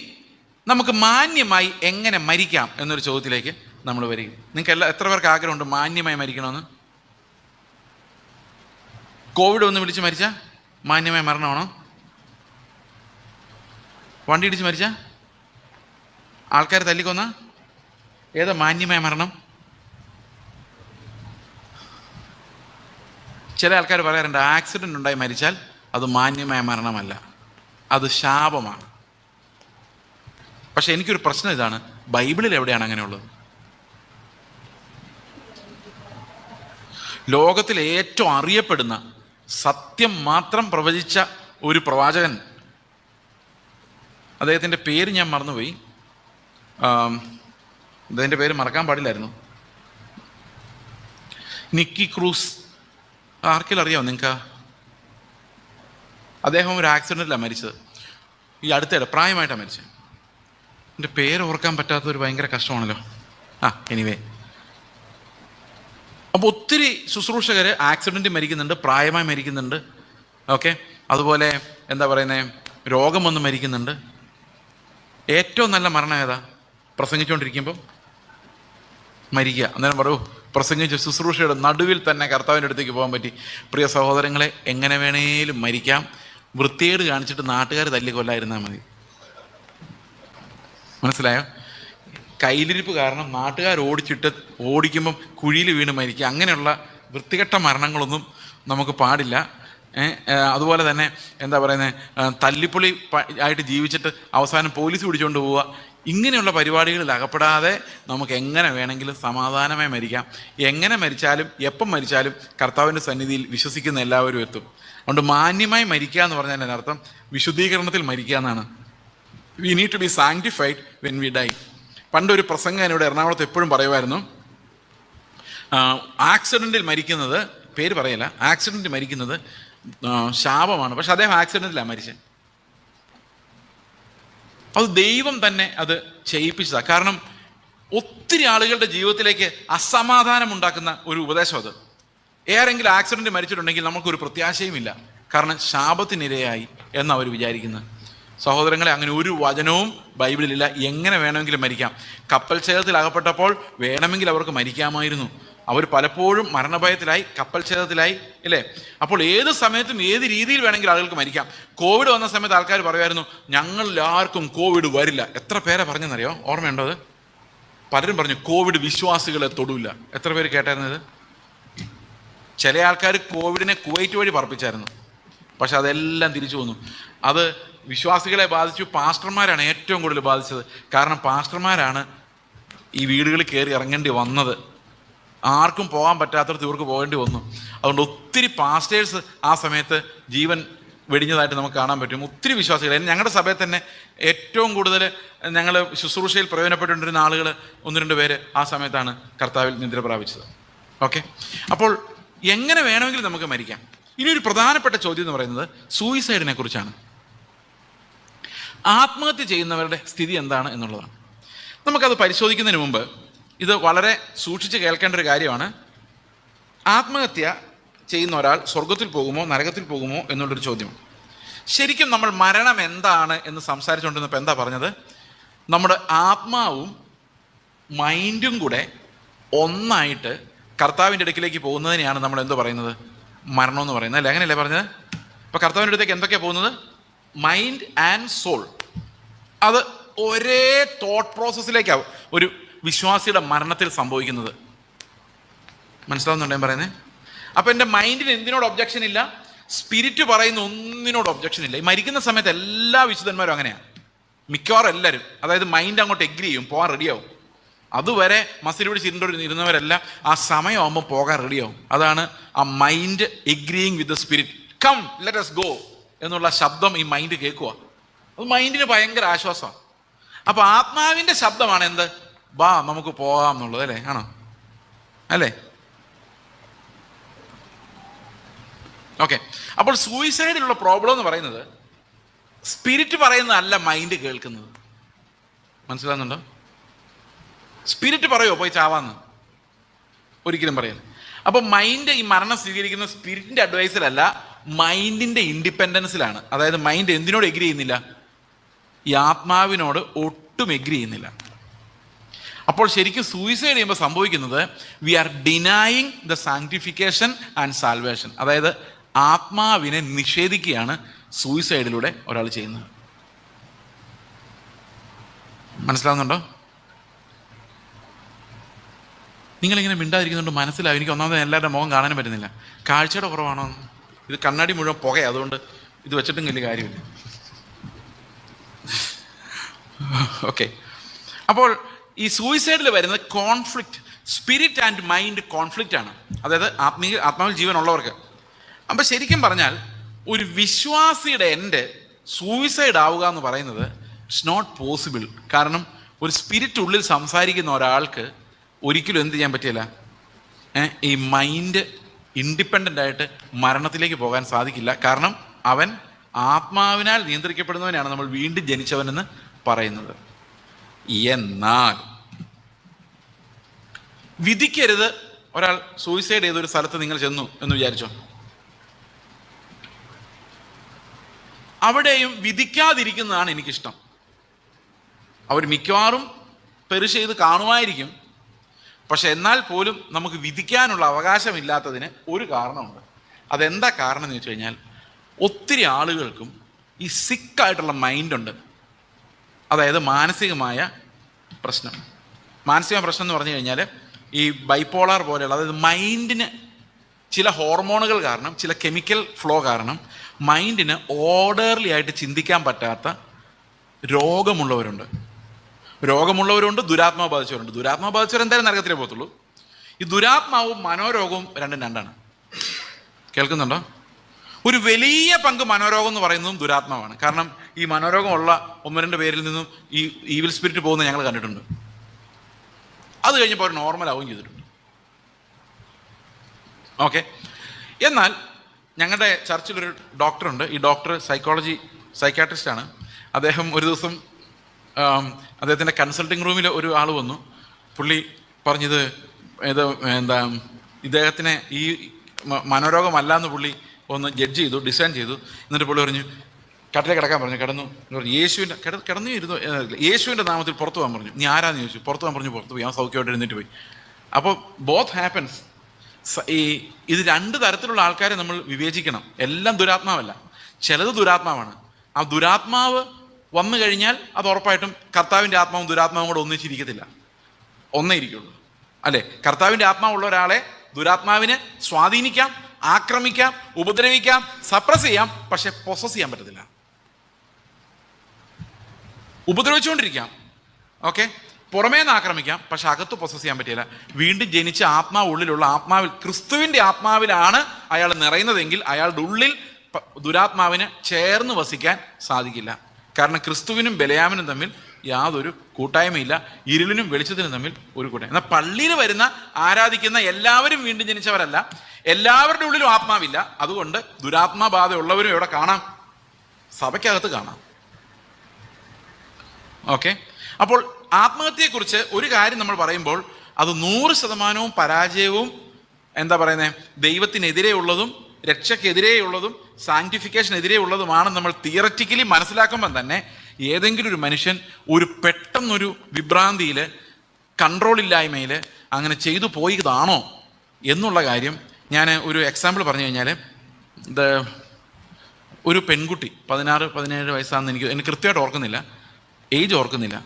നമുക്ക് മാന്യമായി എങ്ങനെ മരിക്കാം എന്നൊരു ചോദ്യത്തിലേക്ക് നമ്മൾ വരിക. നിങ്ങൾക്ക് എത്ര പേർക്ക് ആഗ്രഹമുണ്ട് മാന്യമായി മരിക്കണമെന്ന്? കോവിഡ് ഒന്ന് വിളിച്ച് മരിച്ചാൽ മാന്യമായ മരണമാണോ? വണ്ടി ഇടിച്ച് മരിച്ചാൽ, ആൾക്കാർ തല്ലിക്കൊന്ന ഏതാ മാന്യമായ മരണം? ചില ആൾക്കാർ പറയാറുണ്ട് ആക്സിഡൻ്റ് ഉണ്ടായി മരിച്ചാൽ അത് മാന്യമായ മരണമല്ല, അത് ശാപമാണ്. പക്ഷെ എനിക്കൊരു പ്രശ്നം ഇതാണ്, ബൈബിളിൽ എവിടെയാണ് അങ്ങനെയുള്ളത്? ലോകത്തിൽ ഏറ്റവും അറിയപ്പെടുന്ന സത്യം മാത്രം പ്രവചിച്ച ഒരു പ്രവാചകൻ, അദ്ദേഹത്തിൻ്റെ പേര് ഞാൻ മറന്നുപോയി, അദ്ദേഹത്തിൻ്റെ പേര് മറക്കാൻ പാടില്ലായിരുന്നു. നിക്കി ക്രൂസ്, ആർക്കെങ്കിലും അറിയാമോ നിങ്ങൾക്ക്? അദ്ദേഹം ഒരു ആക്സിഡൻറ്റിലാണ് മരിച്ചത്. ഈ അടുത്തിടെ പ്രായമായിട്ടാണ് മരിച്ചത്. എൻ്റെ പേര് ഓർക്കാൻ പറ്റാത്തൊരു ഭയങ്കര കഷ്ടമാണല്ലോ. എനിവേ, അപ്പോൾ ഒത്തിരി ശുശ്രൂഷകർ ആക്സിഡൻറ്റ് മരിക്കുന്നുണ്ട്, പ്രായമായി മരിക്കുന്നുണ്ട്. ഓക്കെ, അതുപോലെ എന്താ പറയുന്നത്, രോഗം വന്ന് മരിക്കുന്നുണ്ട്. ഏറ്റവും നല്ല മരണം ഏതാ? പ്രസംഗിച്ചുകൊണ്ടിരിക്കുമ്പം മരിക്കുക. അന്നേരം പറയൂ, പ്രസംഗിച്ച ശുശ്രൂഷയുടെ നടുവിൽ തന്നെ കർത്താവിൻ്റെ അടുത്തേക്ക് പോകാൻ പറ്റി. പ്രിയ സഹോദരങ്ങളെ, എങ്ങനെ വേണേലും മരിക്കാം. വൃത്തികേട് കാണിച്ചിട്ട് നാട്ടുകാർ തല്ലിക്കൊല്ലായിരുന്നാൽ മതി. മനസ്സിലായോ? കയ്യിലിരിപ്പ് കാരണം നാട്ടുകാർ ഓടിക്കുമ്പം കുഴിയിൽ വീണ് മരിക്കുക, അങ്ങനെയുള്ള വൃത്തികെട്ട മരണങ്ങളൊന്നും നമുക്ക് പാടില്ല. അതുപോലെ തന്നെ എന്താ പറയുന്നത്, തല്ലിപ്പൊളി ആയിട്ട് ജീവിച്ചിട്ട് അവസാനം പോലീസ് പിടിച്ചുകൊണ്ട് പോവുക, ഇങ്ങനെയുള്ള പരിപാടികളിൽ അകപ്പെടാതെ നമുക്ക് എങ്ങനെ വേണമെങ്കിലും സമാധാനമായി മരിക്കാം. എങ്ങനെ മരിച്ചാലും എപ്പം മരിച്ചാലും കർത്താവിൻ്റെ സന്നിധിയിൽ വിശ്വസിക്കുന്ന എല്ലാവരും എത്തും. അതുകൊണ്ട് മാന്യമായി മരിക്കുക എന്ന് പറഞ്ഞാൽ എൻ്റെ അർത്ഥം വിശുദ്ധീകരണത്തിൽ മരിക്കുക എന്നാണ്. We need to be sanctified when we die. പണ്ടൊരു പ്രസംഗം എന്നോട് എറണാകുളത്ത് എപ്പോഴും പറയുമായിരുന്നു, ആക്സിഡൻറ്റിൽ മരിക്കുന്നത്, പേര് പറയല്ല, ആക്സിഡൻറ്റ് മരിക്കുന്നത് ശാപമാണ്. പക്ഷെ അദ്ദേഹം ആക്സിഡൻറ്റിലാണ് മരിച്ചത്. അത് ദൈവം തന്നെ അത് ചെയ്യിപ്പിച്ചതാണ്. കാരണം ഒത്തിരി ആളുകളുടെ ജീവിതത്തിലേക്ക് അസമാധാനം ഉണ്ടാക്കുന്ന ഒരു ഉപദേശം അത്. ഏറെങ്കിലും ആക്സിഡൻറ്റ് മരിച്ചിട്ടുണ്ടെങ്കിൽ നമുക്കൊരു പ്രത്യാശയുമില്ല, കാരണം ശാപത്തിനിരയായി എന്നവർ വിചാരിക്കുന്നത്. സഹോദരങ്ങളെ, അങ്ങനെ ഒരു വചനവും ബൈബിളിലില്ല. എങ്ങനെ വേണമെങ്കിലും മരിക്കാം. കപ്പൽ ഛേദത്തിൽ അകപ്പെട്ടപ്പോൾ വേണമെങ്കിൽ അവർക്ക് മരിക്കാമായിരുന്നു. അവർ പലപ്പോഴും മരണഭയത്തിലായി, കപ്പൽ ഛേദത്തിലായി, ഇല്ലേ? അപ്പോൾ ഏത് സമയത്തും ഏത് രീതിയിൽ വേണമെങ്കിലും ആളുകൾക്ക് മരിക്കാം. കോവിഡ് വന്ന സമയത്ത് ആൾക്കാർ പറയുമായിരുന്നു, ഞങ്ങളിൽ ആർക്കും കോവിഡ് വരില്ല. എത്ര പേരെ പറഞ്ഞെന്നറിയോ? ഓർമ്മയുണ്ടോ അത്? പലരും പറഞ്ഞു കോവിഡ് വിശ്വാസികളെ തൊടില്ല. എത്ര പേര് കേട്ടായിരുന്നത്? ചില ആൾക്കാർ കോവിഡിനെ കുവൈറ്റ് വഴി പറപ്പിച്ചായിരുന്നു, പക്ഷെ അതെല്ലാം തിരിച്ചു വന്നു. അത് വിശ്വാസികളെ ബാധിച്ചു. പാസ്റ്റർമാരാണ് ഏറ്റവും കൂടുതൽ ബാധിച്ചത്. കാരണം പാസ്റ്റർമാരാണ് ഈ വീടുകളിൽ കയറി ഇറങ്ങേണ്ടി വന്നത്. ആർക്കും പോകാൻ പറ്റാത്തടത്ത് ഇവർക്ക് പോകേണ്ടി വന്നു. അതുകൊണ്ട് ഒത്തിരി പാസ്റ്റേഴ്സ് ആ സമയത്ത് ജീവൻ വെടിഞ്ഞതായിട്ട് നമുക്ക് കാണാൻ പറ്റും. ഒത്തിരി വിശ്വാസികൾ, ഞങ്ങളുടെ സഭയിൽ തന്നെ ഏറ്റവും കൂടുതൽ ഞങ്ങൾ ശുശ്രൂഷയിൽ പ്രയോജനപ്പെട്ടുകൊണ്ടിരുന്ന ആളുകൾ 1-2 പേര് ആ സമയത്താണ് കർത്താവിൽ നിദ്ര പ്രാപിച്ചത്. ഓക്കെ, അപ്പോൾ എങ്ങനെ വേണമെങ്കിലും നമുക്ക് മരിക്കാം. ഇനി ഒരു പ്രധാനപ്പെട്ട ചോദ്യം എന്ന് പറയുന്നത് സൂയിസൈഡിനെ കുറിച്ചാണ്. ആത്മഹത്യ ചെയ്യുന്നവരുടെ സ്ഥിതി എന്താണ് എന്നുള്ളതാണ്. നമുക്കത് പരിശോധിക്കുന്നതിന് മുമ്പ് ഇത് വളരെ സൂക്ഷിച്ച് കേൾക്കേണ്ട ഒരു കാര്യമാണ്. ആത്മഹത്യ ചെയ്യുന്ന ഒരാൾ സ്വർഗത്തിൽ പോകുമോ നരകത്തിൽ പോകുമോ എന്നുള്ളൊരു ചോദ്യം. ശരിക്കും നമ്മൾ മരണം എന്താണ് എന്ന് സംസാരിച്ചുകൊണ്ടിരുന്നപ്പോൾ എന്താ പറഞ്ഞത്? നമ്മുടെ ആത്മാവും മൈൻഡും കൂടെ ഒന്നായിട്ട് കർത്താവിൻ്റെ അടുക്കിലേക്ക് പോകുന്നതിനെയാണ് നമ്മൾ എന്തോ പറയുന്നത്? മരണം എന്ന് പറയുന്നത്, അല്ലേ? അങ്ങനെയല്ലേ പറഞ്ഞത്? അപ്പോൾ കർത്താവിൻ്റെ അടുത്തേക്ക് എന്തൊക്കെയാണ് പോകുന്നത്? Mind and soul. അത് ഒരേ തോട്ട് പ്രോസസ്സിലേക്കാവും ഒരു വിശ്വാസിയുടെ മരണത്തിൽ സംഭവിക്കുന്നത്. മനസ്സിലാവുന്നുണ്ടോ ഞാൻ പറയുന്നത്? അപ്പോൾ എൻ്റെ മൈൻഡിന് എന്തിനോട് ഒബ്ജക്ഷൻ ഇല്ല, സ്പിരിറ്റ് പറയുന്ന ഒന്നിനോട് ഒബ്ജക്ഷൻ ഇല്ല. ഈ മരിക്കുന്ന സമയത്ത് എല്ലാ വിശുദ്ധന്മാരും അങ്ങനെയാണ്, മിക്കവാറും എല്ലാവരും. അതായത് മൈൻഡ് അങ്ങോട്ട് എഗ്രി ചെയ്യും, പോകാൻ റെഡിയാവും. അതുവരെ മസിൽ പിടിച്ച് ഇരുന്നവരെല്ലാം ആ സമയമാകുമ്പോൾ പോകാൻ റെഡിയാവും. അതാണ് ആ mind agreeing with the spirit. Come let us go എന്നുള്ള ശബ്ദം ഈ മൈൻഡ് കേൾക്കുക. അത് മൈൻഡിന് ഭയങ്കര ആശ്വാസമാണ്. അപ്പോൾ ആത്മാവിൻ്റെ ശബ്ദമാണ് എന്ത്? വാ നമുക്ക് പോകാം എന്നുള്ളത്, അല്ലേ? ആണോ? അല്ലേ? ഓക്കെ, അപ്പോൾ സൂയിസൈഡിലുള്ള പ്രോബ്ലം എന്ന് പറയുന്നത് സ്പിരിറ്റ് പറയുന്നതല്ല, മൈൻഡ് കേൾക്കുന്നത്. മനസ്സിലാകുന്നുണ്ടോ? സ്പിരിറ്റ് പറയുമോ പോയി ചാവാന്ന്? ഒരിക്കലും പറയില്ല. അപ്പോൾ മൈൻഡ് ഈ മരണം സ്വീകരിക്കുന്ന സ്പിരിറ്റിൻ്റെ അഡ്വൈസിലല്ല, മൈൻഡിൻ്റെ ഇൻഡിപെൻഡൻസിലാണ്. അതായത് മൈൻഡ് എന്തിനോട് എഗ്രി ചെയ്യുന്നില്ല? ഈ ആത്മാവിനോട് ഒട്ടും എഗ്രി ചെയ്യുന്നില്ല. അപ്പോൾ ശരിക്കും സൂയിസൈഡ് ചെയ്യുമ്പോൾ സംഭവിക്കുന്നത് we are denying the sanctification and salvation. അതായത് ആത്മാവിനെ നിഷേധിക്കുകയാണ് സൂയിസൈഡിലൂടെ ഒരാൾ ചെയ്യുന്നത്. മനസ്സിലാവുന്നുണ്ടോ? നിങ്ങളിങ്ങനെ മിണ്ടാതിരിക്കുന്നുണ്ട് മനസ്സിലാവും. എനിക്ക് ഒന്നാമത് എല്ലാവരുടെ മുഖം കാണാനും പറ്റുന്നില്ല. കാഴ്ചയുടെ കുറവാണോ? ഇത് കണ്ണാടി മുഴുവൻ പുക, അതുകൊണ്ട് ഇത് വെച്ചിട്ടും വലിയ കാര്യമില്ല. ഓക്കെ, അപ്പോൾ ഈ സൂയിസൈഡിൽ വരുന്നത് conflict, spirit and mind conflict ആണ്. അതായത് ആത്മാവിൽ ജീവനുള്ളവർക്ക്. അപ്പം ശരിക്കും പറഞ്ഞാൽ ഒരു വിശ്വാസിയുടെ എൻ്റെ സൂയിസൈഡ് ആവുക എന്ന് പറയുന്നത് ഇറ്റ്സ് നോട്ട് പോസിബിൾ. കാരണം ഒരു സ്പിരിറ്റ് ഉള്ളിൽ സംസാരിക്കുന്ന ഒരാൾക്ക് ഒരിക്കലും എന്ത് ചെയ്യാൻ പറ്റില്ല? ഈ മൈൻഡ് ഇൻഡിപെൻഡൻ്റ് ആയിട്ട് മരണത്തിലേക്ക് പോകാൻ സാധിക്കില്ല. കാരണം അവൻ ആത്മാവിനാൽ നിയന്ത്രിക്കപ്പെടുന്നവനാണ് നമ്മൾ വീണ്ടും ജനിച്ചവനെന്ന് പറയുന്നത്. എന്നാൽ വിധിക്കരുത്. ഒരാൾ സൂയിസൈഡ് ചെയ്തൊരു സ്ഥലത്ത് നിങ്ങൾ ചെന്നു എന്ന് വിചാരിച്ചോ, അവിടെയും വിധിക്കാതിരിക്കുന്നതാണ് എനിക്കിഷ്ടം. അവർ മിക്കവാറും പെരുശ ചെയ്ത് കാണുമായിരിക്കും, പക്ഷെ എന്നാൽ പോലും നമുക്ക് വിധിക്കാനുള്ള അവകാശമില്ലാത്തതിന് ഒരു കാരണമുണ്ട്. അതെന്താ കാരണം എന്ന് വെച്ച് കഴിഞ്ഞാൽ, ഒത്തിരി ആളുകൾക്കും ഈ സിക്കായിട്ടുള്ള മൈൻഡുണ്ട്. അതായത് മാനസികമായ പ്രശ്നം. മാനസിക പ്രശ്നം എന്ന് പറഞ്ഞു കഴിഞ്ഞാൽ ഈ ബൈപ്പോളാർ പോലെയുള്ള, അതായത് മൈൻഡിന് ചില ഹോർമോണുകൾ കാരണം, ചില കെമിക്കൽ ഫ്ലോ കാരണം മൈൻഡിന് ഓർഡർലി ആയിട്ട് ചിന്തിക്കാൻ പറ്റാത്ത രോഗമുള്ളവരുണ്ട്. ദുരാത്മാവ് ബാധിച്ചവരുണ്ട്. ദുരാത്മാവ് ബാധിച്ചവർ എന്തായാലും നരകത്തിലേ പോകത്തുള്ളൂ. ഈ ദുരാത്മാവും മനോരോഗവും രണ്ടാണ്. കേൾക്കുന്നുണ്ടോ? ഒരു വലിയ പങ്ക് മനോരോഗം എന്ന് പറയുന്നതും ദുരാത്മാവാണ്. കാരണം ഈ മനോരോഗമുള്ള 1-2 പേരിൽ നിന്നും ഈ ഈവിൽ സ്പിരിറ്റ് പോകുന്നത് ഞങ്ങൾ കണ്ടിട്ടുണ്ട്. അത് കഴിഞ്ഞപ്പോൾ അവർ നോർമൽ ആവുകയും ചെയ്തിട്ടുണ്ട്. ഓക്കെ, എന്നാൽ ഞങ്ങളുടെ ചർച്ചിലൊരു ഡോക്ടറുണ്ട്. ഈ ഡോക്ടർ സൈക്കാട്രിസ്റ്റാണ്. അദ്ദേഹം ഒരു ദിവസം അദ്ദേഹത്തിൻ്റെ കൺസൾട്ടിങ് റൂമിൽ ഒരു ആൾ വന്നു. പുള്ളി പറഞ്ഞത് എന്താ ഇദ്ദേഹത്തിനെ ഈ മനോരോഗമല്ല എന്ന് പുള്ളി ഒന്ന് ജഡ്ജ് ചെയ്തു, ഡിസൈൻ ചെയ്തു. എന്നിട്ട് പുള്ളി പറഞ്ഞു കട്ടിലെ കിടക്കാൻ പറഞ്ഞു. കിടന്നു. കിടന്നു ഇരുന്നു. യേശുവിൻ്റെ നാമത്തിൽ പുറത്തു പോകാൻ പറഞ്ഞു. നീ ആരാന്ന് ചോദിച്ചു. പുറത്തു പോകാൻ പറഞ്ഞു. പുറത്തു പോയി. ആ സൗഖ്യമായിട്ട് എഴുന്നേറ്റ് പോയി. അപ്പോൾ ബോത്ത് ഹാപ്പൻസ്. ഇത് രണ്ട് തരത്തിലുള്ള ആൾക്കാരെ നമ്മൾ വിവേചിക്കണം. എല്ലാം ദുരാത്മാവല്ല, ചിലത് ദുരാത്മാവാണ്. ആ ദുരാത്മാവ് വന്നു കഴിഞ്ഞാൽ അത് ഉറപ്പായിട്ടും കർത്താവിൻ്റെ ആത്മാവും ദുരാത്മാവും കൂടെ ഒന്നിച്ചിരിക്കത്തില്ല, ഒന്നേ ഇരിക്കുള്ളൂ അല്ലേ? കർത്താവിൻ്റെ ആത്മാവുള്ള ഒരാളെ ദുരാത്മാവിന് സ്വാധീനിക്കാം, ആക്രമിക്കാം, ഉപദ്രവിക്കാം, സപ്രസ് ചെയ്യാം, പക്ഷെ പൊസസ് ചെയ്യാൻ പറ്റത്തില്ല. ഉപദ്രവിച്ചുകൊണ്ടിരിക്കാം, ഓക്കെ, പുറമേ നിന്ന് ആക്രമിക്കാം, പക്ഷെ അകത്ത് പൊസസ് ചെയ്യാൻ പറ്റില്ല. വീണ്ടും ജനിച്ച ആത്മാവ് ഉള്ളിലുള്ള ആത്മാവിൽ, ക്രിസ്തുവിൻ്റെ ആത്മാവിലാണ് അയാൾ നിറയുന്നതെങ്കിൽ അയാളുടെ ഉള്ളിൽ ദുരാത്മാവിന് ചേർന്ന് വസിക്കാൻ സാധിക്കില്ല. കാരണം ക്രിസ്തുവിനും ബലയാമിനും തമ്മിൽ യാതൊരു കൂട്ടായ്മയില്ല, ഇരുളിനും വെളിച്ചത്തിനും തമ്മിൽ ഒരു കൂട്ടായ്മ. എന്നാൽ പള്ളിയിൽ വരുന്ന ആരാധിക്കുന്ന എല്ലാവരും വീണ്ടും ജനിച്ചവരല്ല, എല്ലാവരുടെ ഉള്ളിലും ആത്മാവില്ല. അതുകൊണ്ട് ദുരാത്മാബാധ ഉള്ളവരും ഇവിടെ കാണാം, സഭയ്ക്കകത്ത് കാണാം. ഓക്കെ, അപ്പോൾ ആത്മഹത്യയെക്കുറിച്ച് ഒരു കാര്യം നമ്മൾ പറയുമ്പോൾ അത് 100% പരാജയവും എന്താ പറയുന്നത്, ദൈവത്തിനെതിരെ ഉള്ളതും രക്ഷയ്ക്കെതിരെ ഉള്ളതും സാങ്ക്ടിഫിക്കേഷനെതിരെ ഉള്ളതുമാണെന്ന് നമ്മൾ തിയററ്റിക്കലി മനസ്സിലാക്കുമ്പോൾ തന്നെ ഏതെങ്കിലും ഒരു മനുഷ്യൻ ഒരു പെട്ടെന്നൊരു വിഭ്രാന്തിയിൽ, കൺട്രോളില്ലായ്മയിൽ അങ്ങനെ ചെയ്തു പോയതാണോ എന്നുള്ള കാര്യം ഞാൻ ഒരു എക്സാമ്പിൾ പറഞ്ഞു കഴിഞ്ഞാൽ, ഒരു പെൺകുട്ടി 16-17 വയസ്സാണെന്ന് എനിക്ക് കൃത്യമായിട്ട് ഓർക്കുന്നില്ല, ഏജ് ഓർക്കുന്നില്ല.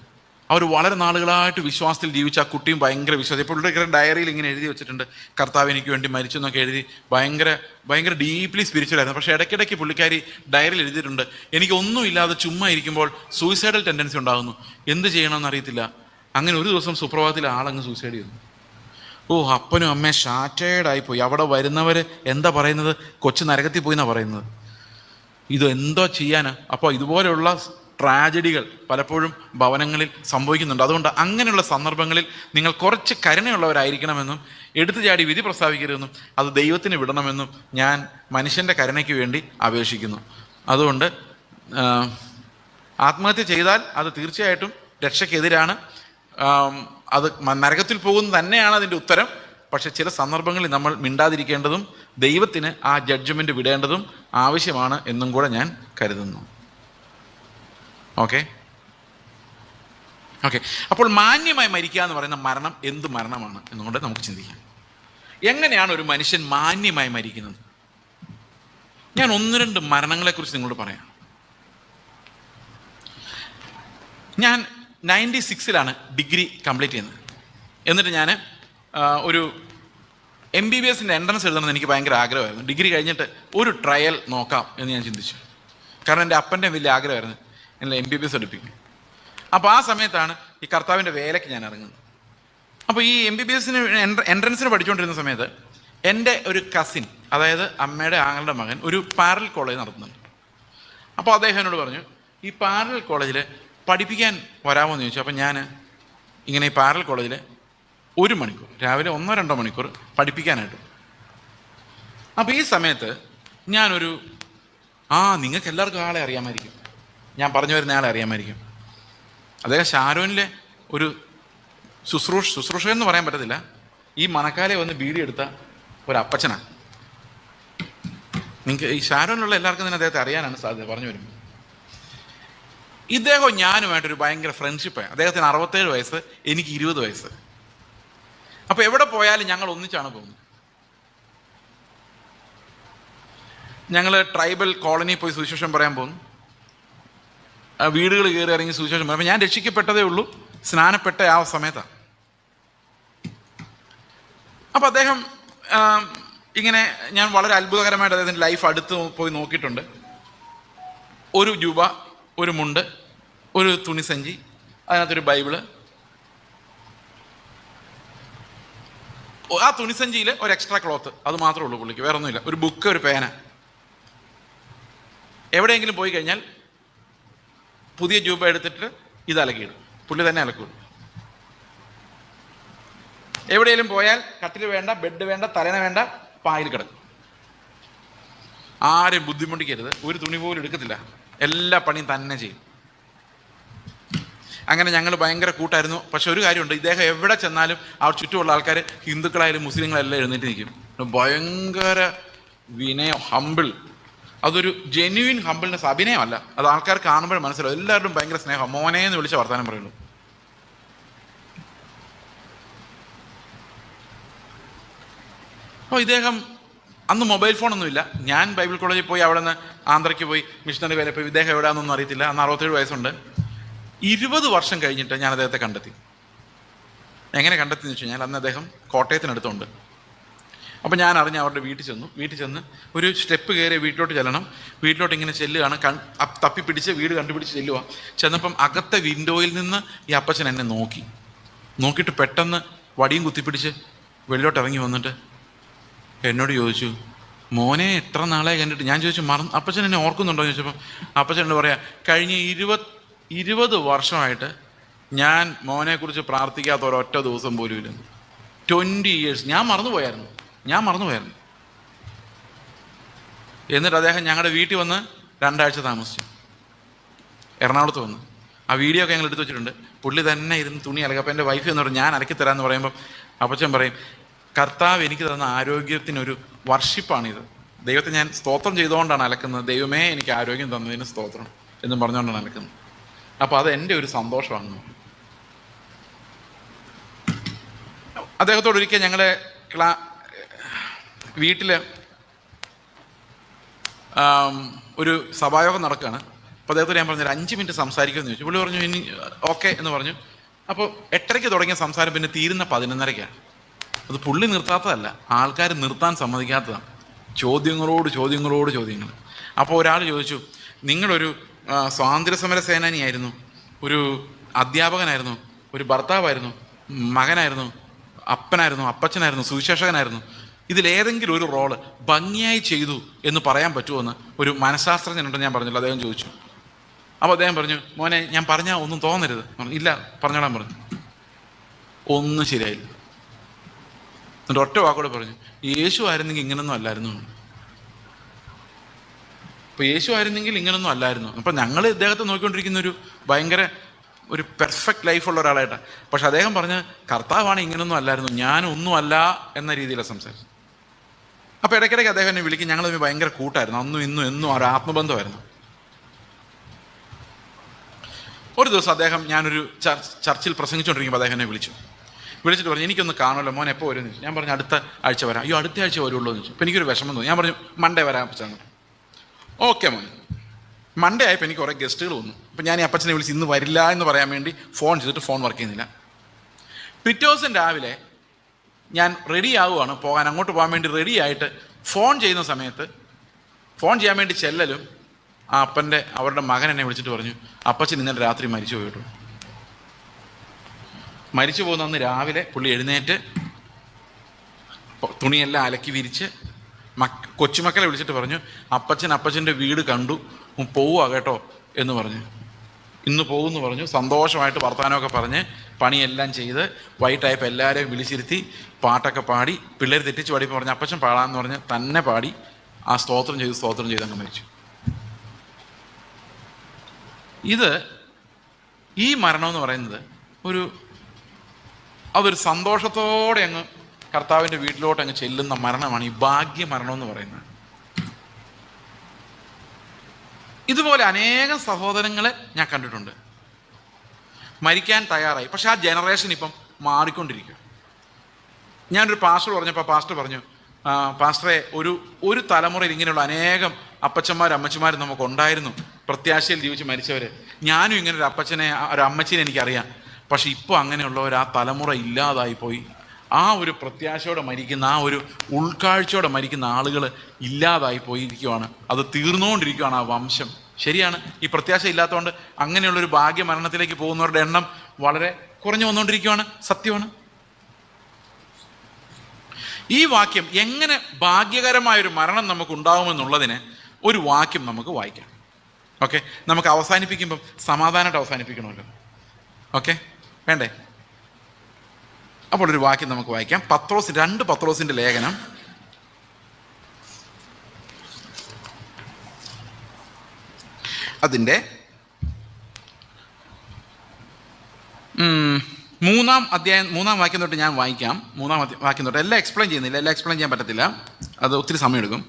അവർ വളരെ നാളുകളായിട്ട് വിശ്വാസത്തിൽ ജീവിച്ച ആ കുട്ടിയും ഭയങ്കര വിശ്വാസം. ഇപ്പോൾ ഡയറിയിൽ ഇങ്ങനെ എഴുതി വെച്ചിട്ടുണ്ട്, കർത്താവ് എനിക്ക് വേണ്ടി മരിച്ചു എന്നൊക്കെ എഴുതി, ഭയങ്കര ഡീപ്ലി സ്പിരിച്വൽ ആയിരുന്നു. പക്ഷേ ഇടയ്ക്കിടയ്ക്ക് പുള്ളിക്കാരി ഡയറിയിൽ എഴുതിയിട്ടുണ്ട്, എനിക്കൊന്നുമില്ലാതെ ചുമ്മാ ഇരിക്കുമ്പോൾ സൂയിസൈഡൽ ടെൻഡൻസി ഉണ്ടാകുന്നു, എന്ത് ചെയ്യണമെന്ന് അറിയത്തില്ല. അങ്ങനെ ഒരു ദിവസം സുപ്രഭാതത്തിൽ ആളങ്ങ് സൂയിസൈഡ് ചെയ്തു. അപ്പനും അമ്മയും ഷാറ്റേഡായിപ്പോയി. അവിടെ വരുന്നവർ എന്താ പറയുന്നത്, കൊച്ചു നരകത്തിൽ പോയി എന്നാണ് പറയുന്നത്. ഇത് എന്തോ ചെയ്യാനാ? അപ്പോൾ ഇതുപോലെയുള്ള ട്രാജഡികൾ പലപ്പോഴും ഭവനങ്ങളിൽ സംഭവിക്കുന്നുണ്ട്. അതുകൊണ്ട് അങ്ങനെയുള്ള സന്ദർഭങ്ങളിൽ നിങ്ങൾ കുറച്ച് കരുണയുള്ളവരായിരിക്കണമെന്നും എടുത്തു ചാടി വിധി പ്രസ്താവിക്കരുതെന്നും അത് ദൈവത്തിന് വിടണമെന്നും ഞാൻ മനുഷ്യൻ്റെ കരുണയ്ക്ക് വേണ്ടി അപേക്ഷിക്കുന്നു. അതുകൊണ്ട് ആത്മഹത്യ ചെയ്താൽ അത് തീർച്ചയായിട്ടും രക്ഷയ്ക്കെതിരാണ്, അത് നരകത്തിൽ പോകുന്നത് തന്നെയാണ് അതിൻ്റെ ഉത്തരം. പക്ഷെ ചില സന്ദർഭങ്ങളിൽ നമ്മൾ മിണ്ടാതിരിക്കേണ്ടതും ദൈവത്തിന് ആ ജഡ്ജ്മെൻറ്റ് വിടേണ്ടതും ആവശ്യമാണ് എന്നും കൂടെ ഞാൻ കരുതുന്നു. ഓക്കെ, അപ്പോൾ മാന്യമായി മരിക്കുക എന്ന് പറയുന്ന മരണം എന്ത് മരണമാണ് എന്നുകൊണ്ട് നമുക്ക് ചിന്തിക്കാം. എങ്ങനെയാണ് ഒരു മനുഷ്യൻ മാന്യമായി മരിക്കുന്നത്? ഞാൻ 1-2 മരണങ്ങളെക്കുറിച്ച് നിങ്ങളോട് പറയാം. ഞാൻ 96-ലാണ് ഡിഗ്രി കംപ്ലീറ്റ് ചെയ്യുന്നത്. എന്നിട്ട് ഞാൻ ഒരു MBBS എൻട്രൻസ് എഴുതണമെന്ന് എനിക്ക് ഭയങ്കര ആഗ്രഹമായിരുന്നു. ഡിഗ്രി കഴിഞ്ഞിട്ട് ഒരു ട്രയൽ നോക്കാം എന്ന് ഞാൻ ചിന്തിച്ചു. കാരണം എൻ്റെ അപ്പൻ്റെ വലിയ ആഗ്രഹമായിരുന്നു എന്നെ MBBS എടുപ്പിക്കും. അപ്പോൾ ആ സമയത്താണ് ഈ കർത്താവിൻ്റെ വേലയ്ക്ക് ഞാൻ ഇറങ്ങുന്നത്. അപ്പോൾ ഈ MBBS എൻട്രൻസിന് പഠിച്ചുകൊണ്ടിരുന്ന സമയത്ത് എൻ്റെ ഒരു കസിൻ, അതായത് അമ്മയുടെ ആങ്ങളുടെ മകൻ, ഒരു പാരലൽ കോളേജ് നടത്തുന്നുണ്ട്. അപ്പോൾ അദ്ദേഹം എന്നോട് പറഞ്ഞു, ഈ പാരലൽ കോളേജിൽ പഠിപ്പിക്കാൻ വരാമോ എന്ന് ചോദിച്ചു. അപ്പോൾ ഞാൻ ഇങ്ങനെ ഈ പാരലൽ കോളേജിൽ 1 മണിക്കൂർ, രാവിലെ 1-2 മണിക്കൂർ പഠിപ്പിക്കാനായിട്ട്. അപ്പോൾ ഈ സമയത്ത് ഞാനൊരു നിങ്ങൾക്ക് എല്ലാവർക്കും ആളെ അറിയാമായിരിക്കും, ഞാൻ പറഞ്ഞു വരുന്ന ആളെ അറിയാമായിരിക്കും. അദ്ദേഹം ഷാരോനിലെ ഒരു ശുശ്രൂഷ എന്ന് പറയാൻ പറ്റത്തില്ല, ഈ മണക്കാലെ വന്ന് ബീഡി എടുത്ത ഒരു അപ്പച്ചനാണ്. നിങ്ങൾക്ക് ഈ ഷാരോനിലുള്ള എല്ലാവർക്കും തന്നെ അദ്ദേഹത്തെ അറിയാനാണ് സാധ്യത പറഞ്ഞു വരുമ്പോൾ. ഇദ്ദേഹം ഞാനുമായിട്ടൊരു ഭയങ്കര ഫ്രണ്ട്ഷിപ്പായി. അദ്ദേഹത്തിന് 67 വയസ്സ്, എനിക്ക് 20 വയസ്സ്. അപ്പോൾ എവിടെ പോയാലും ഞങ്ങൾ ഒന്നിച്ചാണ് പോകുന്നത്. ഞങ്ങൾ ട്രൈബൽ കോളനി പോയി സുവിശേഷം പറയാൻ പോകുന്നു, വീടുകൾ കയറി ഇറങ്ങി സുവിശേഷം പറയും. അപ്പോൾ ഞാൻ രക്ഷിക്കപ്പെട്ടതേ ഉള്ളൂ, സ്നാനപ്പെട്ട ആ സമയത്താണ്. അപ്പോൾ അദ്ദേഹം ഇങ്ങനെ, ഞാൻ വളരെ അത്ഭുതകരമായിട്ട് അദ്ദേഹത്തിൻ്റെ ലൈഫ് അടുത്ത് പോയി നോക്കിയിട്ടുണ്ട്. ഒരു ജൂബ, ഒരു മുണ്ട്, ഒരു തുണിസഞ്ചി, അതിനകത്തൊരു ബൈബിള്, ആ തുണിസഞ്ചിയിൽ ഒരു എക്സ്ട്രാ ക്ലോത്ത്, അത് മാത്രമേ ഉള്ളൂ പുള്ളിക്ക്, വേറെ ഒന്നുമില്ല. ഒരു ബുക്ക്, ഒരു പേന. എവിടെയെങ്കിലും പോയി കഴിഞ്ഞാൽ പുതിയ ജൂബ എടുത്തിട്ട് ഇത് അലക്കിയിടും, പുള്ളി തന്നെ അലക്കും. എവിടെയെങ്കിലും പോയാൽ കട്ടിൽ വേണ്ട, ബെഡ് വേണ്ട, തലന വേണ്ട, പായിൽ കിടക്കും. ആരെയും ബുദ്ധിമുട്ടിക്കരുത്, ഒരു തുണി പോലും എടുക്കത്തില്ല, എല്ലാ പണിയും തന്നെ ചെയ്യും. അങ്ങനെ ഞങ്ങൾ ഭയങ്കര കൂട്ടായിരുന്നു. പക്ഷെ ഒരു കാര്യമുണ്ട്, ഇദ്ദേഹം എവിടെ ചെന്നാലും ആ ചുറ്റുമുള്ള ആൾക്കാർ, ഹിന്ദുക്കളായാലും മുസ്ലിങ്ങളെല്ലാം എഴുന്നേറ്റ് നിൽക്കും. ഭയങ്കര വിനയം, ഹമ്പിൾ. അതൊരു ജെന്യുവിൻ ഹമ്പിൾനെസ്, അഭിനയമല്ല. അത് ആൾക്കാർ കാണുമ്പോഴും മനസ്സിലാവും. എല്ലാവരും ഭയങ്കര സ്നേഹം, മോനെ എന്ന് വിളിച്ച വർത്താനം പറയുള്ളൂ. അപ്പോൾ ഇദ്ദേഹം അന്ന് മൊബൈൽ ഫോണൊന്നുമില്ല. ഞാൻ ബൈബിൾ കോളേജിൽ പോയി, അവിടെ നിന്ന് ആന്ധ്രയ്ക്ക് പോയി മിഷണറി വേല പോയി. ഇദ്ദേഹം എവിടെയാണെന്നൊന്നും അറിയത്തില്ല. അന്ന് 67 വയസ്സുണ്ട്. 20 വർഷം കഴിഞ്ഞിട്ട് ഞാൻ അദ്ദേഹത്തെ കണ്ടെത്തി. എങ്ങനെ കണ്ടെത്തിയെന്ന് വെച്ച് കഴിഞ്ഞാൽ, അന്ന് അദ്ദേഹം കോട്ടയത്തിനടുത്തുണ്ട്. അപ്പോൾ ഞാൻ അറിഞ്ഞ് അവരുടെ വീട്ടിൽ ചെന്ന് ഒരു സ്റ്റെപ്പ് കയറി വീട്ടിലോട്ട് ചെല്ലണം. വീട്ടിലോട്ട് ഇങ്ങനെ ചെല്ലുകയാണ്, തപ്പിപ്പിടിച്ച് വീട് കണ്ടുപിടിച്ച് ചെല്ലുക. ചെന്നപ്പം അകത്തെ വിൻഡോയിൽ നിന്ന് ഈ അപ്പച്ചൻ എന്നെ നോക്കിയിട്ട് പെട്ടെന്ന് വടിയും കുത്തിപ്പിടിച്ച് വെളിയിലോട്ട് ഇറങ്ങി വന്നിട്ട് എന്നോട് ചോദിച്ചു, മോനെ എത്ര നാളെ കണ്ടിട്ട്. ഞാൻ ചോദിച്ചു, അപ്പച്ചൻ എന്നെ ഓർക്കുന്നുണ്ടോ എന്ന് ചോദിച്ചപ്പം അപ്പച്ചൻ എന്നോട് പറയാം, കഴിഞ്ഞ 20 വർഷമായിട്ട് ഞാൻ മോനെക്കുറിച്ച് പ്രാർത്ഥിക്കാത്ത ഒരൊറ്റ ദിവസം പോലും ഇല്ല. 20 years ഞാൻ മറന്നുപോയായിരുന്നു. എന്നിട്ട് അദ്ദേഹം ഞങ്ങളുടെ വീട്ടിൽ വന്ന് 2 ആഴ്ച താമസിച്ചു. എറണാകുളത്ത് വന്ന് ആ വീഡിയോ ഒക്കെ ഞങ്ങൾ എടുത്ത് വെച്ചിട്ടുണ്ട്. പുള്ളി തന്നെ ഇരുന്ന് തുണി അലക്കുക. അപ്പോൾ എൻ്റെ വൈഫ് എന്ന് പറഞ്ഞാൽ ഞാൻ അലക്കി തരാമെന്ന് പറയുമ്പം അപ്പച്ചൻ പറയും, കർത്താവ് എനിക്ക് തന്ന ആരോഗ്യത്തിനൊരു വർഷിപ്പാണിത്. ദൈവത്തെ ഞാൻ സ്തോത്രം ചെയ്തുകൊണ്ടാണ് അലക്കുന്നത്. ദൈവമേ എനിക്ക് ആരോഗ്യം തന്നതിന് സ്തോത്രം എന്നും പറഞ്ഞുകൊണ്ടാണ് അലക്കുന്നത്. അപ്പോൾ അത് എൻ്റെ ഒരു സന്തോഷമാണ്. അദ്ദേഹത്തോട് ഒരിക്കൽ ഞങ്ങളെ വീട്ടിൽ ഒരു സഭായോഗം നടക്കുകയാണ്. അപ്പോൾ അദ്ദേഹത്തോട് ഞാൻ പറഞ്ഞു, 5 മിനിറ്റ് സംസാരിക്കുമെന്ന് ചോദിച്ചു. പുള്ളി പറഞ്ഞു, ഇനി ഓക്കെ എന്ന് പറഞ്ഞു. അപ്പോൾ 8:30 തുടങ്ങിയ സംസാരം പിന്നെ തീരുന്ന 11:30. അത് പുള്ളി നിർത്താത്തതല്ല, ആൾക്കാർ നിർത്താൻ സമ്മതിക്കാത്തതാണ്. ചോദ്യങ്ങൾ. അപ്പോൾ ഒരാൾ ചോദിച്ചു, നിങ്ങളൊരു സ്വാതന്ത്ര്യ സമര സേനാനിയായിരുന്നു, ഒരു അധ്യാപകനായിരുന്നു, ഒരു ഭർത്താവായിരുന്നു, മകനായിരുന്നു, അപ്പനായിരുന്നു, അപ്പച്ചനായിരുന്നു, സുവിശേഷകനായിരുന്നു. ഇതിലേതെങ്കിലും ഒരു റോള് ഭംഗിയായി ചെയ്തു എന്ന് പറയാൻ പറ്റുമോ ഒരു മനഃശാസ്ത്രജ്ഞനുണ്ടെന്ന് ഞാൻ പറഞ്ഞല്ലോ. അദ്ദേഹം ചോദിച്ചു. അപ്പോൾ അദ്ദേഹം പറഞ്ഞു, മോനെ ഞാൻ പറഞ്ഞാൽ ഒന്നും തോന്നരുത്. ഇല്ല പറഞ്ഞോളാൻ പറഞ്ഞു. ഒന്നും ശരിയായില്ല. എന്നിട്ട് ഒറ്റ വാക്കോടെ പറഞ്ഞു, യേശു ആയിരുന്നെങ്കിൽ ഇങ്ങനൊന്നും അല്ലായിരുന്നു. അപ്പോൾ യേശു ആയിരുന്നെങ്കിൽ ഇങ്ങനൊന്നും അല്ലായിരുന്നു. അപ്പം ഞങ്ങൾ ഇദ്ദേഹത്തെ നോക്കിക്കൊണ്ടിരിക്കുന്ന ഒരു പെർഫെക്റ്റ് ലൈഫുള്ള ഒരാളായിട്ടാണ്. പക്ഷെ അദ്ദേഹം പറഞ്ഞ്, കർത്താവാണ് ഇങ്ങനൊന്നും അല്ലായിരുന്നു, ഞാനൊന്നും അല്ല എന്ന രീതിയിലാണ് സംസാരിച്ചത്. അപ്പോൾ ഇടയ്ക്കിടയ്ക്ക് അദ്ദേഹം എന്നെ വിളിക്കും. ഞങ്ങൾ തമ്മിൽ ഭയങ്കര കൂട്ടായിരുന്നു. അന്നും ഇന്നും എന്നും ഒരു ആത്മബന്ധമായിരുന്നു. ഒരു ദിവസം അദ്ദേഹം, ഞാനൊരു ചർച്ചിൽ പ്രസംഗിച്ചുകൊണ്ടിരിക്കുമ്പോൾ അദ്ദേഹം എന്നെ വിളിച്ചിട്ട് പറഞ്ഞു, എനിക്കൊന്ന് കാണുമല്ലോ, മോൻ എപ്പോൾ വരും എന്ന് ചോദിച്ചു. ഞാൻ പറഞ്ഞു, അടുത്ത ആഴ്ച വരാം. അയ്യോ, അടുത്ത ആഴ്ച വരുള്ളൂ എന്ന് ചോദിച്ചു. അപ്പോൾ എനിക്കൊരു വിഷമം തോന്നി. ഞാൻ പറഞ്ഞു, മൺഡേ വരാൻ അപ്പച്ചാണ്. ഓക്കെ മോനെ. മൺഡേ ആയപ്പോൾ എനിക്ക് കുറേ ഗസ്റ്റുകൾ വന്നു. അപ്പോൾ ഞാൻ ഈ അപ്പച്ചനെ വിളിച്ച് ഇന്ന് വരില്ല എന്ന് പറയാൻ വേണ്ടി ഫോൺ ചെയ്തിട്ട് ഫോൺ വർക്ക് ചെയ്യുന്നില്ല. പിറ്റേ ദിവസം രാവിലെ ഞാൻ റെഡി ആവുകയാണ് പോകാൻ. അങ്ങോട്ട് പോകാൻ വേണ്ടി റെഡി ആയിട്ട് ഫോൺ ചെയ്യുന്ന സമയത്ത്, ഫോൺ ചെയ്യാൻ വേണ്ടി ചെല്ലലും ആ അവരുടെ മകൻ എന്നെ വിളിച്ചിട്ട് പറഞ്ഞു, അപ്പച്ചൻ ഇന്നലെ രാത്രി മരിച്ചു പോയിട്ടു. മരിച്ചു പോകുന്ന അന്ന് രാവിലെ പുള്ളി എഴുന്നേറ്റ് തുണിയെല്ലാം അലക്കി വിരിച്ച് കൊച്ചുമക്കളെ വിളിച്ചിട്ട് പറഞ്ഞു, അപ്പച്ചൻ്റെ വീട് കണ്ടു, പോവുക കേട്ടോ എന്ന് പറഞ്ഞു. ഇന്ന് പോകുമെന്ന് പറഞ്ഞു. സന്തോഷമായിട്ട് വർത്തമാനമൊക്കെ പറഞ്ഞ് പണിയെല്ലാം ചെയ്ത് വൈകിട്ടായപ്പോൾ എല്ലാവരെയും വിളിച്ചിരുത്തി പാട്ടൊക്കെ പാടി, പിള്ളേർ തെറ്റിച്ച് പാടിയപ്പോൾ പറഞ്ഞു അപ്പച്ചൻ പാടാമെന്ന് പറഞ്ഞ് തന്നെ പാടി ആ സ്തോത്രം ചെയ്ത് അങ്ങ് മരിച്ചു. ഈ മരണം എന്ന് പറയുന്നത് അതൊരു സന്തോഷത്തോടെ അങ്ങ് കർത്താവിൻ്റെ വീട്ടിലോട്ട് അങ്ങ് ചെല്ലുന്ന മരണമാണ് ഈ ഭാഗ്യ മരണം എന്ന് പറയുന്നത്. ഇതുപോലെ അനേകം സഹോദരങ്ങളെ ഞാൻ കണ്ടിട്ടുണ്ട് മരിക്കാൻ തയ്യാറായി. പക്ഷെ ആ ജനറേഷൻ ഇപ്പം മാറിക്കൊണ്ടിരിക്കുക. ഞാനൊരു പാസ്റ്റർ പറഞ്ഞപ്പോൾ പാസ്റ്റർ പറഞ്ഞു, പാസ്റ്ററെ, ഒരു തലമുറയിൽ ഇങ്ങനെയുള്ള അനേകം അപ്പച്ചന്മാരും അമ്മച്ചിമാരും നമുക്കുണ്ടായിരുന്നു, പ്രത്യാശയിൽ ജീവിച്ച് മരിച്ചവർ. ഞാനും ഇങ്ങനെ ഒരു അമ്മച്ചീനെ എനിക്കറിയാം. പക്ഷെ ഇപ്പോൾ അങ്ങനെയുള്ളവർ ആ തലമുറ ഇല്ലാതായിപ്പോയി. ആ ഒരു പ്രത്യാശയോടെ മരിക്കുന്ന, ആ ഒരു ഉൾക്കാഴ്ചയോടെ മരിക്കുന്ന ആളുകൾ ഇല്ലാതായി പോയിരിക്കുകയാണ്. അത് തീർന്നുകൊണ്ടിരിക്കുകയാണ് ആ വംശം. ശരിയാണ്, ഈ പ്രത്യാശ ഇല്ലാത്തതുകൊണ്ട് അങ്ങനെയുള്ളൊരു ഭാഗ്യമരണത്തിലേക്ക് പോകുന്നവരുടെ എണ്ണം വളരെ കുറഞ്ഞു വന്നുകൊണ്ടിരിക്കുകയാണ്. സത്യമാണ്. ഈ വാക്യം എങ്ങനെ ഭാഗ്യകരമായൊരു മരണം നമുക്ക് ഉണ്ടാവുമെന്നുള്ളതിന് ഒരു വാക്യം നമുക്ക് വായിക്കാം. ഓക്കെ, നമുക്ക് അവസാനിപ്പിക്കുമ്പം സമാധാനമായിട്ട് അവസാനിപ്പിക്കണമല്ലോ. ഓക്കെ, വേണ്ടേ? അപ്പോൾ ഒരു വാക്യം നമുക്ക് വായിക്കാം. 2 പത്രോസിൻ്റെ ലേഖനം അതിൻ്റെ 3-ാം അധ്യായം 3-ാം വാക്യം തൊട്ട് ഞാൻ വായിക്കാം. 3-ാം വാക്യം തൊട്ട്. എല്ലാം എക്സ്പ്ലെയിൻ ചെയ്യുന്നില്ല, എല്ലാം എക്സ്പ്ലെയിൻ ചെയ്യാൻ പറ്റത്തില്ല, അത് ഒത്തിരി സമയമെടുക്കും.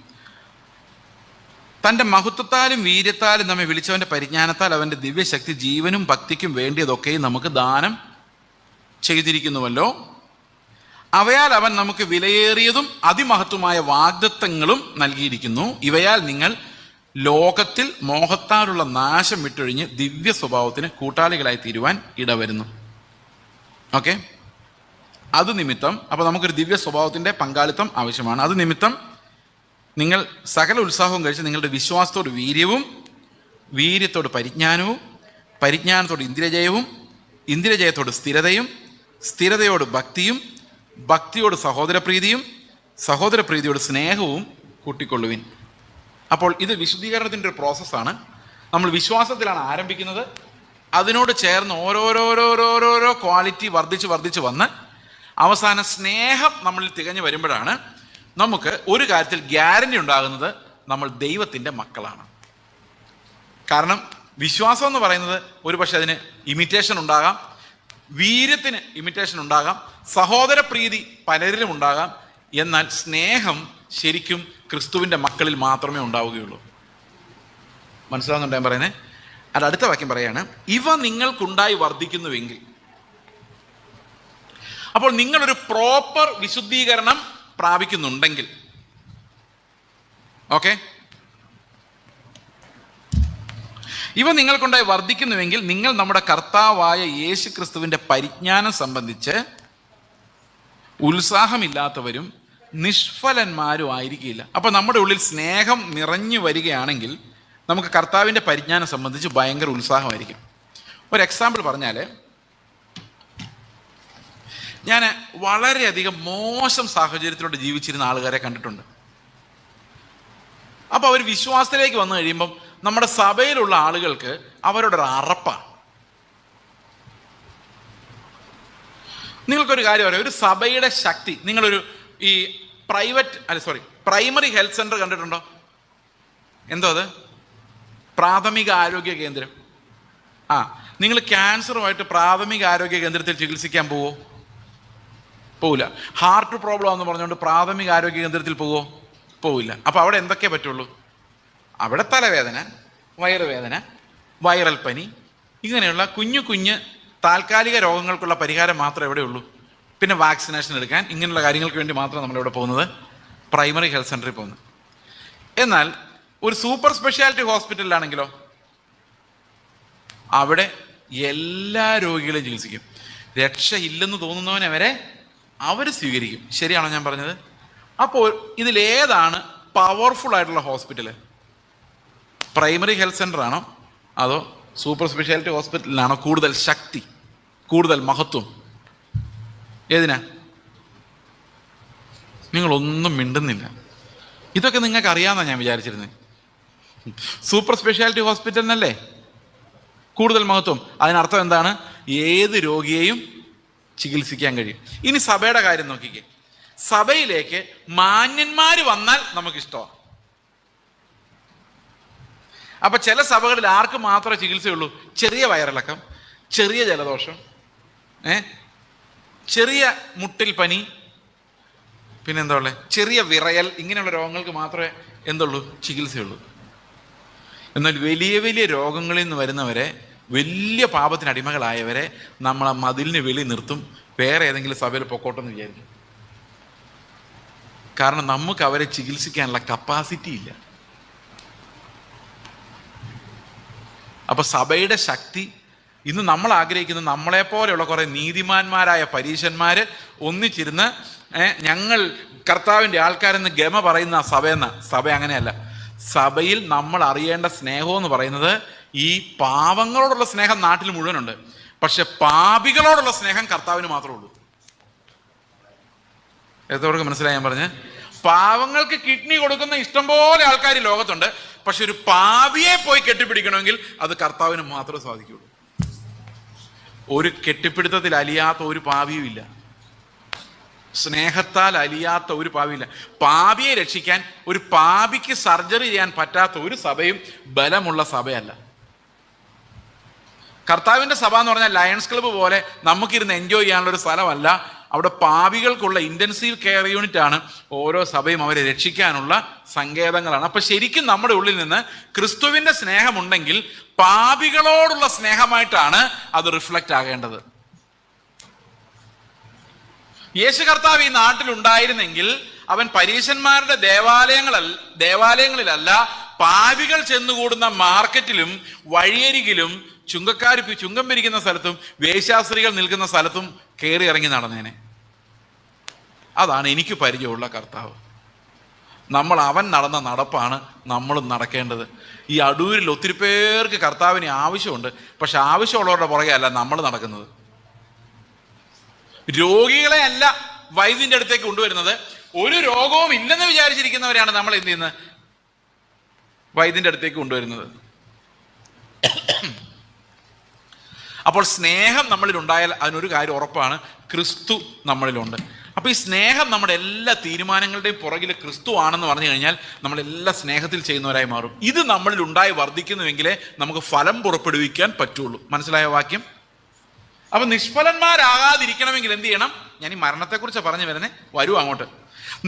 തൻ്റെ മഹത്വത്താലും വീര്യത്താലും നമ്മെ വിളിച്ചവൻ്റെ പരിജ്ഞാനത്താൽ അവൻ്റെ ദിവ്യശക്തി ജീവനും ഭക്തിക്കും വേണ്ടിയതൊക്കെയും നമുക്ക് ദാനം ചെയ്തിരിക്കുന്നുവല്ലോ. അവയാൽ അവൻ നമുക്ക് വിലയേറിയതും അതിമഹത്വമായ വാഗ്ദത്തങ്ങളും നൽകിയിരിക്കുന്നു. ഇവയാൽ നിങ്ങൾ ലോകത്തിൽ മോഹത്താലുള്ള നാശം വിട്ടൊഴിഞ്ഞ് ദിവ്യ സ്വഭാവത്തിന് കൂട്ടാളികളായി തീരുവാൻ ഇടവരുന്നു. ഓക്കെ, അത് നിമിത്തം അപ്പോൾ നമുക്കൊരു ദിവ്യ സ്വഭാവത്തിൻ്റെ പങ്കാളിത്തം ആവശ്യമാണ്. അത് നിമിത്തം നിങ്ങൾ സകല ഉത്സാഹവും കഴിച്ച് നിങ്ങളുടെ വിശ്വാസത്തോട് വീര്യവും, വീര്യത്തോട് പരിജ്ഞാനവും, പരിജ്ഞാനത്തോട് ഇന്ദ്രിയജയവും, ഇന്ദ്രിയജയത്തോട് സ്ഥിരതയും, സ്ഥിരതയോട് ഭക്തിയും, ഭക്തിയോട് സഹോദരപ്രീതിയും, സഹോദരപ്രീതിയോട് സ്നേഹവും കൂട്ടിക്കൊള്ളുവിൻ. അപ്പോൾ ഇത് വിശുദ്ധീകരണത്തിൻ്റെ ഒരു പ്രോസസ്സാണ്. നമ്മൾ വിശ്വാസത്തിലാണ് ആരംഭിക്കുന്നത്. അതിനോട് ചേർന്ന് ഓരോരോരോരോരോ ക്വാളിറ്റി വർദ്ധിച്ച് വന്ന് അവസാനം സ്നേഹം നമ്മളിൽ തികഞ്ഞു വരുമ്പോഴാണ് നമുക്ക് ഒരു കാര്യത്തിൽ ഗ്യാരണ്ടി ഉണ്ടാകുന്നത്, നമ്മൾ ദൈവത്തിൻ്റെ മക്കളാണ്. കാരണം വിശ്വാസം എന്ന് പറയുന്നത് ഒരു പക്ഷേ അതിന് ഇമിറ്റേഷൻ ഉണ്ടാകാം, വീര്യത്തിന് ഇമിറ്റേഷൻ ഉണ്ടാകാം, സഹോദരപ്രീതി പലരിലും ഉണ്ടാകാം. എന്നാൽ സ്നേഹം ശരിക്കും ക്രിസ്തുവിൻ്റെ മക്കളിൽ മാത്രമേ ഉണ്ടാവുകയുള്ളൂ. മനസ്സിലാവുന്നുണ്ടോ ഞാൻ പറയുന്നത്? അത് അടുത്ത വാക്യം പറയാണ്, ഇവ നിങ്ങൾക്കുണ്ടായി വർദ്ധിക്കുന്നുവെങ്കിൽ. അപ്പോൾ നിങ്ങളൊരു പ്രോപ്പർ വിശുദ്ധീകരണം പ്രാപിക്കുന്നുണ്ടെങ്കിൽ, ഓക്കെ, ഇവ നിങ്ങൾക്കുണ്ടായി വർദ്ധിക്കുന്നുവെങ്കിൽ നിങ്ങൾ നമ്മുടെ കർത്താവായ യേശു ക്രിസ്തുവിൻ്റെ പരിജ്ഞാനം സംബന്ധിച്ച് ഉത്സാഹമില്ലാത്തവരും നിഷ്ഫലന്മാരും ആയിരിക്കില്ല. അപ്പോൾ നമ്മുടെ ഉള്ളിൽ സ്നേഹം നിറഞ്ഞു വരികയാണെങ്കിൽ നമുക്ക് കർത്താവിൻ്റെ പരിജ്ഞാനം സംബന്ധിച്ച് ഭയങ്കര ഉത്സാഹമായിരിക്കും. ഒരു എക്സാമ്പിൾ പറഞ്ഞാൽ, ഞാൻ വളരെയധികം മോശം സാഹചര്യത്തിലൂടെ ജീവിച്ചിരുന്ന ആളുകാരെ കണ്ടിട്ടുണ്ട്. അപ്പോൾ അവർ വിശ്വാസത്തിലേക്ക് വന്നു കഴിയുമ്പം നമ്മുടെ സഭയിലുള്ള ആളുകൾക്ക് അവരോടൊരു അറപ്പാണ്. നിങ്ങൾക്കൊരു കാര്യം പറയാം, ഒരു സഭയുടെ ശക്തി, നിങ്ങളൊരു ഈ പ്രൈമറി ഹെൽത്ത് സെൻ്റർ കണ്ടിട്ടുണ്ടോ? എന്തോ അത്? പ്രാഥമിക ആരോഗ്യ കേന്ദ്രം. നിങ്ങൾ ക്യാൻസറുമായിട്ട് പ്രാഥമിക ആരോഗ്യ കേന്ദ്രത്തിൽ ചികിത്സിക്കാൻ പോവോ? പോവില്ല. ഹാർട്ട് പ്രോബ്ലം എന്ന് പറഞ്ഞുകൊണ്ട് പ്രാഥമിക ആരോഗ്യ കേന്ദ്രത്തിൽ പോവോ? പോവില്ല. അപ്പോൾ അവിടെ എന്തൊക്കെ പറ്റുള്ളൂ? അവിടെ തലവേദന, വയറുവേദന, വൈറൽ പനി, ഇങ്ങനെയുള്ള കുഞ്ഞു കുഞ്ഞ് താൽക്കാലിക രോഗങ്ങൾക്കുള്ള പരിഹാരം മാത്രമേ എവിടെയുള്ളൂ. പിന്നെ വാക്സിനേഷൻ എടുക്കാൻ, ഇങ്ങനെയുള്ള കാര്യങ്ങൾക്ക് വേണ്ടി മാത്രം നമ്മളിവിടെ പോകുന്നത് പ്രൈമറി ഹെൽത്ത് സെൻ്ററിൽ പോകുന്നത്. എന്നാൽ ഒരു സൂപ്പർ സ്പെഷ്യാലിറ്റി ഹോസ്പിറ്റലിലാണെങ്കിലോ, അവിടെ എല്ലാ രോഗികളെയും ചികിത്സിക്കും. രക്ഷയില്ലെന്ന് തോന്നുന്നവനെ വരെ അവർ സ്വീകരിക്കും. ശരിയാണോ ഞാൻ പറഞ്ഞത്? അപ്പോൾ ഇതിലേതാണ് പവർഫുൾ ആയിട്ടുള്ള ഹോസ്പിറ്റൽ? പ്രൈമറി ഹെൽത്ത് സെൻ്റർ ആണോ അതോ സൂപ്പർ സ്പെഷ്യാലിറ്റി ഹോസ്പിറ്റലിനാണോ കൂടുതൽ ശക്തി, കൂടുതൽ മഹത്വം? ഏതിനാ? നിങ്ങളൊന്നും മിണ്ടുന്നില്ല. ഇതൊക്കെ നിങ്ങൾക്ക് അറിയാമെന്നാണ് ഞാൻ വിചാരിച്ചിരുന്നത്. സൂപ്പർ സ്പെഷ്യാലിറ്റി ഹോസ്പിറ്റലിനല്ലേ കൂടുതൽ മഹത്വം. അതിനർത്ഥം എന്താണ്? ഏത് രോഗിയെയും ചികിത്സിക്കാൻ കഴിയും. ഇനി സഭയുടെ കാര്യം നോക്കിക്കേ. സഭയിലേക്ക് മാന്യന്മാർ വന്നാൽ നമുക്കിഷ്ടമാണ്. അപ്പൊ ചില സഭകളിൽ ആർക്ക് മാത്രമേ ചികിത്സയുള്ളൂ? ചെറിയ വയറിളക്കം, ചെറിയ ജലദോഷം, ചെറിയ മുട്ടിൽ പനി, പിന്നെന്താ ഉള്ളത്, ചെറിയ വിറയൽ, ഇങ്ങനെയുള്ള രോഗങ്ങൾക്ക് മാത്രമേ എന്തുള്ളൂ? ചികിത്സയുള്ളൂ. എന്നാൽ വലിയ വലിയ രോഗങ്ങളിൽ നിന്ന് വരുന്നവരെ, വലിയ പാപത്തിന് അടിമകളായവരെ നമ്മൾ ആ മതിലിന് വെളി നിർത്തും. വേറെ ഏതെങ്കിലും സഭയിൽ പൊക്കോട്ടെന്ന് വിചാരിക്കും. കാരണം നമുക്ക് അവരെ ചികിത്സിക്കാനുള്ള കപ്പാസിറ്റി ഇല്ല. അപ്പൊ സഭയുടെ ശക്തി ഇന്ന് നമ്മൾ ആഗ്രഹിക്കുന്നത്, നമ്മളെപ്പോലെയുള്ള കുറെ നീതിമാന്മാരായ പരീശന്മാര് ഒന്നിച്ചിരുന്ന് ഞങ്ങൾ കർത്താവിൻ്റെ ആൾക്കാരെന്ന് ഗമ പറയുന്ന സഭയെന്ന. സഭ അങ്ങനെയല്ല. സഭയിൽ നമ്മൾ അറിയേണ്ട സ്നേഹം എന്ന് പറയുന്നത്, ഈ പാവങ്ങളോടുള്ള സ്നേഹം നാട്ടിൽ മുഴുവനുണ്ട്, പക്ഷെ പാപികളോടുള്ള സ്നേഹം കർത്താവിന് മാത്രമേ ഉള്ളൂ. എത്രവർക്ക് മനസ്സിലായി ഞാൻ പറഞ്ഞ്? പാവങ്ങൾക്ക് കിഡ്നി കൊടുക്കുന്ന ഇഷ്ടംപോലെ ആൾക്കാർ ലോകത്തുണ്ട്, പക്ഷെ ഒരു പാപിയെ പോയി കെട്ടിപ്പിടിക്കണമെങ്കിൽ അത് കർത്താവിന് മാത്രമേ സാധിക്കുള്ളൂ. ഒരു കെട്ടിപ്പിടുത്തത്തിൽ അലിയാത്ത ഒരു പാപിയും ഇല്ല. സ്നേഹത്താൽ അലിയാത്ത ഒരു പാപിയില്ല. പാപിയെ രക്ഷിക്കാൻ, ഒരു പാപിക്ക് സർജറി ചെയ്യാൻ പറ്റാത്ത ഒരു സഭയും ബലമുള്ള സഭയല്ല. കർത്താവിൻ്റെ സഭ എന്ന് പറഞ്ഞാൽ ലയൺസ് ക്ലബ്ബ് പോലെ നമുക്കിരുന്ന് എൻജോയ് ചെയ്യാനുള്ള ഒരു സ്ഥലമല്ല. അവിടെ പാപികൾക്കുള്ള ഇൻറ്റൻസീവ് കെയർ യൂണിറ്റ് ആണ്. ഓരോ സഭയും അവരെ രക്ഷിക്കാനുള്ള സങ്കേതങ്ങളാണ്. അപ്പൊ ശരിക്കും നമ്മുടെ ഉള്ളിൽ നിന്ന് ക്രിസ്തുവിന്റെ സ്നേഹമുണ്ടെങ്കിൽ പാപികളോടുള്ള സ്നേഹമായിട്ടാണ് അത് റിഫ്ലക്റ്റ് ആകേണ്ടത്. യേശു കർത്താവ് ഈ നാട്ടിൽ ഉണ്ടായിരുന്നെങ്കിൽ അവൻ പരീശന്മാരുടെ ദേവാലയങ്ങളിലല്ല, പാപികൾ ചെന്നുകൂടുന്ന മാർക്കറ്റിലും വഴിയരികിലും ചുങ്കം പിരിക്കുന്ന സ്ഥലത്തും വേശ്യാസ്ത്രീകൾ നിൽക്കുന്ന സ്ഥലത്തും കയറി ഇറങ്ങി നടന്നേനെ. അതാണ് എനിക്ക് പരിചയമുള്ള കർത്താവ്. അവൻ നടന്ന നടപ്പാണ് നമ്മളും നടക്കേണ്ടത്. ഈ അടൂരിൽ ഒത്തിരി പേർക്ക് കർത്താവിന് ആവശ്യമുണ്ട്. പക്ഷെ ആവശ്യമുള്ളവരുടെ പുറകെ അല്ല നമ്മൾ നടക്കുന്നത്. രോഗികളെ അല്ല വൈദ്യന്റെ അടുത്തേക്ക് കൊണ്ടുവരുന്നത്. ഒരു രോഗവും ഇല്ലെന്ന് വിചാരിച്ചിരിക്കുന്നവരെയാണ് നമ്മൾ എന്ത് ചെയ്യുന്നത്? വൈദ്യന്റെ അടുത്തേക്ക് കൊണ്ടുവരുന്നത്. അപ്പോൾ സ്നേഹം നമ്മളിൽ ഉണ്ടായാൽ അതിനൊരു കാര്യം ഉറപ്പാണ്, ക്രിസ്തു നമ്മളിലുണ്ട്. അപ്പൊ ഈ സ്നേഹം നമ്മുടെ എല്ലാ തീരുമാനങ്ങളുടെയും പുറകിൽ ക്രിസ്തു ആണെന്ന് പറഞ്ഞു കഴിഞ്ഞാൽ നമ്മളെല്ലാം സ്നേഹത്തിൽ ചെയ്യുന്നവരായി മാറും. ഇത് നമ്മളിൽ ഉണ്ടായി വർദ്ധിക്കുന്നുവെങ്കിലേ നമുക്ക് ഫലം പുറപ്പെടുവിക്കാൻ പറ്റുള്ളൂ. മനസ്സിലായ വാക്യം? അപ്പൊ നിഷ്ഫലന്മാരാകാതിരിക്കണമെങ്കിൽ എന്ത് ചെയ്യണം? ഞാൻ ഈ മരണത്തെക്കുറിച്ച് പറഞ്ഞു വരൂ അങ്ങോട്ട്.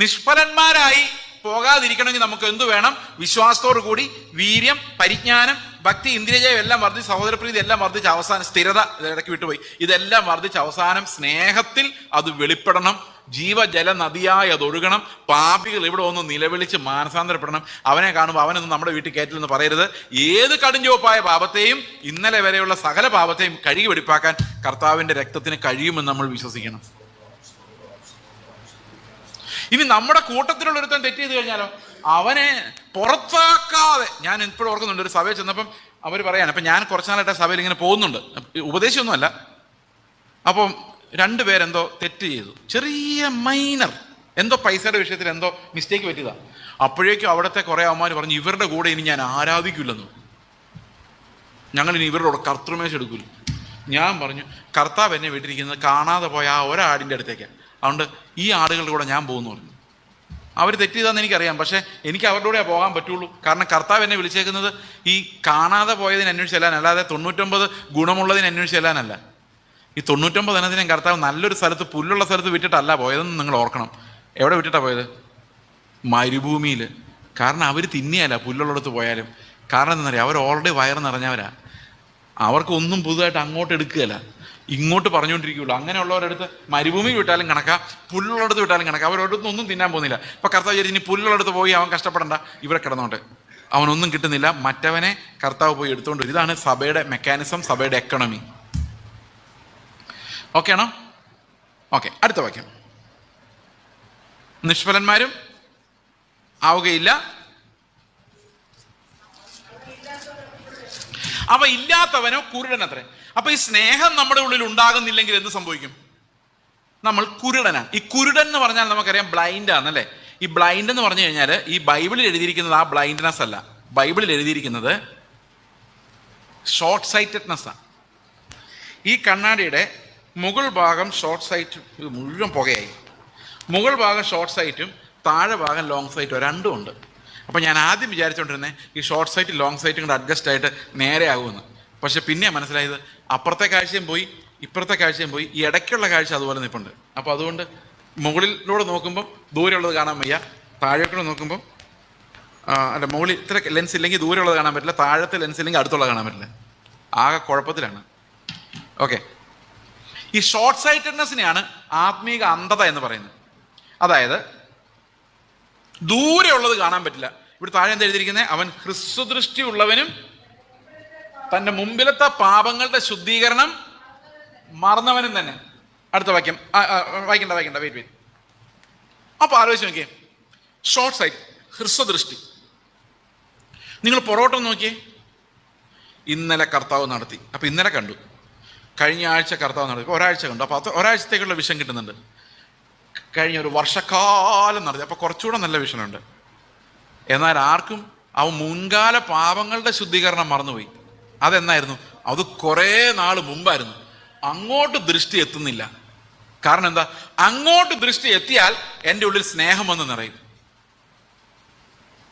നിഷ്ഫലന്മാരായി പോകാതിരിക്കണമെങ്കിൽ നമുക്ക് എന്തു വേണം? വിശ്വാസത്തോടു കൂടി വീര്യം, പരിജ്ഞാനം, ഭക്തി, ഇന്ദ്രിയജയം എല്ലാം വർദ്ധിച്ച്, സഹോദരപ്രീതി എല്ലാം വർദ്ധിച്ച്, അവസാനം സ്ഥിരത, ഇടയ്ക്ക് വിട്ടുപോയി, ഇതെല്ലാം വർദ്ധിച്ച് അവസാനം സ്നേഹത്തിൽ അത് വെളിപ്പെടണം. ജീവജല നദിയായി അത് ഒഴുകണം. പാപികൾ ഇവിടെ ഒന്ന് നിലവിളിച്ച് മാനസാന്തരപ്പെടണം. അവനെ കാണുമ്പോൾ അവനൊന്നും നമ്മുടെ വീട്ടിൽ കയറ്റില്ലെന്ന് പറയരുത്. ഏത് കടുംചുവപ്പായ പാപത്തെയും ഇന്നലെ വരെയുള്ള സകല പാപത്തെയും കഴുകി വെടിപ്പാക്കാൻ കർത്താവിന്റെ രക്തത്തിന് കഴിയുമെന്ന് നമ്മൾ വിശ്വസിക്കണം. ഇനി നമ്മുടെ കൂട്ടത്തിലുള്ള ഒരുത്തൻ തെറ്റ് ചെയ്ത് കഴിഞ്ഞാലോ അവനെ പുറത്താക്കാതെ, ഞാൻ ഇപ്പോഴും ഓർക്കുന്നുണ്ട്, ഒരു സഭയിൽ ചെന്നപ്പം അവർ പറയാണ്, അപ്പം ഞാൻ കുറച്ച് നാളായിട്ട് സഭയിൽ ഇങ്ങനെ പോകുന്നുണ്ട്, ഉപദേശമൊന്നുമല്ല. അപ്പം രണ്ടുപേരെന്തോ തെറ്റ് ചെയ്തു, ചെറിയ മൈനർ എന്തോ പൈസയുടെ വിഷയത്തിൽ എന്തോ മിസ്റ്റേക്ക് പറ്റിയതാ. അപ്പോഴേക്കും അവിടുത്തെ കുറേ അമ്മമാർ പറഞ്ഞു, ഇവരുടെ കൂടെ ഇനി ഞാൻ ആരാധിക്കില്ലെന്നു, ഞങ്ങളിനി ഇവരുടെ കർത്തൃമേശ എടുക്കില്ല. ഞാൻ പറഞ്ഞു, കർത്താവ് എന്നെ വിട്ടിരിക്കുന്നത് കാണാതെ പോയ ആ ഒരാടിൻ്റെ അടുത്തേക്കാണ്, അതുകൊണ്ട് ഈ ആടുകളുടെ കൂടെ ഞാൻ പോകുന്നു പറഞ്ഞു. അവർ തെറ്റ് ചെയ്താന്ന് എനിക്കറിയാം, പക്ഷെ എനിക്ക് അവരുടെ കൂടെ പോകാൻ പറ്റുള്ളൂ. കാരണം കർത്താവ് എന്നെ വിളിച്ചേക്കുന്നത് ഈ കാണാതെ പോയതിന് അന്വേഷിച്ച് ചെല്ലാൻ, അല്ലാതെ 99 ഗുണമുള്ളതിന് അന്വേഷിച്ച് ചെല്ലാനല്ല. ഈ 99 എണ്ണത്തിനും കർത്താവ് നല്ലൊരു സ്ഥലത്ത്, പുല്ലുള്ള സ്ഥലത്ത് വിട്ടിട്ടല്ല പോയതെന്ന് നിങ്ങൾ ഓർക്കണം. എവിടെ വിട്ടിട്ടാണ് പോയത്? മരുഭൂമിയിൽ. കാരണം അവർ തിന്നിയല്ല പുല്ലുള്ളിടത്ത് പോയാലും. കാരണം എന്താണെന്നറിയാം, അവർ ഓൾറെഡി വയറ് നിറഞ്ഞവരാ. അവർക്കൊന്നും പുതുതായിട്ട് അങ്ങോട്ട് എടുക്കുകയല്ല, ഇങ്ങോട്ട് പറഞ്ഞുകൊണ്ടിരിക്കുകയുള്ളൂ. അങ്ങനെയുള്ളവരടുത്ത് മരുഭൂമി വിട്ടാലും കണക്കാ, പുല്ലുള്ളിടത്ത് വിട്ടാലും കണക്കാ. അവരോടൊന്നും ഒന്നും തിന്നാൻ പോകുന്നില്ല. ഇപ്പം കർത്താവ് വിചാരിച്ച് ഇനി പുല്ലുള്ളിടത്ത് പോയി അവൻ കഷ്ടപ്പെടണ്ട, ഇവിടെ കിടന്നോട്ടെ, അവനൊന്നും കിട്ടുന്നില്ല, മറ്റവനെ കർത്താവ് പോയി എടുത്തുകൊണ്ട് വരും. ഇതാണ് സഭയുടെ മെക്കാനിസം, സഭയുടെ എക്കണമി. ഓക്കെ ആണോ? ഓക്കെ, അടുത്ത വാക്യം. നിഷ്ഫലന്മാരും ആവുകയില്ല, അവ ഇല്ലാത്തവനോ കുരുടനത്രേ. അപ്പൊ ഈ സ്നേഹം നമ്മുടെ ഉള്ളിൽ ഉണ്ടാകുന്നില്ലെങ്കിൽ എന്ത് സംഭവിക്കും? നമ്മൾ കുരുടനാണ്. ഈ കുരുടൻ എന്ന് പറഞ്ഞാൽ നമുക്കറിയാം ബ്ലൈൻഡ് ആണല്ലേ. ഈ ബ്ലൈൻഡ് എന്ന് പറഞ്ഞു കഴിഞ്ഞാൽ ഈ ബൈബിളിൽ എഴുതിയിരിക്കുന്നത് ആ ബ്ലൈൻഡ്നെസ് അല്ല. ബൈബിളിൽ എഴുതിയിരിക്കുന്നത് ഷോർട്ട് സൈറ്റഡ്നെസ് ആണ്. ഈ കണ്ണാടിയുടെ മുകൾ ഭാഗം ഷോർട്ട് സൈറ്റ്, മുഴുവൻ പുകയായി, മുകൾ ഭാഗം ഷോർട്ട് സൈറ്റും താഴെ ഭാഗം ലോങ് സൈറ്റും രണ്ടും ഉണ്ട്. അപ്പോൾ ഞാൻ ആദ്യം വിചാരിച്ചുകൊണ്ടിരുന്നത് ഈ ഷോർട്ട് സൈറ്റ് ലോങ് സൈറ്റും കൂടെ അഡ്ജസ്റ്റ് ആയിട്ട് നേരെ ആകുമെന്ന്. പക്ഷെ പിന്നെ മനസ്സിലായത് അപ്പുറത്തെ കാഴ്ചയും പോയി ഇപ്പുറത്തെ കാഴ്ചയും പോയി, ഈ ഇടയ്ക്കുള്ള കാഴ്ച അതുപോലെ നിൽപ്പുണ്ട്. അപ്പോൾ അതുകൊണ്ട് മുകളിലൂടെ നോക്കുമ്പോൾ ദൂരെയുള്ളത് കാണാൻ വയ്യ, താഴേക്കൂടെ നോക്കുമ്പോൾ അല്ല, മുകളിൽ ഇത്ര ലെൻസ് ഇല്ലെങ്കിൽ ദൂരെയുള്ളത് കാണാൻ പറ്റില്ല, താഴത്തെ ലെൻസ് ഇല്ലെങ്കിൽ അടുത്തുള്ളത് കാണാൻ പറ്റില്ല. ആകെ കുഴപ്പത്തിലാണ്. ഓക്കെ, ഈ ഷോർട്ട് സൈറ്റഡ്നെസ്സിനെയാണ് ആത്മീക അന്ധത എന്ന് പറയുന്നത്. അതായത് ദൂരെയുള്ളത് കാണാൻ പറ്റില്ല. ഇവിടെ താഴെ എന്താ എഴുതിയിരിക്കുന്നത്? അവൻ ഹ്രസ്വദൃഷ്ടി ഉള്ളവനും തൻ്റെ മുമ്പിലത്തെ പാപങ്ങളുടെ ശുദ്ധീകരണം മറന്നവനും തന്നെ. അടുത്ത വാക്യം വായിക്കണ്ട, വെയിറ്റ്. അപ്പോൾ ആലോചിച്ച് നോക്കിയേ, ഷോർട്ട് സൈറ്റ്, ഹ്രസ്വദൃഷ്ടി. നിങ്ങൾ പുറകോട്ടം നോക്കിയേ. ഇന്നലെ കർത്താവ് നടത്തി, അപ്പോൾ ഇന്നലെ കണ്ടു. കഴിഞ്ഞ ആഴ്ച കർത്താവ് നടത്തി, ഒരാഴ്ച കണ്ടു, അപ്പോൾ ഒരാഴ്ചത്തേക്കുള്ള വിഷൻ കിട്ടുന്നുണ്ട്. കഴിഞ്ഞ ഒരു വർഷക്കാലം നടത്തി, അപ്പോൾ കുറച്ചുകൂടെ നല്ല വിഷനുണ്ട്. എന്നാൽ ആർക്കും മുൻകാല പാപങ്ങളുടെ ശുദ്ധീകരണം മറന്നുപോയി. അതെന്നായിരുന്നു? അത് കുറേ നാൾ മുമ്പായിരുന്നു. അങ്ങോട്ട് ദൃഷ്ടി എത്തുന്നില്ല. കാരണം എന്താ? അങ്ങോട്ട് ദൃഷ്ടി എത്തിയാൽ എൻ്റെ ഉള്ളിൽ സ്നേഹം വന്ന് നിറയും.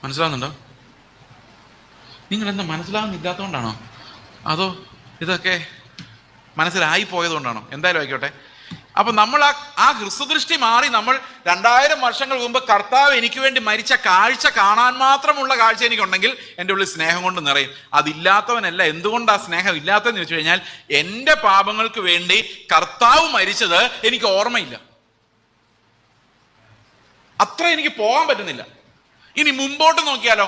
മനസ്സിലാവുന്നുണ്ടോ? നിങ്ങൾ എന്താ മനസ്സിലാവുന്നില്ലാത്തതുകൊണ്ടാണോ? അതോ ഇതൊക്കെ മനസ്സിലായി പോയതുകൊണ്ടാണോ? എന്തായാലും ആയിക്കോട്ടെ. അപ്പൊ നമ്മൾ ആ ഹ്രസ്വദൃഷ്ടി മാറി നമ്മൾ 2000 വർഷങ്ങൾ മുമ്പ് കർത്താവ് എനിക്ക് വേണ്ടി മരിച്ച കാഴ്ച കാണാൻ മാത്രമുള്ള കാഴ്ച എനിക്കുണ്ടെങ്കിൽ എൻ്റെ ഉള്ളിൽ സ്നേഹം കൊണ്ട് നിറയും. അതില്ലാത്തവനല്ല. എന്തുകൊണ്ട് ആ സ്നേഹം ഇല്ലാത്തതെന്ന് വെച്ച് കഴിഞ്ഞാൽ എൻ്റെ പാപങ്ങൾക്ക് വേണ്ടി കർത്താവ് മരിച്ചത് എനിക്ക് ഓർമ്മയില്ല. അത്ര എനിക്ക് പോകാൻ പറ്റുന്നില്ല. ഇനി മുമ്പോട്ട് നോക്കിയാലോ,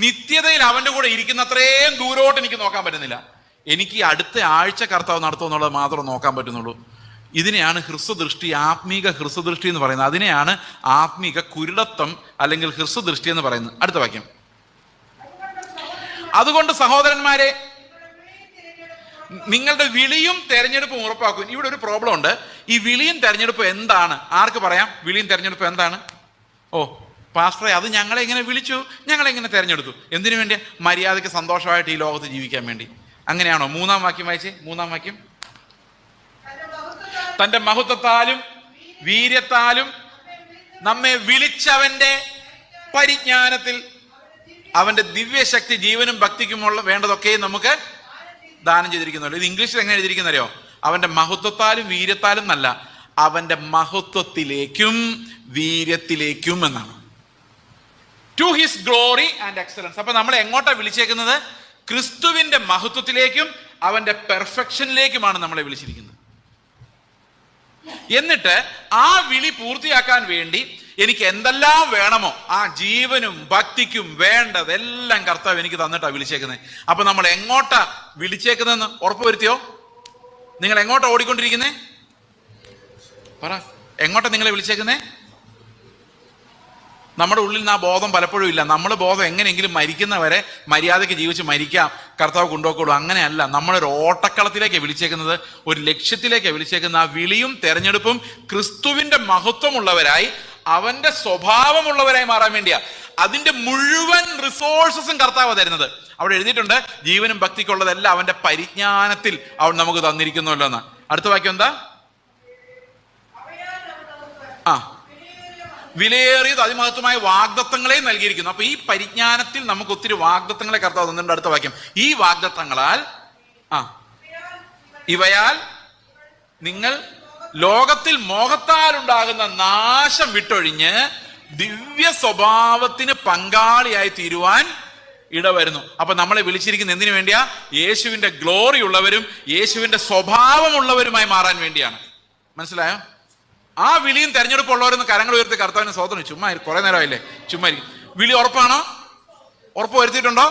നിത്യതയിൽ അവൻ്റെ കൂടെ ഇരിക്കുന്ന അത്രയും ദൂരോട്ട് എനിക്ക് നോക്കാൻ പറ്റുന്നില്ല. എനിക്ക് അടുത്ത ആഴ്ച കർത്താവ് നടത്തുമെന്നുള്ളത് മാത്രം നോക്കാൻ പറ്റുന്നുള്ളൂ. ഇതിനെയാണ് ഹ്രസ്വദൃഷ്ടി, ആത്മീക ഹ്രസ്വദൃഷ്ടി എന്ന് പറയുന്നത്. അതിനെയാണ് ആത്മീക കുരുടത്വം അല്ലെങ്കിൽ ഹ്രസ്വദൃഷ്ടി എന്ന് പറയുന്നത്. അടുത്ത വാക്യം. അതുകൊണ്ട് സഹോദരന്മാരെ, നിങ്ങളുടെ വിളിയും തെരഞ്ഞെടുപ്പും ഉറപ്പാക്കും. ഇവിടെ ഒരു പ്രോബ്ലം ഉണ്ട്. ഈ വിളിയും തെരഞ്ഞെടുപ്പും എന്താണ്? ആർക്ക് പറയാം വിളിയും തെരഞ്ഞെടുപ്പും എന്താണ്? ഓ പാസ്റ്ററെ, അത് ഞങ്ങളെ എങ്ങനെ വിളിച്ചു, ഞങ്ങളെങ്ങനെ തെരഞ്ഞെടുത്തു? എന്തിനു വേണ്ടി? മര്യാദയ്ക്ക് സന്തോഷമായിട്ട് ഈ ലോകത്ത് ജീവിക്കാൻ വേണ്ടി. അങ്ങനെയാണോ? 3-ാം വാക്യം വായിച്ചേ. 3-ാം വാക്യം. തന്റെ മഹത്വത്താലും വീര്യത്താലും നമ്മെ വിളിച്ചവന്റെ പരിജ്ഞാനത്തിൽ അവന്റെ ദിവ്യശക്തി ജീവനും ഭക്തിക്കുമുള്ള വേണ്ടതൊക്കെ നമുക്ക് ദാനം ചെയ്തിരിക്കുന്നുള്ളൂ. ഇത് ഇംഗ്ലീഷിൽ എങ്ങനെ എഴുതിയിരിക്കുന്നറിയോ? അവന്റെ മഹത്വത്താലും വീര്യത്താലും എന്നല്ല, അവന്റെ മഹത്വത്തിലേക്കും വീര്യത്തിലേക്കും എന്നാണ്. To his glory and excellence. അപ്പൊ നമ്മൾ എങ്ങോട്ടാ വിളിച്ചേക്കുന്നത്? ക്രിസ്തുവിന്റെ മഹത്വത്തിലേക്കും അവന്റെ പെർഫെക്ഷനിലേക്കുമാണ് നമ്മളെ വിളിച്ചിരിക്കുന്നത്. എന്നിട്ട് ആ വിളി പൂർത്തിയാക്കാൻ വേണ്ടി എനിക്ക് എന്തെല്ലാം വേണമോ ആ ജീവനും ഭക്തിക്കും വേണ്ടതെല്ലാം കർത്താവ് എനിക്ക് തന്നിട്ടാ വിളിച്ചേക്കുന്നത്. അപ്പൊ നമ്മൾ എങ്ങോട്ടാ വിളിച്ചേക്കുന്നതെന്ന് ഉറപ്പുവരുത്തിയോ? നിങ്ങൾ എങ്ങോട്ടാ ഓടിക്കൊണ്ടിരിക്കുന്നേ? പറ, എങ്ങോട്ടാ നിങ്ങളെ വിളിച്ചേക്കുന്നേ? നമ്മുടെ ഉള്ളിൽ നിന്ന് ആ ബോധം പലപ്പോഴും ഇല്ല. നമ്മൾ ബോധം എങ്ങനെയെങ്കിലും മരിക്കുന്നവരെ മര്യാദയ്ക്ക് ജീവിച്ച് മരിക്കാം, കർത്താവ് കൊണ്ടുപോയിക്കോളൂ. അങ്ങനെയല്ല. നമ്മളൊരു ഓട്ടക്കളത്തിലേക്ക് വിളിച്ചേക്കുന്നത്, ഒരു ലക്ഷ്യത്തിലേക്ക് വിളിച്ചേക്കുന്ന. ആ വിളിയും തെരഞ്ഞെടുപ്പും ക്രിസ്തുവിന്റെ മഹത്വമുള്ളവരായി അവന്റെ സ്വഭാവമുള്ളവരായി മാറാൻ വേണ്ടിയാ. അതിന്റെ മുഴുവൻ റിസോഴ്സസും കർത്താവ് തരുന്നത്. അവിടെ എഴുതിയിട്ടുണ്ട്, ജീവനും ഭക്തിക്കുള്ളതെല്ലാം അവന്റെ പരിജ്ഞാനത്തിൽ അവൻ നമുക്ക് തന്നിരിക്കുന്നുവല്ലോ എന്ന്. അടുത്ത വാക്യം എന്താ? വിലയേറിയത് അതിമഹത്വമായ വാഗ്ദത്തങ്ങളെ നൽകിയിരിക്കുന്നു. അപ്പൊ ഈ പരിജ്ഞാനത്തിൽ നമുക്ക് ഒത്തിരി വാഗ്ദത്തങ്ങളെ കർത്താവ് തന്നിട്ടുണ്ട്. അടുത്ത വാക്യം. ഈ വാഗ്ദത്തങ്ങളാൽ ഇവയാൽ നിങ്ങൾ ലോകത്തിൽ മോഹത്താൽ ഉണ്ടാകുന്ന നാശം വിട്ടൊഴിഞ്ഞ് ദിവ്യ സ്വഭാവത്തിന് പങ്കാളിയായി തീരുവാൻ ഇടവരുന്നു. അപ്പൊ നമ്മളെ വിളിച്ചിരിക്കുന്ന എന്തിനു വേണ്ടിയാ? യേശുവിന്റെ ഗ്ലോറി ഉള്ളവരും യേശുവിന്റെ സ്വഭാവമുള്ളവരുമായി മാറാൻ വേണ്ടിയാണ്. മനസ്സിലായോ? ആ വിളിയും തെരഞ്ഞെടുപ്പുള്ളവരെന്ന് കരങ്ങൾ ഉയർത്തി കർത്താവിന് സ്തോത്രം. ചുമ്മാ കുറെ നേരമായില്ലേ, ചുമ്മാ വിളി ഉറപ്പാണോ? ഉറപ്പ് വരുത്തിയിട്ടുണ്ടോ?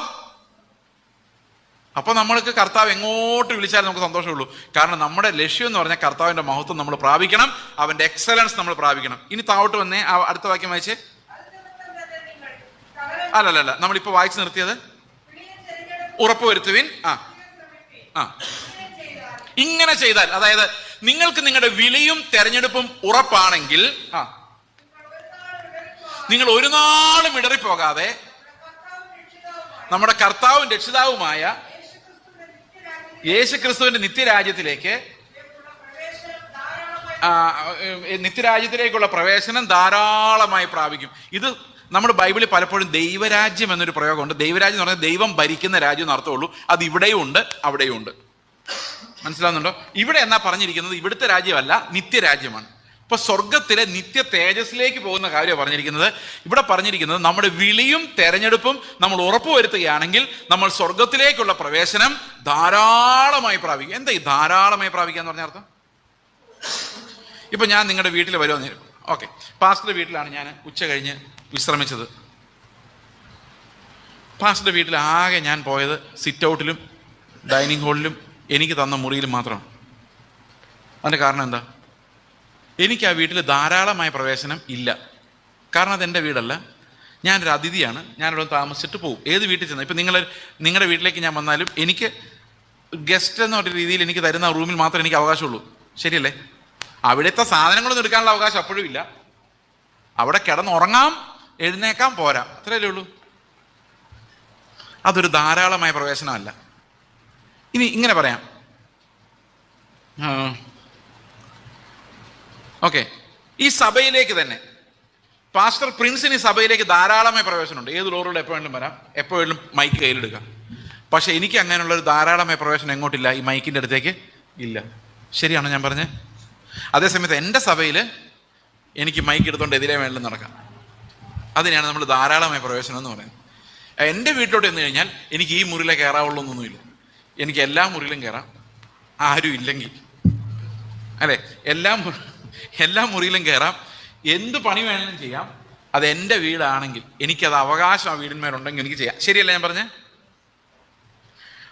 അപ്പൊ നമ്മൾക്ക് കർത്താവ് എങ്ങോട്ട് വിളിച്ചാലും നമുക്ക് സന്തോഷമുള്ളൂ. കാരണം നമ്മുടെ ലക്ഷ്യം എന്ന് പറഞ്ഞാൽ കർത്താവിന്റെ മഹത്വം നമ്മൾ പ്രാപിക്കണം, അവന്റെ എക്സലൻസ് നമ്മൾ പ്രാപിക്കണം. ഇനി താവോട്ട് വന്നേ, അടുത്ത വാക്യം വായിച്ചേ. അല്ലല്ല, നമ്മളിപ്പോ വായിച്ചു നിർത്തിയത് ഉറപ്പ് വരുത്തുവിൻ. ഇങ്ങനെ ചെയ്താൽ, അതായത് നിങ്ങൾക്ക് നിങ്ങളുടെ വിളിയും തെരഞ്ഞെടുപ്പും ഉറപ്പാണെങ്കിൽ നിങ്ങൾ ഒരു നാളും ഇടറിപ്പോകാതെ നമ്മുടെ കർത്താവും രക്ഷിതാവുമായ യേശുക്രിസ്തുവിന്റെ നിത്യരാജ്യത്തിലേക്കുള്ള പ്രവേശനം ധാരാളമായി പ്രാപിക്കും. ഇത് നമ്മുടെ ബൈബിളിൽ പലപ്പോഴും ദൈവരാജ്യം എന്നൊരു പ്രയോഗമുണ്ട്. ദൈവരാജ്യം എന്ന് പറഞ്ഞാൽ ദൈവം ഭരിക്കുന്ന രാജ്യം എന്ന് അർത്ഥമുള്ളൂ. അത് ഇവിടെയും ഉണ്ട്, അവിടെയും ഉണ്ട്. മനസ്സിലാവുന്നുണ്ടോ? ഇവിടെ എന്നാ പറഞ്ഞിരിക്കുന്നത് ഇവിടുത്തെ രാജ്യമല്ല, നിത്യരാജ്യമാണ്. ഇപ്പൊ സ്വർഗത്തിലെ നിത്യ തേജസ്സിലേക്ക് പോകുന്ന കാര്യമാണ് പറഞ്ഞിരിക്കുന്നത്. ഇവിടെ പറഞ്ഞിരിക്കുന്നത് നമ്മുടെ വിളിയും തെരഞ്ഞെടുപ്പും നമ്മൾ ഉറപ്പുവരുത്തുകയാണെങ്കിൽ നമ്മൾ സ്വർഗത്തിലേക്കുള്ള പ്രവേശനം ധാരാളമായി പ്രാപിക്കും. എന്താ ഈ ധാരാളമായി പ്രാപിക്കുക എന്ന് പറഞ്ഞ അർത്ഥം? ഇപ്പൊ ഞാൻ നിങ്ങളുടെ വീട്ടിൽ വരുമെന്ന്, ഓക്കെ, പാസ്റ്ററുടെ വീട്ടിലാണ് ഞാൻ ഉച്ച കഴിഞ്ഞ് വിശ്രമിച്ചത്. പാസ്റ്ററുടെ വീട്ടിൽ ആകെ ഞാൻ പോയത് സിറ്റ് ഔട്ടിലും ഡൈനിങ് ഹാളിലും എനിക്ക് തന്ന മുറിയിലും മാത്രമാണ്. അതിൻ്റെ കാരണം എന്താ? എനിക്ക് ആ വീട്ടിൽ ധാരാളമായ പ്രവേശനം ഇല്ല. കാരണം അതെൻ്റെ വീടല്ല, ഞാനൊരു അതിഥിയാണ്. ഞാനിവിടെ താമസിച്ചിട്ട് പോകും. ഏത് വീട്ടിൽ ചെന്നാൽ, ഇപ്പം നിങ്ങളുടെ വീട്ടിലേക്ക് ഞാൻ വന്നാലും എനിക്ക് ഗസ്റ്റ് എന്ന ഒരു രീതിയിൽ എനിക്ക് തരുന്ന റൂമിൽ മാത്രമേ എനിക്ക് അവകാശമുള്ളൂ. ശരിയല്ലേ? അവിടുത്തെ സാധനങ്ങളൊന്നും എടുക്കാനുള്ള അവകാശം അപ്പോഴും ഇല്ല. അവിടെ കിടന്നുറങ്ങാം, എഴുന്നേക്കാം, പോരാ, അത്രയല്ലേ ഉള്ളൂ. അതൊരു ധാരാളമായ പ്രവേശനമല്ല. ഇനി ഇങ്ങനെ പറയാം, ഓക്കെ, ഈ സഭയിലേക്ക് തന്നെ പാസ്റ്റർ പ്രിൻസിന് ഈ സഭയിലേക്ക് ധാരാളമായ പ്രവേശനമുണ്ട്. ഏത് ലോറിലൂടെ എപ്പോഴെങ്കിലും വരാം, എപ്പോഴും മൈക്ക് കയ്യിലെടുക്കാം. പക്ഷെ എനിക്ക് അങ്ങനെയുള്ളൊരു ധാരാളമായ പ്രവേശനം എങ്ങോട്ടില്ല, ഈ മൈക്കിൻ്റെ അടുത്തേക്ക് ഇല്ല. ശരിയാണോ ഞാൻ പറഞ്ഞത്? അതേസമയത്ത് എൻ്റെ സഭയിൽ എനിക്ക് മൈക്ക് എടുത്തുകൊണ്ട് എതിരെ വേണ്ടി നടക്കാം. അതിനെയാണ് നമ്മൾ ധാരാളമായ പ്രവേശനം എന്ന് പറയുന്നത്. എൻ്റെ വീട്ടിലോട്ട് ചെന്ന് കഴിഞ്ഞാൽ എനിക്ക് ഈ മുറിയിലെ കയറാവുള്ളൂ എന്നൊന്നുമില്ല. എനിക്ക് എല്ലാ മുറിയിലും കയറാം, ആരും ഇല്ലെങ്കിൽ. അല്ലേ? എല്ലാ മുറിയിലും കയറാം, എന്ത് പണി വേണമെങ്കിലും ചെയ്യാം. അത് എൻ്റെ വീടാണെങ്കിൽ എനിക്കത് അവകാശം ആ വീടിന്മേലുണ്ടെങ്കിൽ എനിക്ക് ചെയ്യാം. ശരിയല്ല ഞാൻ പറഞ്ഞേ?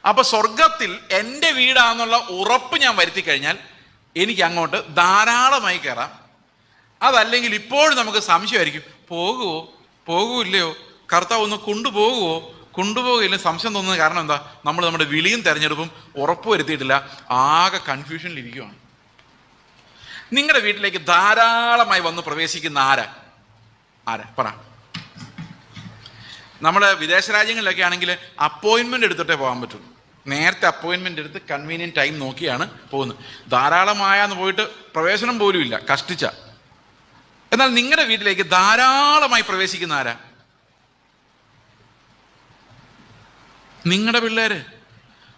അപ്പൊ സ്വർഗത്തിൽ എൻ്റെ വീടാന്നുള്ള ഉറപ്പ് ഞാൻ വരുത്തി കഴിഞ്ഞാൽ എനിക്ക് അങ്ങോട്ട് ധാരാളമായി കയറാം. അതല്ലെങ്കിൽ ഇപ്പോഴും നമുക്ക് സംശയമായിരിക്കും, പോകുമോ കർത്താവ് ഒന്ന് കൊണ്ടുപോകില്ല, സംശയം തോന്നുന്ന കാരണം എന്താ? നമ്മൾ നമ്മുടെ വിളിയും തെരഞ്ഞെടുപ്പും ഉറപ്പ് വരുത്തിയിട്ടില്ല, ആകെ കൺഫ്യൂഷനിലിരിക്കുകയാണ്. നിങ്ങളുടെ വീട്ടിലേക്ക് ധാരാളമായി വന്ന് പ്രവേശിക്കുന്ന ആരാ പറ. നമ്മുടെ വിദേശ രാജ്യങ്ങളിലൊക്കെ ആണെങ്കിൽ അപ്പോയിൻമെൻ്റ് എടുത്തിട്ടേ പോകാൻ പറ്റുള്ളൂ. നേരത്തെ അപ്പോയിൻമെൻ്റ് എടുത്ത് കൺവീനിയൻറ്റ് ടൈം നോക്കിയാണ് പോകുന്നത്. ധാരാളമായെന്ന് പോയിട്ട് പ്രവേശനം പോലും ഇല്ല, കഷ്ടിച്ച. എന്നാൽ നിങ്ങളുടെ വീട്ടിലേക്ക് ധാരാളമായി പ്രവേശിക്കുന്ന ആരാ? നിങ്ങളുടെ പിള്ളേര്.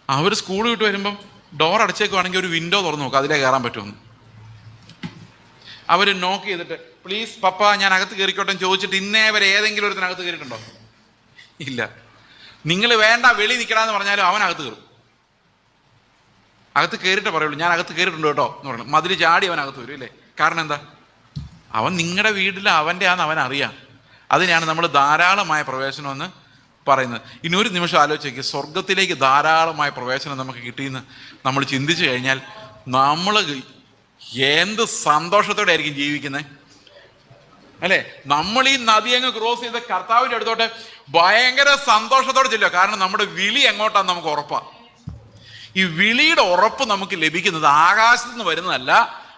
അവർ സ്കൂൾ വിട്ട് വരുമ്പം ഡോർ അടച്ചേക്കുവാണെങ്കിൽ ഒരു വിൻഡോ തുറന്നു നോക്കുക, അതിലേ കയറാൻ പറ്റുമെന്ന്. അവർ നോക്ക് ചെയ്തിട്ട് പ്ലീസ് പപ്പ ഞാൻ അകത്ത് കയറിക്കോട്ടെ ചോദിച്ചിട്ട് ഇന്നേ വരെ ഏതെങ്കിലും ഒരുത്തിനകത്ത് കയറിയിട്ടുണ്ടോ? ഇല്ല. നിങ്ങൾ വേണ്ട വെളി നിൽക്കണമെന്ന് പറഞ്ഞാലും അവനകത്ത് കയറും. അകത്ത് കയറിയിട്ട് പറയുള്ളൂ ഞാൻ അകത്ത് കയറിയിട്ടുണ്ട് കേട്ടോ എന്ന് പറഞ്ഞു. മതിൽ ചാടി അവനകത്ത് വരും ഇല്ലേ? കാരണം എന്താ? അവൻ നിങ്ങളുടെ വീട്ടിൽ അവൻ്റെ ആണെന്ന് അവൻ അറിയാം. അതിനെയാണ് നമ്മൾ ധാരാളമായ പ്രവേശനം എന്ന് പറയുന്നത്. ഇനി ഒരു നിമിഷം ആലോചിക്കുക, സ്വർഗത്തിലേക്ക് ധാരാളമായ പ്രവേശനം നമുക്ക് കിട്ടിയെന്ന് നമ്മൾ ചിന്തിച്ചു കഴിഞ്ഞാൽ നമ്മൾ എന്ത് സന്തോഷത്തോടെ ആയിരിക്കും ജീവിക്കുന്നത്, അല്ലേ? നമ്മൾ ഈ നദി അങ്ങ് ക്രോസ് ചെയ്ത് കർത്താവിൻ്റെ അടുത്തോട്ട് ഭയങ്കര സന്തോഷത്തോടെ ചെല്ലുക. കാരണം നമ്മുടെ വിളി എങ്ങോട്ടാന്ന് നമുക്ക് ഉറപ്പാണ്. ഈ വിളിയുടെ ഉറപ്പ് നമുക്ക് ലഭിക്കുന്നത് ആകാശത്ത് നിന്ന് വരുന്നതല്ല,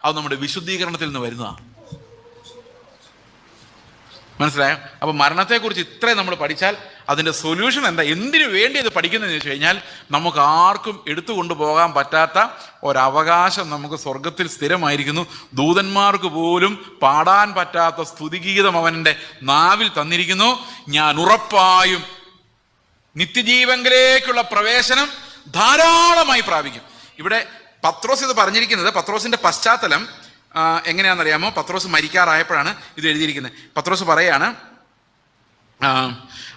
അത് നമ്മുടെ വിശുദ്ധീകരണത്തിൽ നിന്ന് വരുന്നതാണ്. മനസ്സിലായോ? അപ്പൊ മരണത്തെക്കുറിച്ച് ഇത്രയും നമ്മൾ പഠിച്ചാൽ അതിൻ്റെ സൊല്യൂഷൻ എന്താ, എന്തിനു വേണ്ടി അത് പഠിക്കുന്നതെന്ന് വെച്ച് കഴിഞ്ഞാൽ നമുക്ക് ആർക്കും എടുത്തുകൊണ്ടു പോകാൻ പറ്റാത്ത ഒരവകാശം നമുക്ക് സ്വർഗത്തിൽ സ്ഥിരമായിരിക്കുന്നു. ദൂതന്മാർക്ക് പോലും പാടാൻ പറ്റാത്ത സ്തുതിഗീതം അവൻ്റെ നാവിൽ തന്നിരിക്കുന്നു. ഞാൻ ഉറപ്പായും നിത്യജീവങ്കിലേക്കുള്ള പ്രവേശനം ധാരാളമായി പ്രാപിക്കും. ഇവിടെ പത്രോസ് ഇത് പറഞ്ഞിരിക്കുന്നത്, പത്രോസിന്റെ പശ്ചാത്തലം എങ്ങനെയാണെന്നറിയാമോ? പത്രോസ് മരിക്കാറായപ്പോഴാണ് ഇത് എഴുതിയിരിക്കുന്നത്. പത്രോസ് പറയാണ്,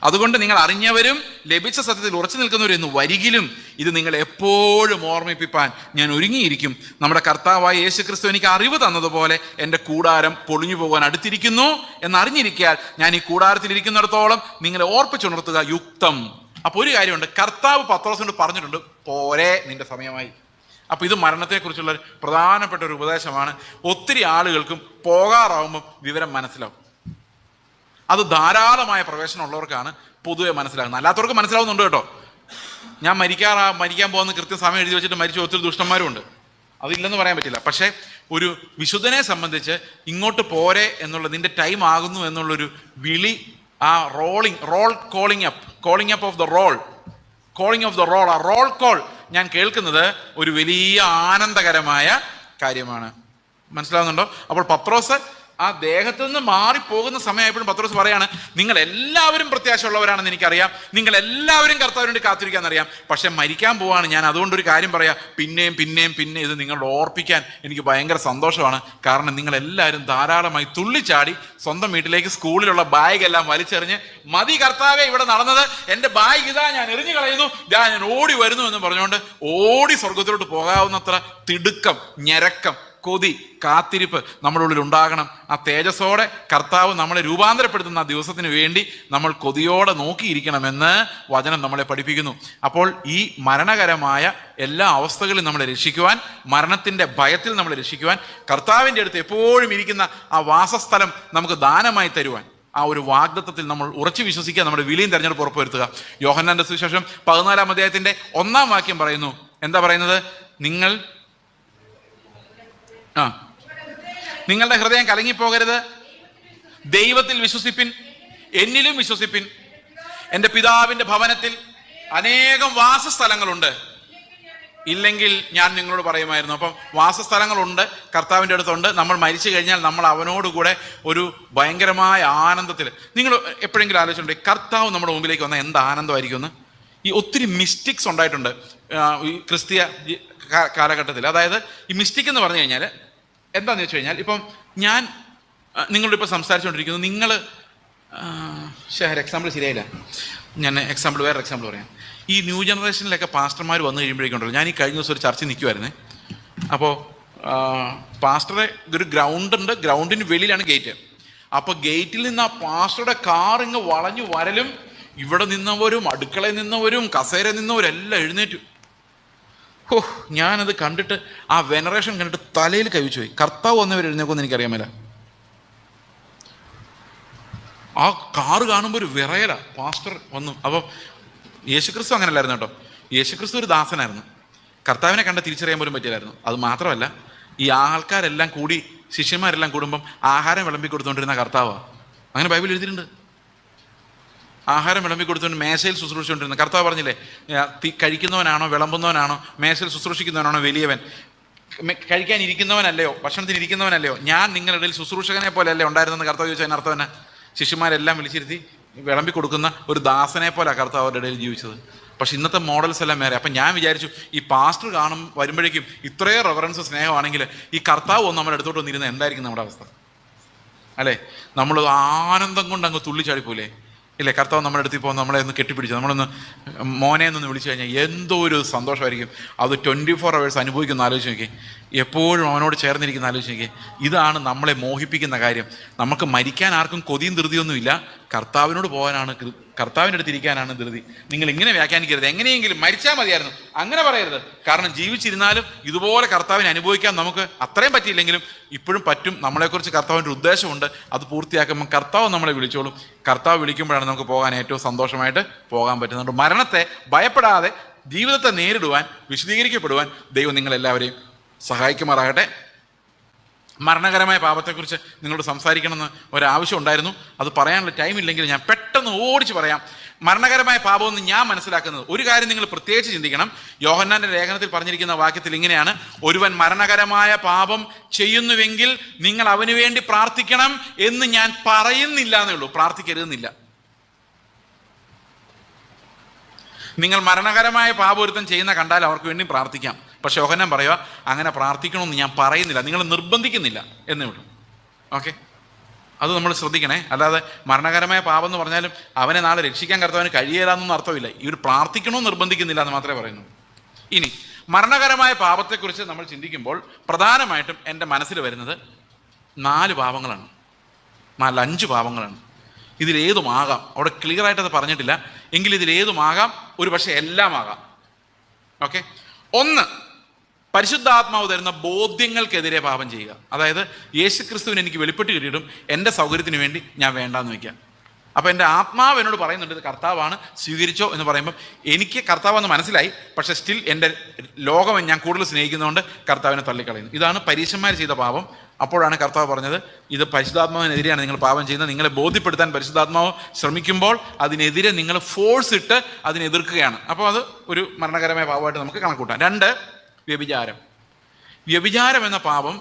അതുകൊണ്ട് നിങ്ങൾ അറിഞ്ഞവരും ലഭിച്ച സത്യത്തിൽ ഉറച്ചു നിൽക്കുന്നവരും എന്ന് വരികിലും ഇത് നിങ്ങൾ എപ്പോഴും ഓർമ്മിപ്പിപ്പാൻ ഞാൻ ഒരുങ്ങിയിരിക്കും. നമ്മുടെ കർത്താവായ യേശുക്രിസ്തു എനിക്ക് അറിവ് തന്നതുപോലെ എൻ്റെ കൂടാരം പൊളിഞ്ഞു പോകാൻ അടുത്തിരിക്കുന്നു എന്നറിഞ്ഞിരിക്കാൻ ഞാൻ ഈ കൂടാരത്തിൽ ഇരിക്കുന്നിടത്തോളം നിങ്ങളെ ഓർപ്പിച്ചുണർത്തുക യുക്തം. അപ്പൊ ഒരു കാര്യമുണ്ട്, കർത്താവ് പത്രോസിനോട് പറഞ്ഞിട്ടുണ്ട്, പോരെ നിന്റെ സമയമായി. അപ്പൊ ഇത് മരണത്തെക്കുറിച്ചുള്ള പ്രധാനപ്പെട്ട ഒരു ഉപദേശമാണ്. ഒത്തിരി ആളുകൾക്കും പോകാറാവുമ്പം വിവരം മനസ്സിലാവും. അത് ധാരാളമായ പ്രവേശനം ഉള്ളവർക്കാണ് പൊതുവെ മനസ്സിലാകുന്നത്, അല്ലാത്തവർക്ക് മനസ്സിലാവുന്നുണ്ട് കേട്ടോ. ഞാൻ മരിക്കാൻ പോകുന്ന കൃത്യം സമയം എഴുതി വെച്ചിട്ട് മരിച്ച ഒത്തിരി ദുഷ്ടന്മാരും ഉണ്ട്, അതില്ലെന്ന് പറയാൻ പറ്റില്ല. പക്ഷേ ഒരു വിശുദ്ധനെ സംബന്ധിച്ച് ഇങ്ങോട്ട് പോരെ എന്നുള്ള, നിന്റെ ടൈം ആകുന്നു എന്നുള്ളൊരു വിളി, ആ calling up of the roll, ആ റോൾ കോൾ ഞാൻ കേൾക്കുന്നത് ഒരു വലിയ ആനന്ദകരമായ കാര്യമാണ്. മനസ്സിലാവുന്നുണ്ടോ? അപ്പോൾ പത്രോസ് ആ ദേഹത്തു നിന്ന് മാറിപ്പോകുന്ന സമയമായപ്പോഴും പത്രോസ് പറയാണ്, നിങ്ങൾ എല്ലാവരും പ്രത്യാശയുള്ളവരാണെന്ന് എനിക്കറിയാം, നിങ്ങൾ എല്ലാവരും കർത്താവിന് വേണ്ടി കാത്തിരിക്കാന്നറിയാം, പക്ഷെ മരിക്കാൻ പോവാണ് ഞാൻ. അതുകൊണ്ടൊരു കാര്യം പറയാം, പിന്നെയും ഇത് നിങ്ങളോട് ഓർപ്പിക്കാൻ എനിക്ക് ഭയങ്കര സന്തോഷമാണ്. കാരണം നിങ്ങൾ എല്ലാവരും ധാരാളമായി തുള്ളിച്ചാടി സ്വന്തം വീട്ടിലേക്ക് സ്കൂളിലുള്ള ബാഗ് എല്ലാം വലിച്ചെറിഞ്ഞ്, മതി കർത്താവേ ഇവിടെ നടന്നത്, എൻ്റെ ബാഗ് ഇതാ ഞാൻ എറിഞ്ഞു കളയുന്നു, ഞാൻ ഓടി വരുന്നു എന്ന് പറഞ്ഞുകൊണ്ട് ഓടി സ്വർഗത്തിലോട്ട് പോകാവുന്നത്ര തിടുക്കം, ഞരക്കം, കൊതി, കാത്തിരിപ്പ് നമ്മുടെ ഉള്ളിൽ ഉണ്ടാകണം. ആ തേജസ്സോടെ കർത്താവ് നമ്മളെ രൂപാന്തരപ്പെടുത്തുന്ന ആ ദിവസത്തിന് വേണ്ടി നമ്മൾ കൊതിയോടെ നോക്കിയിരിക്കണമെന്ന് വചനം നമ്മളെ പഠിപ്പിക്കുന്നു. അപ്പോൾ ഈ മരണകരമായ എല്ലാ അവസ്ഥകളിലും നമ്മളെ രക്ഷിക്കുവാൻ, മരണത്തിൻ്റെ ഭയത്തിൽ നമ്മളെ രക്ഷിക്കുവാൻ, കർത്താവിൻ്റെ അടുത്ത് എപ്പോഴും ഇരിക്കുന്ന ആ വാസസ്ഥലം നമുക്ക് ദാനമായി തരുവാൻ, ആ ഒരു വാഗ്ദത്തത്തിൽ നമ്മൾ ഉറച്ചു വിശ്വസിക്കുക, നമ്മുടെ വിളിയും തെരഞ്ഞെടുപ്പ് ഉറപ്പുവരുത്തുക. യോഹന്നാന്റെ സുവിശേഷം 14-ാം അധ്യായത്തിന്റെ 1-ാം വാക്യം പറയുന്നു. എന്താ പറയുന്നത്? നിങ്ങളുടെ ഹൃദയം കലങ്ങിപ്പോകരുത്, ദൈവത്തിൽ വിശ്വസിപ്പിൻ, എന്നിലും വിശ്വസിപ്പിൻ. എൻ്റെ പിതാവിൻ്റെ ഭവനത്തിൽ അനേകം വാസസ്ഥലങ്ങളുണ്ട്, ഇല്ലെങ്കിൽ ഞാൻ നിങ്ങളോട് പറയുമായിരുന്നു. അപ്പം വാസസ്ഥലങ്ങളുണ്ട്, കർത്താവിൻ്റെ അടുത്തുണ്ട്. നമ്മൾ മരിച്ചു കഴിഞ്ഞാൽ നമ്മൾ അവനോടുകൂടെ ഒരു ഭയങ്കരമായ ആനന്ദത്തിൽ. നിങ്ങൾ എപ്പോഴെങ്കിലും ആലോചിച്ചിട്ടുണ്ട് കർത്താവ് നമ്മുടെ മുമ്പിലേക്ക് വന്നാൽ എന്ത് ആനന്ദമായിരിക്കും എന്ന്? ഈ ഒത്തിരി മിസ്റ്റിക്സ് ഉണ്ടായിട്ടുണ്ട് ഈ ക്രിസ്തീയ കാലഘട്ടത്തിൽ. അതായത് ഈ മിസ്റ്റിക് എന്ന് പറഞ്ഞു കഴിഞ്ഞാൽ എന്താണെന്ന് വെച്ച് കഴിഞ്ഞാൽ, ഇപ്പം ഞാൻ നിങ്ങളോട് ഇപ്പോൾ സംസാരിച്ചുകൊണ്ടിരിക്കുന്നു, നിങ്ങൾ എക്സാമ്പിൾ ശരിയായില്ല, ഞാൻ വേറെ എക്സാമ്പിൾ പറയാം. ഈ ന്യൂ ജനറേഷനിലൊക്കെ പാസ്റ്റർമാർ വന്നു കഴിയുമ്പോഴേക്കുണ്ടല്ലോ, ഞാൻ ഈ കഴിഞ്ഞ ദിവസം ഒരു ചർച്ച നിൽക്കുമായിരുന്നേ. അപ്പോൾ പാസ്റ്ററുടെ ഒരു ഗ്രൗണ്ടുണ്ട്, ഗ്രൗണ്ടിന് വെളിയിലാണ് ഗേറ്റ്. അപ്പോൾ ഗേറ്റിൽ നിന്ന് ആ പാസ്റ്ററുടെ കാർ ഇങ്ങ് വളഞ്ഞു വരലും, ഇവിടെ നിന്നവരും അടുക്കളയിൽ നിന്നവരും കസേരയിൽ നിന്നവരും എല്ലാം എഴുന്നേറ്റു. ഞാനത് കണ്ടിട്ട്, ആ വെനറേഷൻ കണ്ടിട്ട് തലയിൽ കവിച്ചു പോയി. കർത്താവ് വന്നവർ എഴുന്നേക്കുമെന്ന് എനിക്കറിയാൻ മേല. ആ കാറ് കാണുമ്പോൾ ഒരു വിറയല. പാസ്റ്റർ വന്നു. അപ്പം യേശുക്രിസ്തു അങ്ങനെയല്ലായിരുന്നു കേട്ടോ. യേശുക്രിസ്തു ഒരു ദാസനായിരുന്നു. കർത്താവിനെ കണ്ട് തിരിച്ചറിയാൻ പോലും പറ്റില്ലായിരുന്നു. അത് മാത്രമല്ല, ഈ ആൾക്കാരെല്ലാം കൂടി, ശിഷ്യന്മാരെല്ലാം കൂടുമ്പം ആഹാരം വിളമ്പി കൊടുത്തുകൊണ്ടിരുന്ന കർത്താവാണ്. അങ്ങനെ ബൈബിൾ എഴുതിയിട്ടുണ്ട്. ആഹാരം വിളമ്പി കൊടുത്തുകൊണ്ട് മേശയിൽ ശുശ്രൂഷിച്ചുകൊണ്ടിരുന്ന കർത്താവ് പറഞ്ഞില്ലേ, കഴിക്കുന്നവനാണോ വിളമ്പുന്നവനാണോ മേശയിൽ ശുശ്രൂഷിക്കുന്നവനാണോ വലിയവൻ? കഴിക്കാനിരിക്കുന്നവനല്ലയോ, ഭക്ഷണത്തിന് ഇരിക്കുന്നവനല്ലയോ? ഞാൻ നിങ്ങളുടെ ഇടയിൽ ശുശ്രൂഷകനെ പോലെ അല്ലേ ഉണ്ടായിരുന്നെന്ന് കർത്താവ് ചോദിച്ചതിന് അർത്ഥം തന്നെ. ശിഷ്യന്മാരെല്ലാം വിളിച്ചിരുത്തി വിളമ്പി കൊടുക്കുന്ന ഒരു ദാസനെ പോലെ കർത്താവ് അവരുടെ ഇടയിൽ ജീവിച്ചത്. പക്ഷെ ഇന്നത്തെ മോഡൽസ് എല്ലാം വേറെ. അപ്പം ഞാൻ വിചാരിച്ചു, ഈ പാസ്റ്റർ വരുമ്പോഴേക്കും ഇത്രയും റെഫറൻസ് സ്നേഹമാണെങ്കിൽ ഈ കർത്താവ് ഒന്ന് നമ്മുടെ അടുത്തോട്ട് വന്നിരുന്ന എന്തായിരിക്കും നമ്മുടെ അവസ്ഥ അല്ലേ? നമ്മൾ ആനന്ദം കൊണ്ട് അങ്ങ് തുള്ളിച്ചാടിപ്പോലെ ഇല്ലേ? കർത്താവ് നമ്മുടെ അടുത്ത് ഇപ്പോൾ നമ്മളെ ഒന്ന് കെട്ടിപ്പിടിച്ചു, നമ്മളൊന്ന് മോനെ എന്നൊന്ന് വിളിച്ചു കഴിഞ്ഞാൽ എന്തോ ഒരു സന്തോഷമായിരിക്കും. അത് 24 hours അനുഭവിക്കുന്ന ആലോചിച്ച് നോക്കി, എപ്പോഴും അവനോട് ചേർന്നിരിക്കുന്ന ആലോചിച്ച് നോക്കി. ഇതാണ് നമ്മളെ മോഹിപ്പിക്കുന്ന കാര്യം. നമുക്ക് മരിക്കാൻ ആർക്കും കൊതിയും ധൃതിയൊന്നുമില്ല, കർത്താവിനോട് പോകാനാണ്, കർത്താവിൻ്റെ അടുത്തിരിക്കാനാണ് ധൃതി. നിങ്ങൾ ഇങ്ങനെ വ്യാഖ്യാനിക്കരുത്, എങ്ങനെയെങ്കിലും മരിച്ചാൽ മതിയായിരുന്നു, അങ്ങനെ പറയരുത്. കാരണം ജീവിച്ചിരുന്നാലും ഇതുപോലെ കർത്താവിനെ അനുഭവിക്കാൻ നമുക്ക് അത്രയും പറ്റിയില്ലെങ്കിലും ഇപ്പോഴും പറ്റും. നമ്മളെക്കുറിച്ച് കർത്താവിൻ്റെ ഉദ്ദേശമുണ്ട്. അത് പൂർത്തിയാക്കുമ്പോൾ കർത്താവ് നമ്മളെ വിളിച്ചോളും. കർത്താവ് വിളിക്കുമ്പോഴാണ് നമുക്ക് പോകാൻ ഏറ്റവും സന്തോഷമായിട്ട് പോകാൻ പറ്റുന്നുണ്ട്. മരണത്തെ ഭയപ്പെടാതെ ജീവിതത്തെ നേരിടുവാൻ, വിശദീകരിക്കപ്പെടുവാൻ ദൈവം നിങ്ങളെല്ലാവരെയും സഹായിക്കുമാറാകട്ടെ. മരണകരമായ പാപത്തെക്കുറിച്ച് നിങ്ങളോട് സംസാരിക്കണമെന്ന് ഒരാവശ്യം ഉണ്ടായിരുന്നു. അത് പറയാനുള്ള ടൈം ഇല്ലെങ്കിൽ ഞാൻ പെട്ടെന്ന് ഓടിച്ച് പറയാം. മരണകരമായ പാപമെന്ന് ഞാൻ മനസ്സിലാക്കുന്നത്, ഒരു കാര്യം നിങ്ങൾ പ്രത്യേകിച്ച് ചിന്തിക്കണം. യോഹന്നാന്റെ ലേഖനത്തിൽ പറഞ്ഞിരിക്കുന്ന വാക്യത്തിൽ ഇങ്ങനെയാണ്: ഒരുവൻ മരണകരമായ പാപം ചെയ്യുന്നുവെങ്കിൽ നിങ്ങൾ അവന് വേണ്ടി പ്രാർത്ഥിക്കണം എന്ന് ഞാൻ പറയുന്നില്ല എന്നേ ഉള്ളൂ, പ്രാർത്ഥിക്കരുതെന്നില്ല. നിങ്ങൾ മരണകരമായ പാപം ഒരുത്തൻ ചെയ്യുന്ന കണ്ടാൽ അവർക്ക് വേണ്ടി പ്രാർത്ഥിക്കാം. പക്ഷെ യോഹന്നാൻ പറയുക, അങ്ങനെ പ്രാർത്ഥിക്കണമെന്ന് ഞാൻ പറയുന്നില്ല, നിങ്ങൾ നിർബന്ധിക്കുന്നില്ല എന്നേ ഉള്ളൂ. ഓക്കെ, അത് നമ്മൾ ശ്രദ്ധിക്കണേ. അല്ലാതെ മരണകരമായ പാപം എന്ന് പറഞ്ഞാലും അവനെ നാളെ രക്ഷിക്കാൻ കർത്താവിന് കഴിയില്ലാന്നൊന്നും അർത്ഥമില്ല. ഈ ഒരു പ്രാർത്ഥിക്കണമെന്ന് നിർബന്ധിക്കുന്നില്ല എന്ന് മാത്രമേ പറയുന്നു. ഇനി മരണകരമായ പാപത്തെക്കുറിച്ച് നമ്മൾ ചിന്തിക്കുമ്പോൾ പ്രധാനമായിട്ടും എൻ്റെ മനസ്സിൽ വരുന്നത് 4 പാപങ്ങളാണ്, 5 പാപങ്ങളാണ്. ഇതിലേതുമാകാം, അവിടെ ക്ലിയർ ആയിട്ട് അത് പറഞ്ഞിട്ടില്ല എങ്കിൽ ഇതിലേതുമാകാം, ഒരു പക്ഷേ എല്ലാം ആകാം. ഓക്കെ, 1, പരിശുദ്ധാത്മാവ് തരുന്ന ബോധ്യങ്ങൾക്കെതിരെ പാപം ചെയ്യുക. അതായത് യേശുക്രിസ്തുവിന് എനിക്ക് വെളിപ്പെട്ട് കിട്ടിയിട്ടും എൻ്റെ സൗകര്യത്തിന് വേണ്ടി ഞാൻ വേണ്ടാന്ന് വയ്ക്കുക. അപ്പോൾ എൻ്റെ ആത്മാവ് എന്നോട് പറയുന്നുണ്ട് ഇത് കർത്താവാണ്, സ്വീകരിച്ചോ എന്ന് പറയുമ്പം എനിക്ക് കർത്താവെന്ന് മനസ്സിലായി, പക്ഷേ സ്റ്റിൽ എൻ്റെ ലോകം ഞാൻ കൂടുതൽ സ്നേഹിക്കുന്നതുകൊണ്ട് കർത്താവിനെ തള്ളിക്കളയുന്നു. ഇതാണ് പരീശന്മാർ ചെയ്ത പാപം. അപ്പോഴാണ് കർത്താവ് പറഞ്ഞത്, ഇത് പരിശുദ്ധാത്മാവിനെതിരെയാണ് നിങ്ങൾ പാപം ചെയ്യുന്നത്. നിങ്ങളെ ബോധ്യപ്പെടുത്താൻ പരിശുദ്ധാത്മാവ് ശ്രമിക്കുമ്പോൾ അതിനെതിരെ നിങ്ങൾ ഫോഴ്സ് ഇട്ട് അതിനെ എതിർക്കുകയാണ്. അപ്പോൾ അത് ഒരു മരണകരമായ പാപമായിട്ട് നമുക്ക് കണക്കൂട്ടാം. 2, വ്യഭിചാരം. വ്യഭിചാരം എന്ന പാപം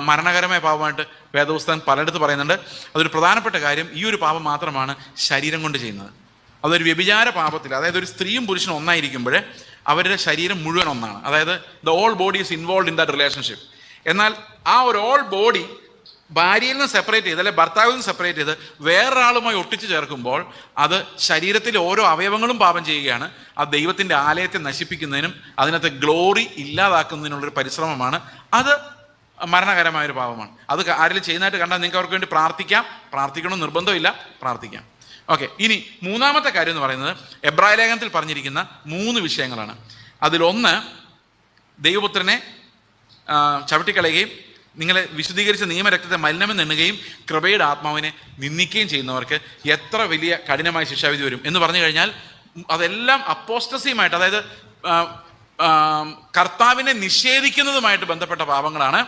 മരണകരമായ പാപമായിട്ട് വേദപുസ്തകം പലയിടത്ത് പറയുന്നുണ്ട്. അതൊരു പ്രധാനപ്പെട്ട കാര്യം. ഈ ഒരു പാപം മാത്രമാണ് ശരീരം കൊണ്ട് ചെയ്യുന്നത്. അതൊരു വ്യഭിചാര പാപത്തിൽ, അതായത് ഒരു സ്ത്രീയും പുരുഷനും ഒന്നായിരിക്കുമ്പോൾ അവരുടെ ശരീരം മുഴുവൻ ഒന്നാണ്. അതായത് the whole body is involve in that relationship. എന്നാൽ ആ ഒരു ഓൾ ബോഡി ഭാര്യയിൽ നിന്ന് സെപ്പറേറ്റ് ചെയ്ത്, അല്ലെങ്കിൽ ഭർത്താവിൽ നിന്ന് സെപ്പറേറ്റ് ചെയ്ത് വേറൊരാളുമായി ഒട്ടിച്ചു ചേർക്കുമ്പോൾ അത് ശരീരത്തിലെ ഓരോ അവയവങ്ങളും പാപം ചെയ്യുകയാണ്. അത് ദൈവത്തിൻ്റെ ആലയത്തെ നശിപ്പിക്കുന്നതിനും അതിനകത്ത് ഗ്ലോറി ഇല്ലാതാക്കുന്നതിനുള്ളൊരു പരിശ്രമമാണ്. അത് മരണകരമായൊരു പാപമാണ്. അത് ആരെങ്കിലും ചെയ്യുന്നതായിട്ട് കണ്ടാൽ നിങ്ങൾക്ക് അവർക്ക് വേണ്ടി പ്രാർത്ഥിക്കണം, നിർബന്ധമില്ല, പ്രാർത്ഥിക്കാം. ഓക്കെ, ഇനി 3ാമത്തെ കാര്യം എന്ന് പറയുന്നത് എബ്രായ ലേഖനത്തിൽ പറഞ്ഞിരിക്കുന്ന 3 വിഷയങ്ങളാണ്. അതിലൊന്ന്, ദൈവപുത്രനെ ചവിട്ടിക്കളയുകയും നിങ്ങളെ വിശുദ്ധീകരിച്ച നിയമരക്തത്തെ മലിനമെന്ന് എണ്ണുകയും കൃപയുടെ ആത്മാവിനെ നിന്ദിക്കുകയും ചെയ്യുന്നവർക്ക് എത്ര വലിയ കഠിനമായ ശിക്ഷാവിധി വരും എന്ന് പറഞ്ഞു കഴിഞ്ഞാൽ അതെല്ലാം അപ്പോസ്റ്റസിയുമായിട്ട്, അതായത് കർത്താവിനെ നിഷേധിക്കുന്നതുമായിട്ട് ബന്ധപ്പെട്ട പാപങ്ങളാണ്.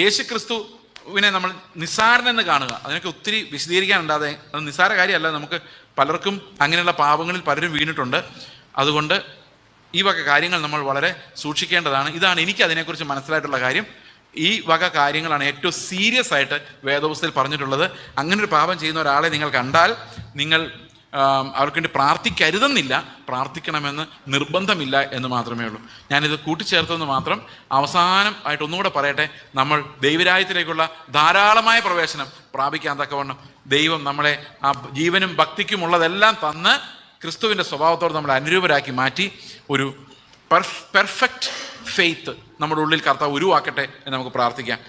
യേശുക്രിസ്തുവിനെ നമ്മൾ നിസ്സാരനെന്ന് കാണുക, അതിനൊക്കെ ഒത്തിരി വിശദീകരിക്കാനുണ്ടാതെ, അത് നിസ്സാര കാര്യമല്ല. നമുക്ക് പലർക്കും അങ്ങനെയുള്ള പാപങ്ങളിൽ പലരും വീണിട്ടുണ്ട്. അതുകൊണ്ട് ഈ വക കാര്യങ്ങൾ നമ്മൾ വളരെ സൂക്ഷിക്കേണ്ടതാണ്. ഇതാണ് എനിക്ക് അതിനെക്കുറിച്ച് മനസ്സിലായിട്ടുള്ള കാര്യം. ഈ വക കാര്യങ്ങളാണ് ഏറ്റവും സീരിയസ് ആയിട്ട് വേദപുസ്തകത്തിൽ പറഞ്ഞിട്ടുള്ളത്. അങ്ങനൊരു പാപം ചെയ്യുന്ന ഒരാളെ നിങ്ങൾ കണ്ടാൽ നിങ്ങൾ അവർക്ക് വേണ്ടി പ്രാർത്ഥിക്കരുതെന്നില്ല, പ്രാർത്ഥിക്കണമെന്ന് നിർബന്ധമില്ല എന്ന് മാത്രമേ ഉള്ളൂ. ഞാനിത് കൂട്ടിച്ചേർത്തെന്ന് മാത്രം. അവസാനം ആയിട്ട് ഒന്നുകൂടെ പറയട്ടെ, നമ്മൾ ദൈവരാജ്യത്തിലേക്കുള്ള ധാരാളമായ പ്രവേശനം പ്രാപിക്കാൻ തക്കവണ്ണം ദൈവം നമ്മളെ ആ ജീവനും ഭക്തിക്കുമുള്ളതെല്ലാം തന്ന് ക്രിസ്തുവിൻ്റെ സ്വഭാവത്തോട് നമ്മളെ അനുരൂപരാക്കി മാറ്റി ഒരു പെർഫെക്റ്റ് ഫെയ്ത്ത് നമ്മുടെ ഉള്ളിൽ കർത്താവ് ഉരുവാക്കട്ടെ എന്ന് നമുക്ക് പ്രാർത്ഥിക്കാം.